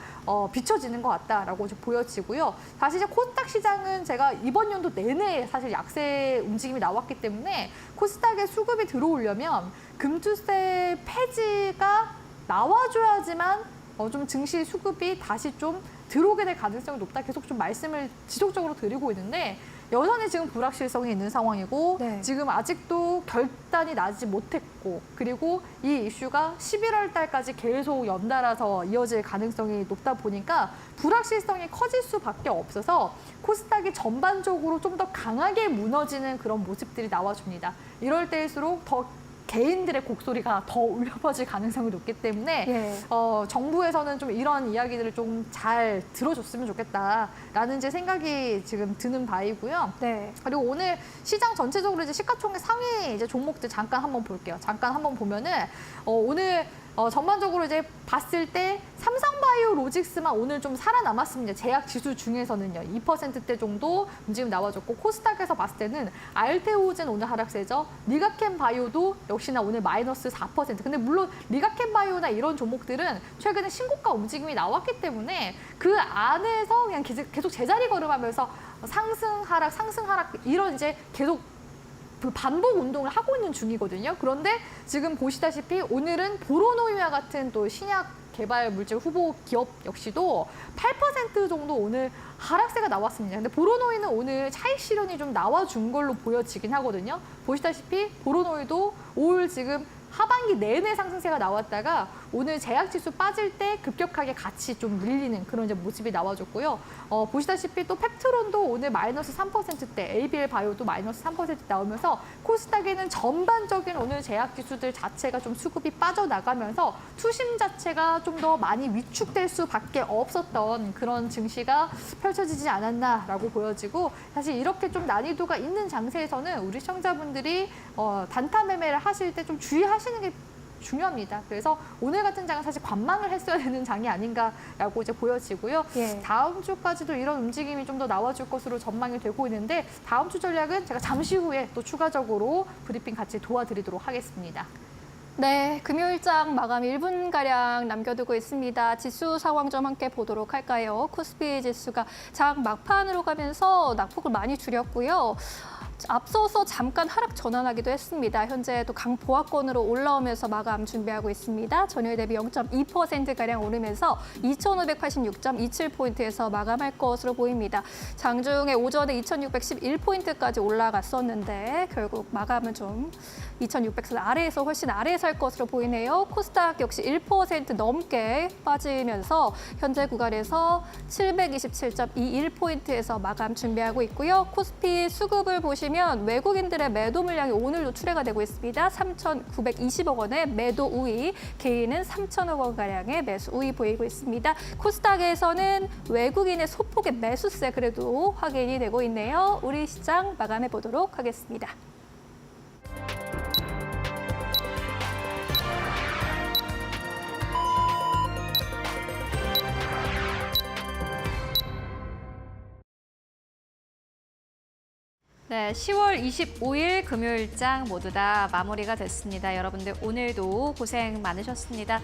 비춰지는 것 같다라고 좀 보여지고요. 사실 이제 코스닥 시장은 제가 이번 연도 내내 사실 약세 움직임이 나왔기 때문에 코스닥에 수급이 들어오려면 금투세 폐지가 나와줘야지만 좀 증시 수급이 다시 좀 들어오게 될 가능성이 높다. 계속 좀 말씀을 지속적으로 드리고 있는데 여전히 지금 불확실성이 있는 상황이고 네. 지금 아직도 결단이 나지 못했고 그리고 이 이슈가 11월 달까지 계속 연달아서 이어질 가능성이 높다 보니까 불확실성이 커질 수밖에 없어서 코스닥이 전반적으로 좀 더 강하게 무너지는 그런 모습들이 나와줍니다. 이럴 때일수록 더 개인들의 곡소리가 더 울려 퍼질 가능성이 높기 때문에 예. 정부에서는 좀 이런 이야기들을 좀 잘 들어줬으면 좋겠다라는 제 생각이 지금 드는 바이고요. 네. 그리고 오늘 시장 전체적으로 이제 시가총액 상위 이제 종목들 잠깐 한번 볼게요. 잠깐 한번 보면은 오늘 전반적으로 이제 봤을 때 삼성바이오로직스만 오늘 좀 살아남았습니다. 제약 지수 중에서는요. 2%대 정도 움직임 나와줬고 코스닥에서 봤을 때는 알테오젠 오늘 하락세죠. 리가켄바이오도 역시나 오늘 마이너스 4%. 근데 물론 리가켄바이오나 이런 종목들은 최근에 신고가 움직임이 나왔기 때문에 그 안에서 그냥 계속 제자리 걸음하면서 상승 하락 이런 이제 계속 그 반복 운동을 하고 있는 중이거든요. 그런데 지금 보시다시피 오늘은 보로노이와 같은 또 신약 개발 물질 후보 기업 역시도 8% 정도 오늘 하락세가 나왔습니다. 근데 보로노이는 오늘 차익 실현이 좀 나와준 걸로 보여지긴 하거든요. 보시다시피 보로노이도 올 지금 하반기 내내 상승세가 나왔다가 오늘 제약지수 빠질 때 급격하게 같이 좀 밀리는 그런 이제 모습이 나와줬고요. 보시다시피 또 펩트론도 오늘 마이너스 3%대, ABL 바이오도 마이너스 3% 나오면서 코스닥에는 전반적인 오늘 제약지수들 자체가 좀 수급이 빠져나가면서 투심 자체가 좀 더 많이 위축될 수밖에 없었던 그런 증시가 펼쳐지지 않았나라고 보여지고 사실 이렇게 좀 난이도가 있는 장세에서는 우리 시청자분들이 단타 매매를 하실 때 좀 주의하시는 게 중요합니다. 그래서 오늘 같은 장은 사실 관망을 했어야 되는 장이 아닌가라고 이제 보여지고요. 예. 다음 주까지도 이런 움직임이 좀 더 나와줄 것으로 전망이 되고 있는데 다음 주 전략은 제가 잠시 후에 또 추가적으로 브리핑 같이 도와드리도록 하겠습니다. 네, 금요일장 마감 1분가량 남겨두고 있습니다. 지수 상황 좀 함께 보도록 할까요? 코스피 지수가 장 막판으로 가면서 낙폭을 많이 줄였고요. 앞서서 잠깐 하락 전환하기도 했습니다. 현재 또 강보합권으로 올라오면서 마감 준비하고 있습니다. 전일 대비 0.2%가량 오르면서 2,586.27포인트에서 마감할 것으로 보입니다. 장중에 오전에 2,611포인트까지 올라갔었는데 결국 마감은 좀 2,600선 아래에서 훨씬 아래에서 할 것으로 보이네요. 코스닥 역시 1% 넘게 빠지면서 현재 구간에서 727.21포인트에서 마감 준비하고 있고요. 코스피 수급을 보시면 외국인들의 매도 물량이 오늘도 출회가 되고 있습니다. 3,920억 원의 매도 우위, 개인은 3,000억 원가량의 매수 우위 보이고 있습니다. 코스닥에서는 외국인의 소폭의 매수세 그래도 확인이 되고 있네요. 우리 시장 마감해 보도록 하겠습니다. 네, 10월 25일 금요일장 모두 다 마무리가 됐습니다. 여러분들 오늘도 고생 많으셨습니다.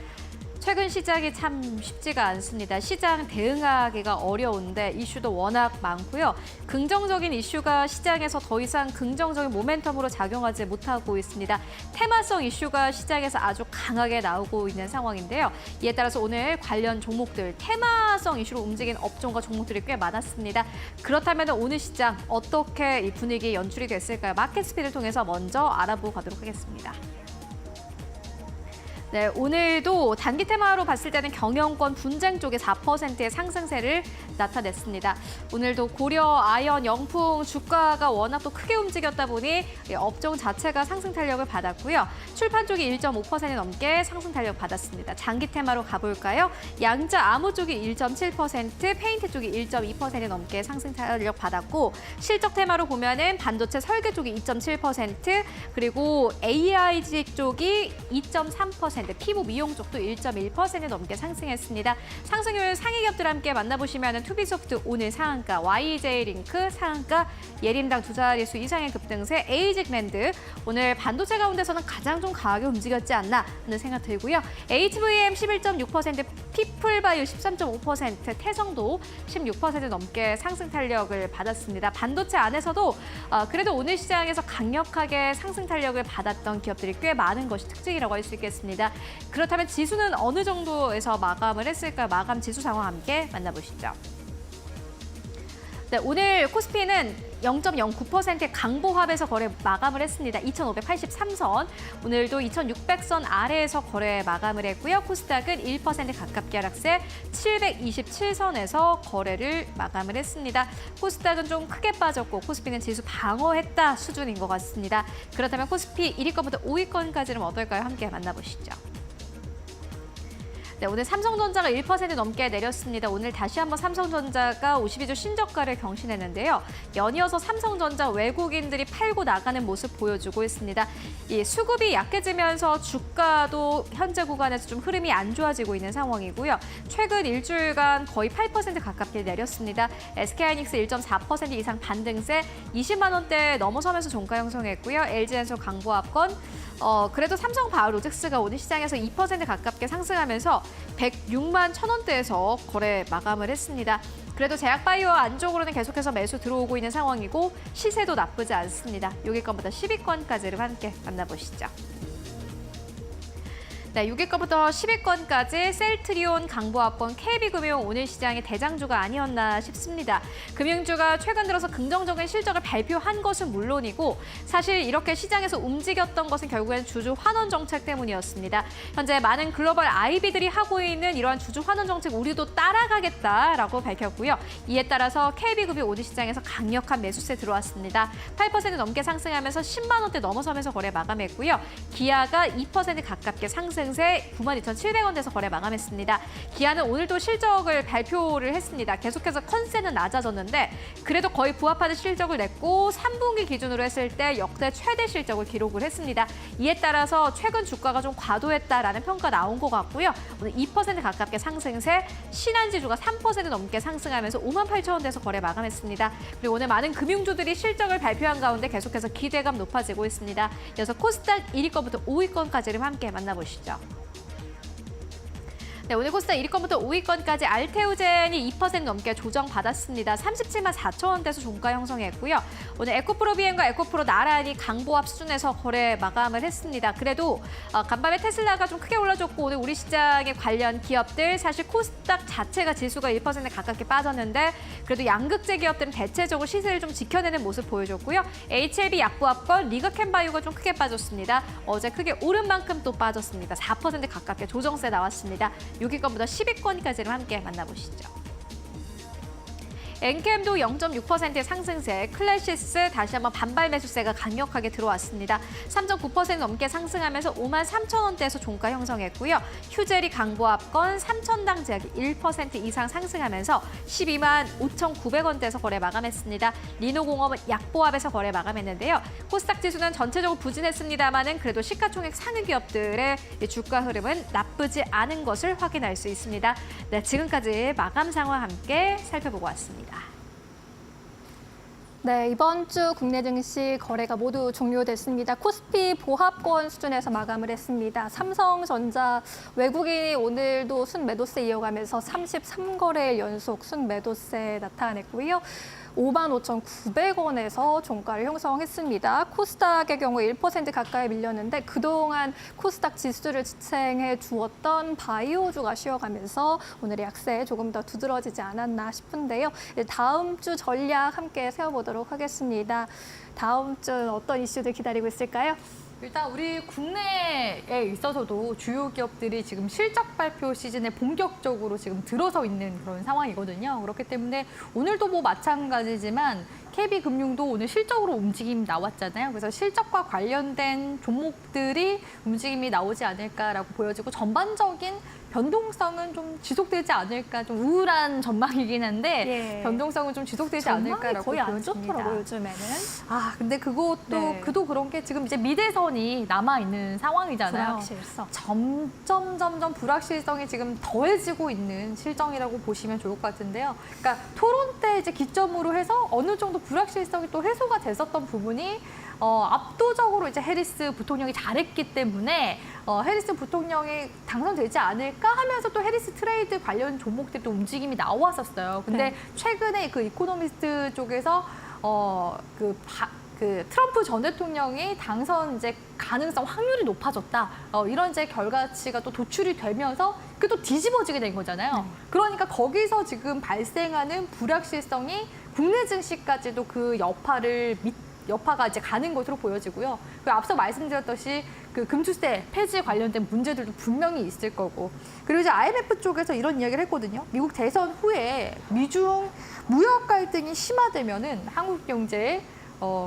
최근 시장이 참 쉽지가 않습니다. 시장 대응하기가 어려운데 이슈도 워낙 많고요. 긍정적인 이슈가 시장에서 더 이상 긍정적인 모멘텀으로 작용하지 못하고 있습니다. 테마성 이슈가 시장에서 아주 강하게 나오고 있는 상황인데요. 이에 따라서 오늘 관련 종목들, 테마성 이슈로 움직인 업종과 종목들이 꽤 많았습니다. 그렇다면 오늘 시장 어떻게 이 분위기 연출이 됐을까요? 마켓 스피드를 통해서 먼저 알아보고 가도록 하겠습니다. 네, 오늘도 단기 테마로 봤을 때는 경영권 분쟁 쪽에 4%의 상승세를 나타냈습니다. 오늘도 고려, 아연, 영풍 주가가 워낙 또 크게 움직였다 보니 업종 자체가 상승 탄력을 받았고요. 출판 쪽이 1.5% 넘게 상승 탄력 받았습니다. 장기 테마로 가볼까요? 양자, 아무 쪽이 1.7%, 페인트 쪽이 1.2% 넘게 상승 탄력 받았고 실적 테마로 보면은 반도체 설계 쪽이 2.7%, 그리고 AIG 쪽이 2.3%, 피부 미용 쪽도 1.1% 넘게 상승했습니다. 상승률 상위 기업들 함께 만나보시면 투비소프트 오늘 상한가, YJ링크 상한가, 예림당 두 자릿수 이상의 급등세, 에이직랜드 오늘 반도체 가운데서는 가장 좀 강하게 움직였지 않나 하는 생각 들고요. HVM 11.6%, 피플바이오 13.5%, 태성도 16% 넘게 상승 탄력을 받았습니다. 반도체 안에서도 그래도 오늘 시장에서 강력하게 상승 탄력을 받았던 기업들이 꽤 많은 것이 특징이라고 할 수 있겠습니다. 그렇다면 지수는 어느 정도에서 마감을 했을까요? 마감 지수 상황 함께 만나보시죠. 네, 오늘 코스피는 0.09%의 강보합에서 거래 마감을 했습니다. 2,583선, 오늘도 2,600선 아래에서 거래 마감을 했고요. 코스닥은 1% 가깝게 하락세 727선에서 거래를 마감을 했습니다. 코스닥은 좀 크게 빠졌고 코스피는 지수 방어했다 수준인 것 같습니다. 그렇다면 코스피 1위권부터 5위권까지는 어떨까요? 함께 만나보시죠. 네, 오늘 삼성전자가 1% 넘게 내렸습니다. 오늘 다시 한번 삼성전자가 52주 신저가를 경신했는데요. 연이어서 삼성전자 외국인들이 팔고 나가는 모습 보여주고 있습니다. 이 수급이 약해지면서 주가도 현재 구간에서 좀 흐름이 안 좋아지고 있는 상황이고요. 최근 일주일간 거의 8% 가깝게 내렸습니다. SK하이닉스 1.4% 이상 반등세 20만 원대 넘어서면서 종가 형성했고요. LG엔솔 강보합권, 그래도 삼성바이오로직스가 오늘 시장에서 2% 가깝게 상승하면서 106만 1,000원대에서 거래 마감을 했습니다. 그래도 제약바이오 안쪽으로는 계속해서 매수 들어오고 있는 상황이고 시세도 나쁘지 않습니다. 6위권부터 10위권까지를 함께 만나보시죠. 네, 6위권부터 10위권까지 셀트리온, 강보합권, KB금융 오늘 시장의 대장주가 아니었나 싶습니다. 금융주가 최근 들어서 긍정적인 실적을 발표한 것은 물론이고 사실 이렇게 시장에서 움직였던 것은 결국엔 주주 환원 정책 때문이었습니다. 현재 많은 글로벌 IB들이 하고 있는 이러한 주주 환원 정책 우리도 따라가겠다라고 밝혔고요. 이에 따라서 KB금융 오늘 시장에서 강력한 매수세 들어왔습니다. 8% 넘게 상승하면서 10만 원대 넘어서면서 거래 마감했고요. 기아가 2% 가깝게 상승세 92,700원대에서 거래 마감했습니다. 기아는 오늘도 실적을 발표를 했습니다. 계속해서 컨센은 낮아졌는데 그래도 거의 부합하는 실적을 냈고 3분기 기준으로 했을 때 역대 최대 실적을 기록을 했습니다. 이에 따라서 최근 주가가 좀 과도했다라는 평가 나온 것 같고요. 오늘 2% 가깝게 상승세, 신한지주가 3% 넘게 상승하면서 58,000원대에서 거래 마감했습니다. 그리고 오늘 많은 금융주들이 실적을 발표한 가운데 계속해서 기대감 높아지고 있습니다. 이어서 코스닥 1위권부터 5위권까지를 함께 만나보시죠. 네, 오늘 코스닥 1위권부터 5위권까지 알테오젠이 2% 넘게 조정받았습니다. 37만 4천원대에서 종가 형성했고요. 오늘 에코프로 비행과 에코프로 나란히 강보합 수준에서 거래 마감을 했습니다. 그래도 간밤에 테슬라가 좀 크게 올라줬고 오늘 우리 시장에 관련 기업들 사실 코스닥 자체가 지수가 1% 가깝게 빠졌는데 그래도 양극재 기업들은 대체적으로 시세를 좀 지켜내는 모습 보여줬고요. HLB 약보합권, 리그캔바이오가 좀 크게 빠졌습니다. 어제 크게 오른 만큼 또 빠졌습니다. 4% 가깝게 조정세 나왔습니다. 6위권부터 10위권까지를 함께 만나보시죠. 엔캠도 0.6%의 상승세, 클래시스 다시 한번 반발 매수세가 강력하게 들어왔습니다. 3.9% 넘게 상승하면서 5만 3천원대에서 종가 형성했고요. 휴젤이 강보합권 3천당 제약이 1% 이상 상승하면서 12만 5,900원대에서 거래 마감했습니다. 리노공업은 약보합에서 거래 마감했는데요. 코스닥 지수는 전체적으로 부진했습니다만은 그래도 시가총액 상위 기업들의 주가 흐름은 나쁘지 않은 것을 확인할 수 있습니다. 네, 지금까지 마감 상황 함께 살펴보고 왔습니다. 네, 이번 주 국내 증시 거래가 모두 종료됐습니다. 코스피 보합권 수준에서 마감을 했습니다. 삼성전자 외국인이 오늘도 순매도세 이어가면서 33거래일 연속 순매도세 나타냈고요. 55,900원에서 종가를 형성했습니다. 코스닥의 경우 1% 가까이 밀렸는데 그동안 코스닥 지수를 지탱해 주었던 바이오주가 쉬어가면서 오늘의 약세에 조금 더 두드러지지 않았나 싶은데요. 다음 주 전략 함께 세워보도록 하겠습니다. 다음 주는 어떤 이슈들 기다리고 있을까요? 일단 우리 국내에 있어서도 주요 기업들이 지금 실적 발표 시즌에 본격적으로 지금 들어서 있는 그런 상황이거든요. 그렇기 때문에 오늘도 뭐 마찬가지지만 KB금융도 오늘 실적으로 움직임이 나왔잖아요. 그래서 실적과 관련된 종목들이 움직임이 나오지 않을까라고 보여지고 전반적인 변동성은 좀 지속되지 않을까, 좀 우울한 전망이긴 한데 변동성은 좀 지속되지 않을까라고 거의 안 보여집니다. 좋더라고요, 요즘에는. 근데 그것도 그도 그런 게 지금 이제 미대선이 남아 있는 상황이잖아요. 불확실성. 점점 불확실성이 지금 더해지고 있는 실정이라고 보시면 좋을 것 같은데요. 그러니까 토론 때 이제 기점으로 해서 어느 정도 불확실성이 또 해소가 됐었던 부분이 압도적으로 이제 해리스 부통령이 잘했기 때문에 해리스 부통령이 당선되지 않을까 하면서 또 해리스 트레이드 관련 종목들이 또 움직임이 나왔었어요. 근데 최근에 그 이코노미스트 쪽에서 그 트럼프 전 대통령이 당선 이제 가능성 확률이 높아졌다. 이런 이제 결과치가 또 도출이 되면서 그게 또 뒤집어지게 된 거잖아요. 그러니까 거기서 지금 발생하는 불확실성이 국내 증시까지도 그 여파가 이제 가는 것으로 보여지고요. 그리고 앞서 말씀드렸듯이 그 금투세 폐지 관련된 문제들도 분명히 있을 거고. 그리고 이제 IMF 쪽에서 이런 이야기를 했거든요. 미국 대선 후에 미중 무역 갈등이 심화되면은 한국 경제에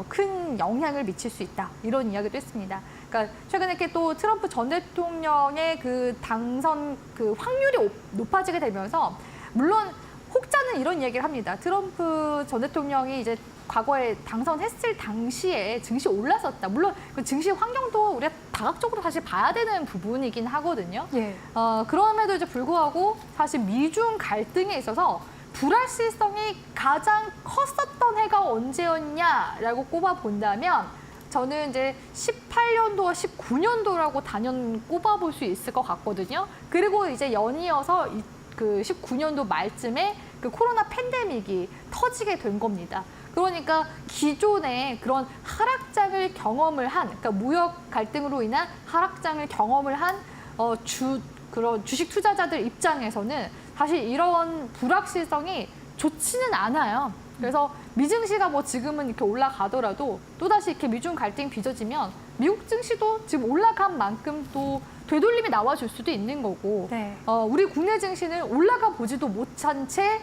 큰 영향을 미칠 수 있다. 이런 이야기도 했습니다. 그러니까 최근에 이렇게 또 트럼프 전 대통령의 그 당선 그 확률이 높아지게 되면서 물론 혹자는 이런 이야기를 합니다. 트럼프 전 대통령이 이제 과거에 당선했을 당시에 증시 올랐었다. 물론 그 증시 환경도 우리가 다각적으로 사실 봐야 되는 부분이긴 하거든요. 그럼에도 이제 불구하고 사실 미중 갈등에 있어서 불확실성이 가장 컸었던 해가 언제였냐라고 꼽아본다면 저는 이제 18년도와 19년도라고 단연 꼽아볼 수 있을 것 같거든요. 그리고 이제 연이어서 그 19년도 말쯤에 그 코로나 팬데믹이 터지게 된 겁니다. 그러니까 기존에 그런 하락장을 경험을 한, 그러니까 무역 갈등으로 인한 하락장을 경험을 한 그런 주식 투자자들 입장에서는 사실 이런 불확실성이 좋지는 않아요. 그래서 미증시가 뭐 지금은 이렇게 올라가더라도 또다시 이렇게 미중 갈등이 빚어지면 미국 증시도 지금 올라간 만큼 또 되돌림이 나와줄 수도 있는 거고 네. 우리 국내 증시는 올라가 보지도 못한 채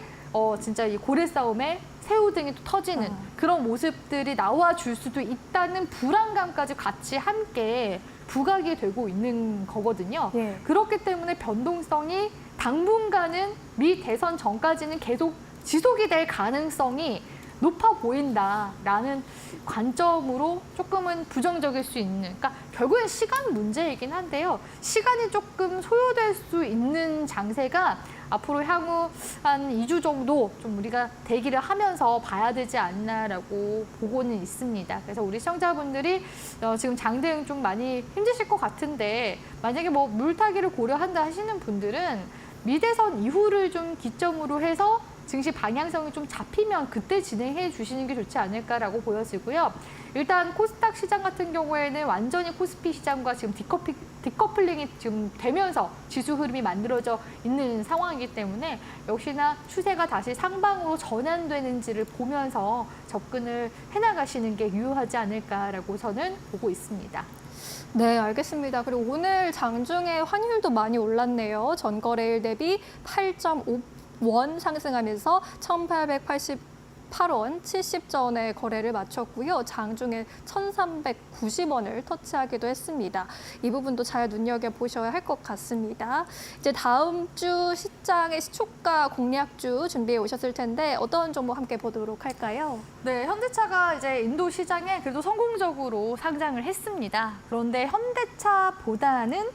진짜 이 고래 싸움에 새우등이 또 터지는 그런 모습들이 나와줄 수도 있다는 불안감까지 같이 함께 부각이 되고 있는 거거든요. 예. 그렇기 때문에 변동성이 당분간은 미 대선 전까지는 계속 지속이 될 가능성이 높아 보인다라는 관점으로 조금은 부정적일 수 있는, 그러니까 결국엔 시간 문제이긴 한데요. 시간이 조금 소요될 수 있는 장세가 앞으로 향후 한 2주 정도 좀 우리가 대기를 하면서 봐야 되지 않나라고 보고는 있습니다. 그래서 우리 시청자분들이 지금 장대응 좀 많이 힘드실 것 같은데 만약에 뭐 물타기를 고려한다 하시는 분들은 미대선 이후를 좀 기점으로 해서 증시 방향성이 좀 잡히면 그때 진행해 주시는 게 좋지 않을까라고 보여지고요. 일단 코스닥 시장 같은 경우에는 완전히 코스피 시장과 지금 디커플링이 지금 되면서 지수 흐름이 만들어져 있는 상황이기 때문에 역시나 추세가 다시 상방으로 전환되는지를 보면서 접근을 해나가시는 게 유효하지 않을까라고 저는 보고 있습니다. 네, 알겠습니다. 그리고 오늘 장중에 환율도 많이 올랐네요. 전거래일 대비 8.5원 상승하면서 1,888원 70전에 거래를 마쳤고요. 장중에 1,390원을 터치하기도 했습니다. 이 부분도 잘 눈여겨보셔야 할 것 같습니다. 이제 다음 주 시장의 시초가 공략주 준비해 오셨을 텐데 어떤 종목 함께 보도록 할까요? 네, 현대차가 이제 인도 시장에 그래도 성공적으로 상장을 했습니다. 그런데 현대차보다는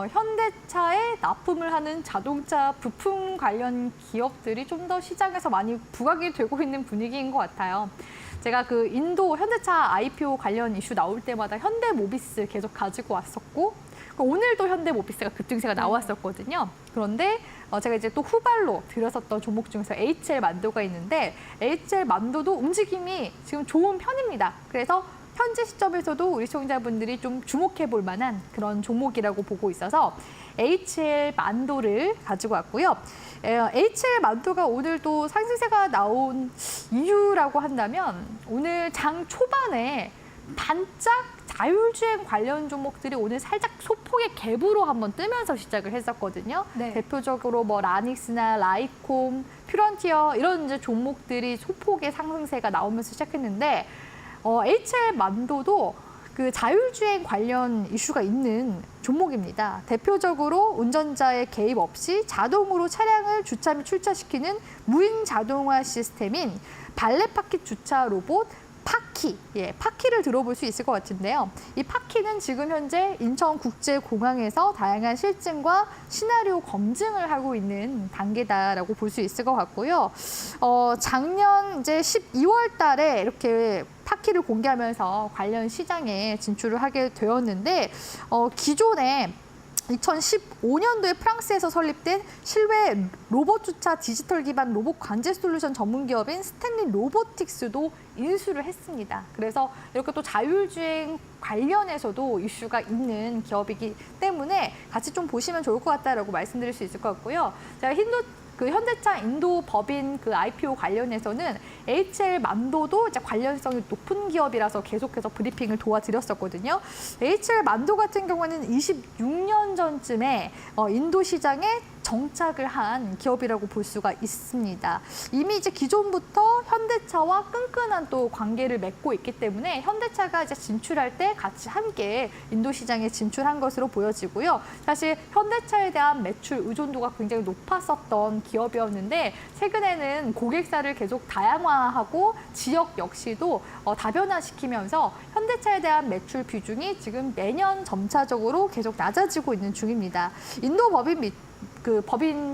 현대차에 납품을 하는 자동차 부품 관련 기업들이 좀 더 시장에서 많이 부각이 되고 있는 분위기인 것 같아요. 제가 그 인도 현대차 IPO 관련 이슈 나올 때마다 현대모비스 계속 가지고 왔었고 오늘도 현대모비스가 급등세가 나왔었거든요. 그런데 제가 이제 또 후발로 들었었던 종목 중에서 HL만도가 있는데 HL만도도 움직임이 지금 좋은 편입니다. 그래서 현재 시점에서도 우리 시청자분들이 좀 주목해 볼 만한 그런 종목이라고 보고 있어서 HL만도를 가지고 왔고요. HL만도가 오늘 또 상승세가 나온 이유라고 한다면 오늘 장 초반에 반짝 자율주행 관련 종목들이 오늘 살짝 소폭의 갭으로 한번 뜨면서 시작을 했었거든요. 네. 대표적으로 뭐 라닉스나 라이콤, 퓨런티어 이런 이제 종목들이 소폭의 상승세가 나오면서 시작했는데 HL만도도 그 자율주행 관련 이슈가 있는 종목입니다. 대표적으로 운전자의 개입 없이 자동으로 차량을 주차 및 출차시키는 무인 자동화 시스템인 발렛파킷 주차 로봇 파키, 파키를 들어볼 수 있을 것 같은데요. 이 파키는 지금 현재 인천국제공항에서 다양한 실증과 시나리오 검증을 하고 있는 단계다라고 볼 수 있을 것 같고요. 작년 이제 12월 달에 이렇게 파키를 공개하면서 관련 시장에 진출을 하게 되었는데 기존에 2015년도에 프랑스에서 설립된 실외 로봇 주차 디지털 기반 로봇 관제 솔루션 전문 기업인 스탠리 로보틱스도 인수를 했습니다. 그래서 이렇게 또 자율주행 관련해서도 이슈가 있는 기업이기 때문에 같이 좀 보시면 좋을 것 같다라고 말씀드릴 수 있을 것 같고요. 제가 현대차 인도 법인 그 IPO 관련해서는 HL만도도 이제 관련성이 높은 기업이라서 계속해서 브리핑을 도와드렸었거든요. HL만도 같은 경우는 26년 전쯤에 인도 시장에 정착을 한 기업이라고 볼 수가 있습니다. 이미 이제 기존부터 현대차와 끈끈한 또 관계를 맺고 있기 때문에 현대차가 이제 진출할 때 같이 함께 인도 시장에 진출한 것으로 보여지고요. 사실 현대차에 대한 매출 의존도가 굉장히 높았었던 기업이었는데 최근에는 고객사를 계속 다양화하고 지역 역시도 다변화시키면서 현대차에 대한 매출 비중이 지금 매년 점차적으로 계속 낮아지고 있는 중입니다. 인도 법인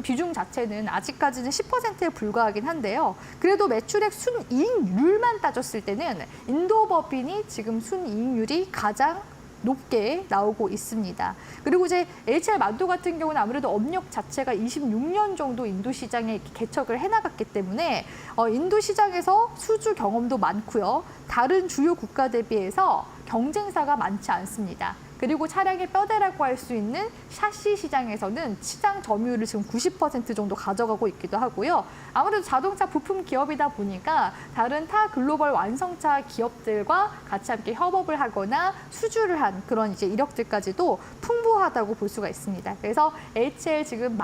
비중 자체는 아직까지는 10%에 불과하긴 한데요. 그래도 매출액 순이익률만 따졌을 때는 인도 법인이 지금 순이익률이 가장 높게 나오고 있습니다. 그리고 이제 HL만도 같은 경우는 아무래도 업력 자체가 26년 정도 인도 시장에 개척을 해나갔기 때문에 인도 시장에서 수주 경험도 많고요. 다른 주요 국가 대비해서 경쟁사가 많지 않습니다. 그리고 차량의 뼈대라고 할 수 있는 샤시 시장에서는 시장 점유율을 지금 90% 정도 가져가고 있기도 하고요. 아무래도 자동차 부품 기업이다 보니까 다른 타 글로벌 완성차 기업들과 같이 함께 협업을 하거나 수주를 한 그런 이제 이력들까지도 풍부하다고 볼 수가 있습니다. 그래서 HL 지금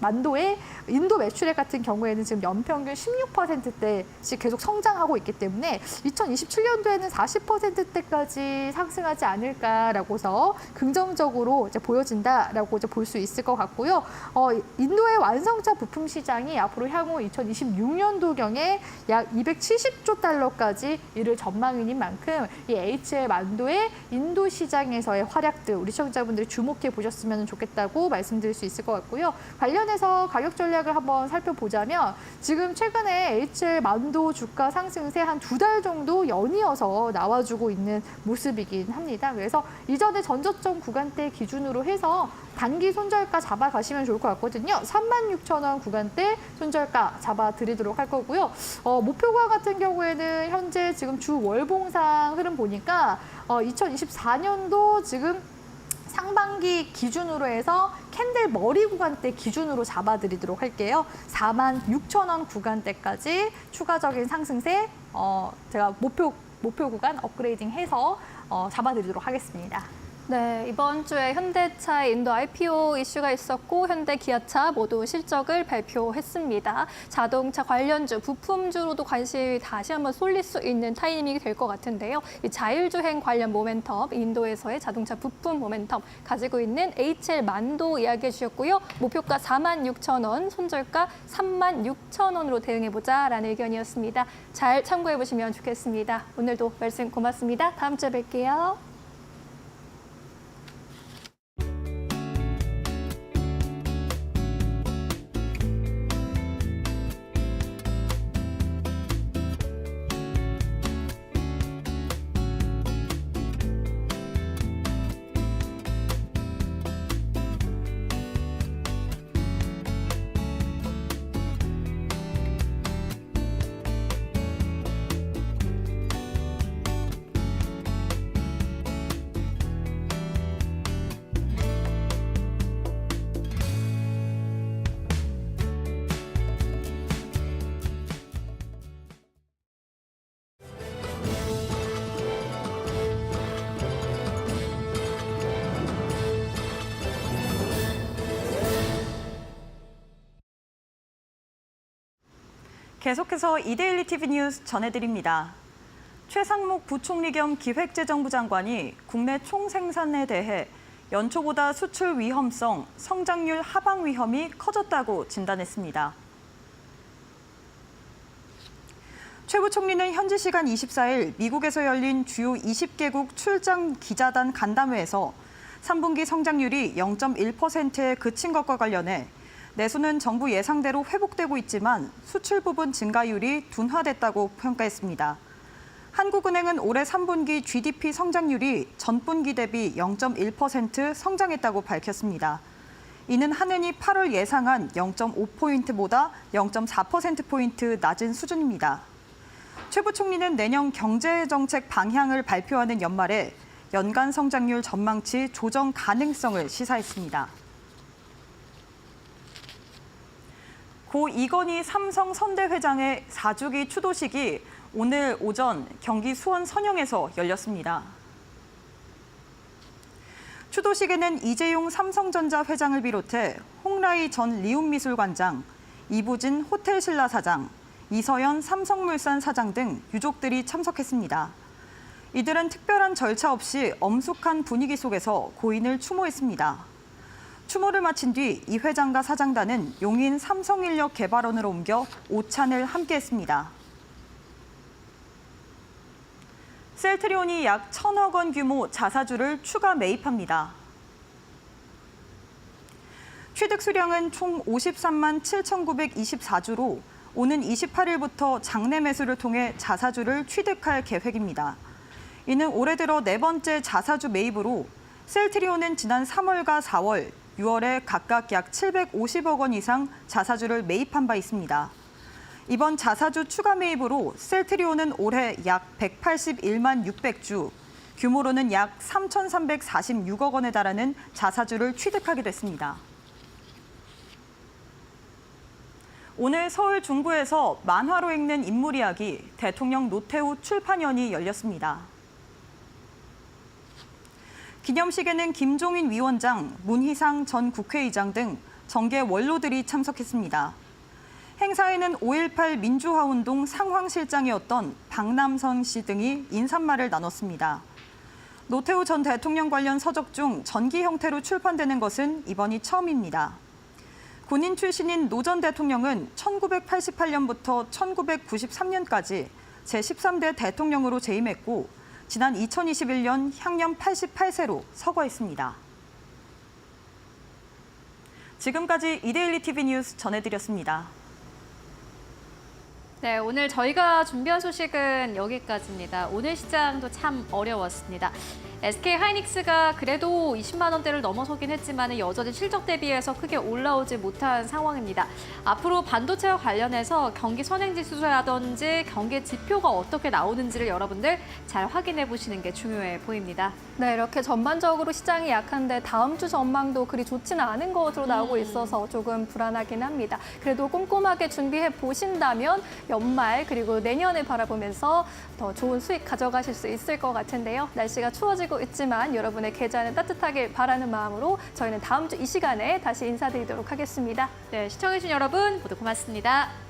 만도의 인도 매출액 같은 경우에는 지금 연평균 16%대씩 계속 성장하고 있기 때문에 2027년도에는 40%대까지 상승하지 않을까라고서 긍정적으로 이제 보여진다라고 이제 볼 수 있을 것 같고요. 인도의 완성차 부품 시장이 앞으로 향후 2026년도경에 약 270조 달러까지 이를 전망인 만큼 이 HL 만도의 인도 시장에서의 활약들 우리 시청자분들이 주목해 보셨으면 좋겠다고 말씀드릴 수 있을 것 같고요. 관련해서 가격 전략을 한번 살펴보자면 지금 최근에 HL 만도 주가 상승세 한 2달 정도 연이어서 나와주고 있는 모습이긴 합니다. 그래서 이전에 전저점 구간대 기준으로 해서 단기 손절가 잡아가시면 좋을 것 같거든요. 36,000원 구간대 손절가 잡아드리도록 할 거고요. 목표가 같은 경우에는 현재 지금 주 월봉상 흐름 보니까 2024년도 지금 상반기 기준으로 해서 캔들 머리 구간대 기준으로 잡아드리도록 할게요. 46,000원 구간대까지 추가적인 상승세 제가 목표 구간 업그레이딩해서 잡아드리도록 하겠습니다. 네, 이번 주에 현대차의 인도 IPO 이슈가 있었고 현대, 기아차 모두 실적을 발표했습니다. 자동차 관련주, 부품주로도 관심이 다시 한번 쏠릴 수 있는 타이밍이 될 것 같은데요. 이 자율주행 관련 모멘텀, 인도에서의 자동차 부품 모멘텀 가지고 있는 HL 만도 이야기해 주셨고요. 목표가 46,000원, 손절가 36,000원으로 대응해보자라는 의견이었습니다. 잘 참고해 보시면 좋겠습니다. 오늘도 말씀 고맙습니다. 다음 주에 뵐게요. 계속해서 이데일리 TV 뉴스 전해드립니다. 최상목 부총리 겸 기획재정부 장관이 국내 총생산에 대해 연초보다 수출 위험성, 성장률 하방 위험이 커졌다고 진단했습니다. 최 부총리는 현지 시간 24일 미국에서 열린 주요 20개국 출장 기자단 간담회에서 3분기 성장률이 0.1%에 그친 것과 관련해 내수는 정부 예상대로 회복되고 있지만 수출 부분 증가율이 둔화됐다고 평가했습니다. 한국은행은 올해 3분기 GDP 성장률이 전분기 대비 0.1% 성장했다고 밝혔습니다. 이는 한은이 8월 예상한 0.5포인트보다 0.4%포인트 낮은 수준입니다. 최 부총리는 내년 경제정책 방향을 발표하는 연말에 연간 성장률 전망치 조정 가능성을 시사했습니다. 고 이건희 삼성 선대 회장의 4주기 추도식이 오늘 오전 경기 수원 선영에서 열렸습니다. 추도식에는 이재용 삼성전자 회장을 비롯해 홍라희 전 리움미술관장, 이부진 호텔신라 사장, 이서연 삼성물산 사장 등 유족들이 참석했습니다. 이들은 특별한 절차 없이 엄숙한 분위기 속에서 고인을 추모했습니다. 추모를 마친 뒤 이 회장과 사장단은 용인 삼성인력개발원으로 옮겨 오찬을 함께했습니다. 셀트리온이 약 1,000억 원 규모 자사주를 추가 매입합니다. 취득 수량은 총 53만 7,924주로 오는 28일부터 장내 매수를 통해 자사주를 취득할 계획입니다. 이는 올해 들어 네 번째 자사주 매입으로 셀트리온은 지난 3월과 4월, 6월에 각각 약 750억 원 이상 자사주를 매입한 바 있습니다. 이번 자사주 추가 매입으로 셀트리온은 올해 약 181만 600주, 규모로는 약 3,346억 원에 달하는 자사주를 취득하게 됐습니다. 오늘 서울 중구에서 만화로 읽는 인물 이야기 대통령 노태우 출판연이 열렸습니다. 기념식에는 김종인 위원장, 문희상 전 국회의장 등 정계 원로들이 참석했습니다. 행사에는 5.18 민주화운동 상황실장이었던 박남선 씨 등이 인사말을 나눴습니다. 노태우 전 대통령 관련 서적 중 전기 형태로 출판되는 것은 이번이 처음입니다. 군인 출신인 노 전 대통령은 1988년부터 1993년까지 제13대 대통령으로 재임했고 지난 2021년 향년 88세로 서거했습니다. 지금까지 이데일리 TV 뉴스 전해드렸습니다. 네, 오늘 저희가 준비한 소식은 여기까지입니다. 오늘 시장도 참 어려웠습니다. SK 하이닉스가 그래도 20만 원대를 넘어서긴 했지만 여전히 실적 대비해서 크게 올라오지 못한 상황입니다. 앞으로 반도체와 관련해서 경기 선행지수라든지 경기 지표가 어떻게 나오는지를 여러분들 잘 확인해 보시는 게 중요해 보입니다. 네, 이렇게 전반적으로 시장이 약한데 다음 주 전망도 그리 좋지는 않은 것으로 나오고 있어서 조금 불안하긴 합니다. 그래도 꼼꼼하게 준비해 보신다면 연말 그리고 내년을 바라보면서 더 좋은 수익 가져가실 수 있을 것 같은데요. 날씨가 추워지고 있지만 여러분의 계좌는 따뜻하길 바라는 마음으로 저희는 다음 주 이 시간에 다시 인사드리도록 하겠습니다. 네, 시청해주신 여러분 모두 고맙습니다.